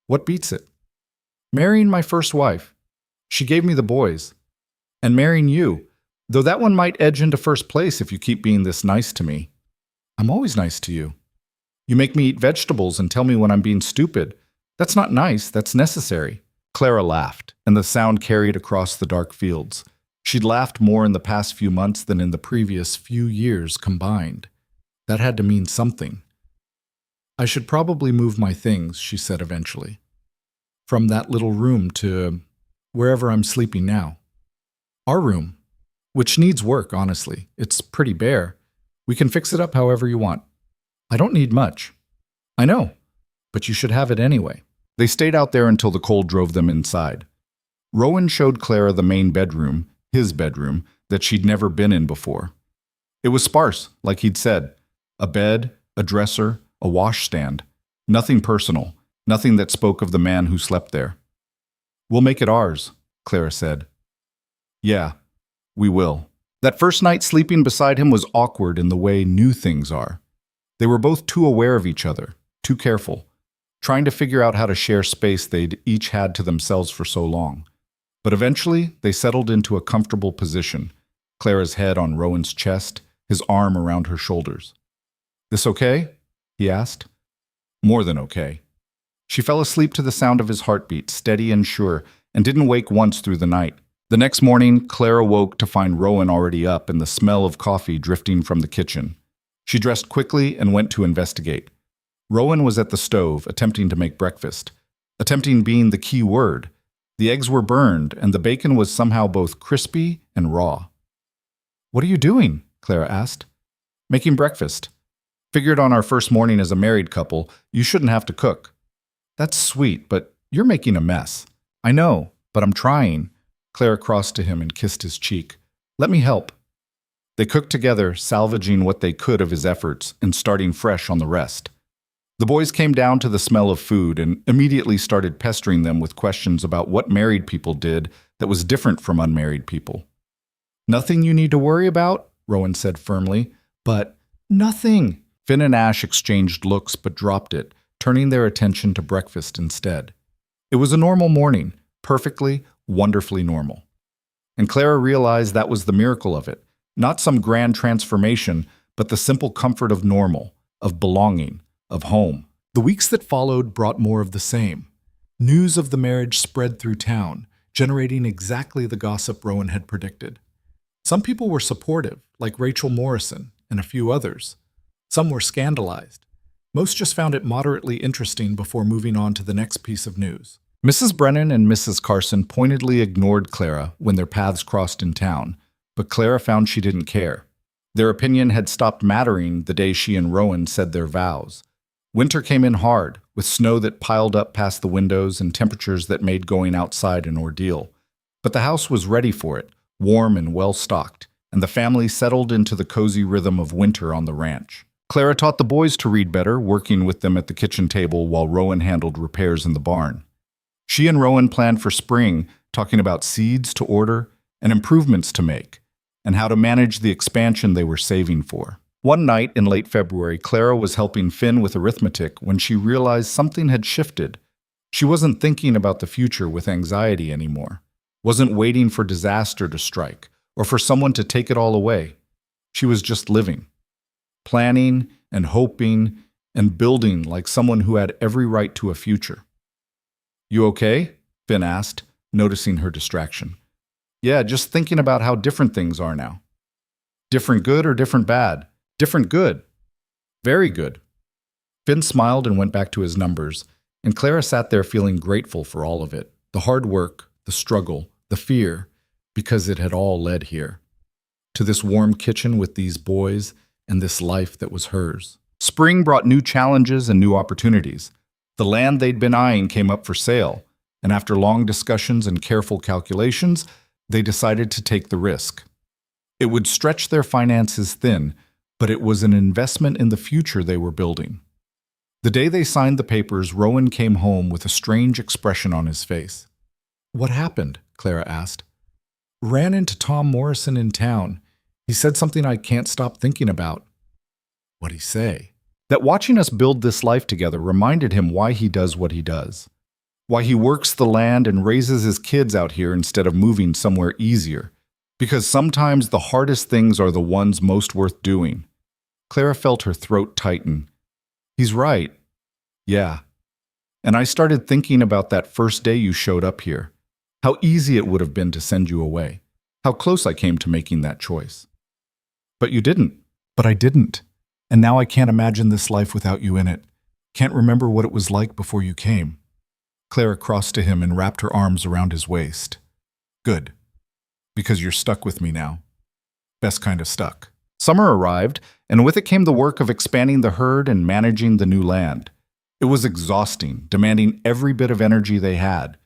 What beats it?" "Marrying my first wife. She gave me the boys. And marrying you, though that one might edge into first place if you keep being this nice to me." "I'm always nice to you. You make me eat vegetables and tell me when I'm being stupid. That's not nice, that's necessary." Clara laughed, and the sound carried across the dark fields. She'd laughed more in the past few months than in the previous few years combined. That had to mean something. "I should probably move my things," she said eventually. "From that little room to wherever I'm sleeping now. Our room, which needs work, honestly. It's pretty bare. We can fix it up however you want. I don't need much." "I know, but you should have it anyway." They stayed out there until the cold drove them inside. Rowan showed Clara the main bedroom, his bedroom, that she'd never been in before. It was sparse, like he'd said. A bed, a dresser, a washstand. Nothing personal, nothing that spoke of the man who slept there. "We'll make it ours," Clara said. "Yeah, we will." That first night sleeping beside him was awkward in the way new things are. They were both too aware of each other, too careful, trying to figure out how to share space they'd each had to themselves for so long. But eventually, they settled into a comfortable position, Clara's head on Rowan's chest, his arm around her shoulders. "This okay?" he asked. More than okay. She fell asleep to the sound of his heartbeat, steady and sure, and didn't wake once through the night. The next morning, Clara woke to find Rowan already up and the smell of coffee drifting from the kitchen. She dressed quickly and went to investigate. Rowan was at the stove, attempting to make breakfast. Attempting being the key word. The eggs were burned, and the bacon was somehow both crispy and raw. "What are you doing?" Clara asked. "Making breakfast. Figured on our first morning as a married couple, you shouldn't have to cook." "That's sweet, but you're making a mess." "I know, but I'm trying." Clara crossed to him and kissed his cheek. "Let me help." They cooked together, salvaging what they could of his efforts and starting fresh on the rest. The boys came down to the smell of food and immediately started pestering them with questions about what married people did that was different from unmarried people. "Nothing you need to worry about," Rowan said firmly, "but nothing." Finn and Ash exchanged looks but dropped it, turning their attention to breakfast instead. It was a normal morning, perfectly, wonderfully normal. And Clara realized that was the miracle of it, not some grand transformation, but the simple comfort of normal, of belonging, of home. The weeks that followed brought more of the same. News of the marriage spread through town, generating exactly the gossip Rowan had predicted. Some people were supportive, like Rachel Morrison and a few others. Some were scandalized. Most just found it moderately interesting before moving on to the next piece of news. Mrs. Brennan and Mrs. Carson pointedly ignored Clara when their paths crossed in town, but Clara found she didn't care. Their opinion had stopped mattering the day she and Rowan said their vows. Winter came in hard, with snow that piled up past the windows and temperatures that made going outside an ordeal. But the house was ready for it, warm and well-stocked, and the family settled into the cozy rhythm of winter on the ranch. Clara taught the boys to read better, working with them at the kitchen table while Rowan handled repairs in the barn. She and Rowan planned for spring, talking about seeds to order and improvements to make, and how to manage the expansion they were saving for. One night in late February, Clara was helping Finn with arithmetic when she realized something had shifted. She wasn't thinking about the future with anxiety anymore, wasn't waiting for disaster to strike or for someone to take it all away. She was just living, planning and hoping and building like someone who had every right to a future. "You okay?" Finn asked, noticing her distraction. "Yeah, just thinking about how different things are now." "Different good or different bad?" "Different good." "Very good." Finn smiled and went back to his numbers, and Clara sat there feeling grateful for all of it, the hard work, the struggle, the fear, because it had all led here, to this warm kitchen with these boys and this life that was hers. Spring brought new challenges and new opportunities. The land they'd been eyeing came up for sale, and after long discussions and careful calculations, they decided to take the risk. It would stretch their finances thin, but it was an investment in the future they were building. The day they signed the papers, Rowan came home with a strange expression on his face. "What happened?" Clara asked. "Ran into Tom Morrison in town. He said something I can't stop thinking about." "What'd he say?" "That watching us build this life together reminded him why he does what he does. Why he works the land and raises his kids out here instead of moving somewhere easier. Because sometimes the hardest things are the ones most worth doing." Clara felt her throat tighten. "He's right." "Yeah. And I started thinking about that first day you showed up here. How easy it would have been to send you away. How close I came to making that choice." "But you didn't." "But I didn't. And now I can't imagine this life without you in it. Can't remember what it was like before you came." Clara crossed to him and wrapped her arms around his waist. "Good. Because you're stuck with me now. Best kind of stuck." Summer arrived, and with it came the work of expanding the herd and managing the new land. It was exhausting, demanding every bit of energy they had.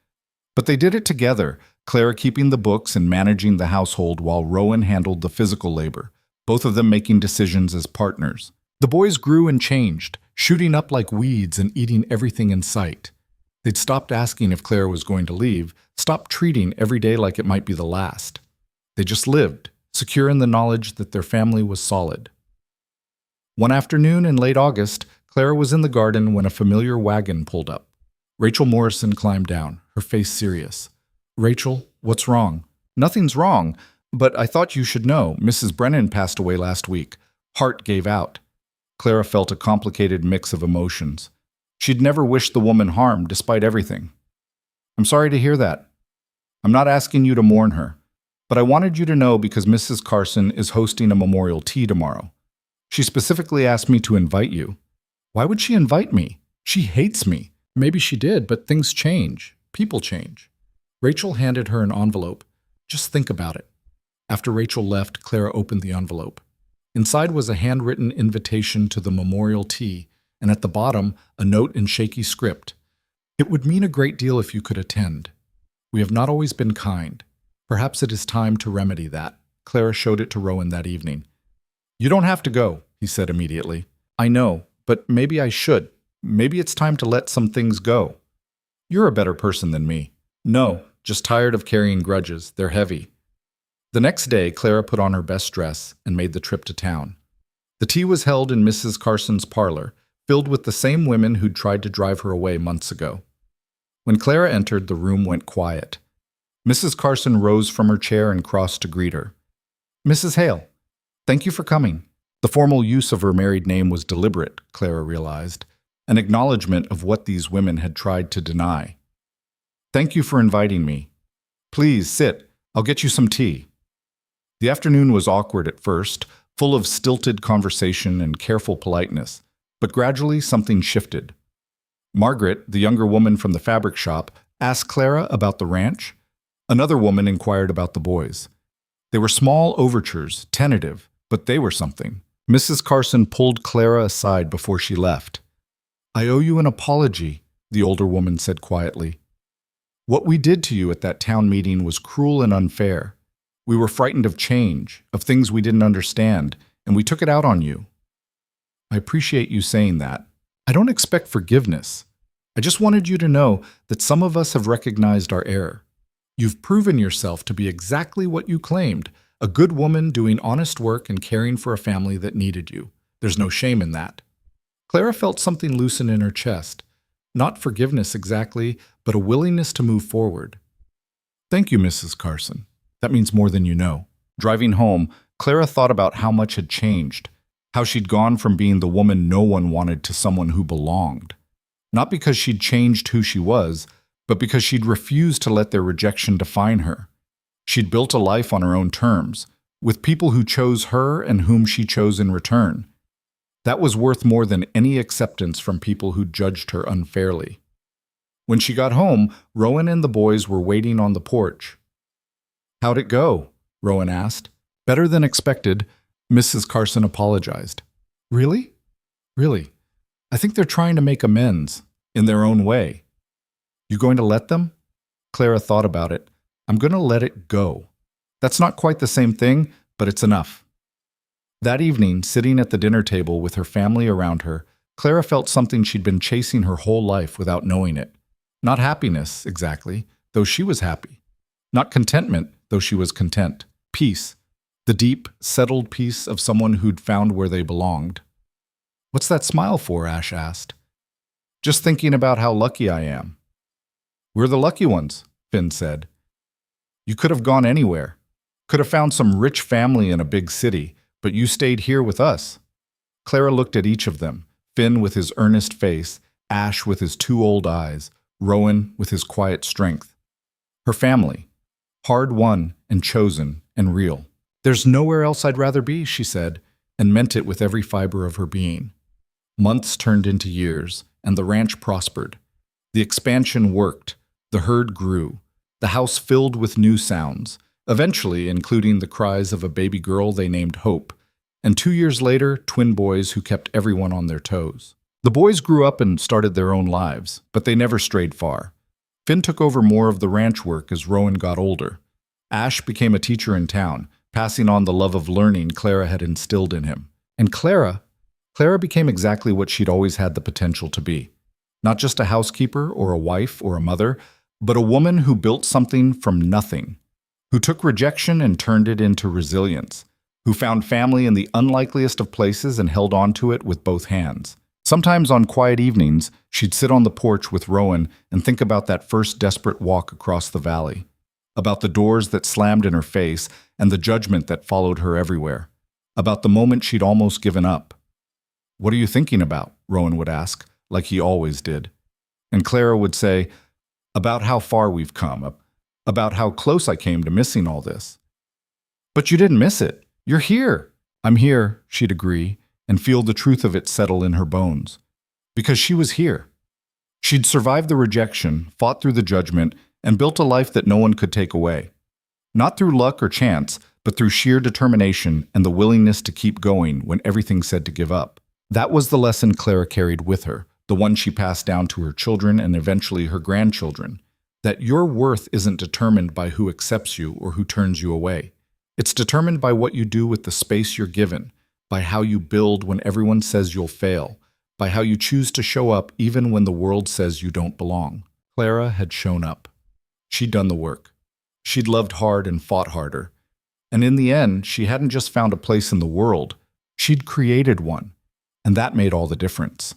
But they did it together, Clara keeping the books and managing the household while Rowan handled the physical labor, both of them making decisions as partners. The boys grew and changed, shooting up like weeds and eating everything in sight. They'd stopped asking if Clara was going to leave, stopped treating every day like it might be the last. They just lived, secure in the knowledge that their family was solid. One afternoon in late August, Clara was in the garden when a familiar wagon pulled up. Rachel Morrison climbed down, her face serious. "Rachel, what's wrong?" "Nothing's wrong, but I thought you should know. Mrs. Brennan passed away last week. Heart gave out." Clara felt a complicated mix of emotions. She'd never wished the woman harm, despite everything. "I'm sorry to hear that. I'm not asking you to mourn her, but I wanted you to know because Mrs. Carson is hosting a memorial tea tomorrow. She specifically asked me to invite you." "Why would she invite me? She hates me." "Maybe she did, but things change. People change." Rachel handed her an envelope. "Just think about it." After Rachel left, Clara opened the envelope. Inside was a handwritten invitation to the memorial tea, and at the bottom, a note in shaky script. "It would mean a great deal if you could attend. We have not always been kind. Perhaps it is time to remedy that." Clara showed it to Rowan that evening. "You don't have to go," he said immediately. "I know, but maybe I should. Maybe it's time to let some things go. You're a better person than me." "No, just tired of carrying grudges. They're heavy." The next day, Clara put on her best dress and made the trip to town. The tea was held in Mrs. Carson's parlor, filled with the same women who'd tried to drive her away months ago. When Clara entered, the room went quiet. Mrs. Carson rose from her chair and crossed to greet her. "Mrs. Hale, thank you for coming." The formal use of her married name was deliberate, Clara realized, an acknowledgement of what these women had tried to deny. "Thank you for inviting me. Please sit. I'll get you some tea." The afternoon was awkward at first, full of stilted conversation and careful politeness, but gradually something shifted. Margaret, the younger woman from the fabric shop, asked Clara about the ranch. Another woman inquired about the boys. They were small overtures, tentative, but they were something. Mrs. Carson pulled Clara aside before she left. "I owe you an apology," the older woman said quietly. "What we did to you at that town meeting was cruel and unfair. We were frightened of change, of things we didn't understand, and we took it out on you. I appreciate you saying that. I don't expect forgiveness. I just wanted you to know that some of us have recognized our error. You've proven yourself to be exactly what you claimed, A good woman doing honest work and caring for a family that needed you. There's no shame in that. Clara felt something loosen in her chest. Not forgiveness exactly, but a willingness to move forward. Thank you, Mrs. Carson. That means more than you know. Driving home, Clara thought about how much had changed, how she'd gone from being the woman no one wanted to someone who belonged. Not because she'd changed who she was, but because she'd refused to let their rejection define her. She'd built a life on her own terms, with people who chose her and whom she chose in return. That was worth more than any acceptance from people who judged her unfairly. When she got home, Rowan and the boys were waiting on the porch. "How'd it go?" Rowan asked. "Better than expected," Mrs. Carson apologized. "Really? Really? I think they're trying to make amends, in their own way." "You going to let them?" Clara thought about it. "I'm going to let it go. That's not quite the same thing, but it's enough." That evening, sitting at the dinner table with her family around her, Clara felt something she'd been chasing her whole life without knowing it. Not happiness, exactly, though she was happy. Not contentment, though she was content. Peace. The deep, settled peace of someone who'd found where they belonged. "What's that smile for?" Ash asked. "Just thinking about how lucky I am." "We're the lucky ones," Finn said. "You could have gone anywhere. Could have found some rich family in a big city, but you stayed here with us." Clara looked at each of them, Finn with his earnest face, Ash with his two old eyes, Rowan with his quiet strength. Her family. Hard-won and chosen and real. "There's nowhere else I'd rather be," she said, and meant it with every fiber of her being. Months turned into years, and the ranch prospered. The expansion worked. The herd grew. The house filled with new sounds, eventually including the cries of a baby girl they named Hope, and 2 years later, twin boys who kept everyone on their toes. The boys grew up and started their own lives, but they never strayed far. Finn took over more of the ranch work as Rowan got older. Ash became a teacher in town, passing on the love of learning Clara had instilled in him. And Clara became exactly what she'd always had the potential to be. Not just a housekeeper or a wife or a mother, but a woman who built something from nothing, who took rejection and turned it into resilience, who found family in the unlikeliest of places and held on to it with both hands. Sometimes on quiet evenings, she'd sit on the porch with Rowan and think about that first desperate walk across the valley, about the doors that slammed in her face and the judgment that followed her everywhere, about the moment she'd almost given up. "What are you thinking about?" Rowan would ask, like he always did. And Clara would say, "About how far we've come, about how close I came to missing all this." "But you didn't miss it. You're here." "I'm here," she'd agree, and feel the truth of it settle in her bones. Because she was here. She'd survived the rejection, fought through the judgment, and built a life that no one could take away. Not through luck or chance, but through sheer determination and the willingness to keep going when everything said to give up. That was the lesson Clara carried with her, the one she passed down to her children and eventually her grandchildren, that your worth isn't determined by who accepts you or who turns you away. It's determined by what you do with the space you're given, by how you build when everyone says you'll fail, by how you choose to show up even when the world says you don't belong. Clara had shown up. She'd done the work. She'd loved hard and fought harder. And in the end, she hadn't just found a place in the world. She'd created one. And that made all the difference.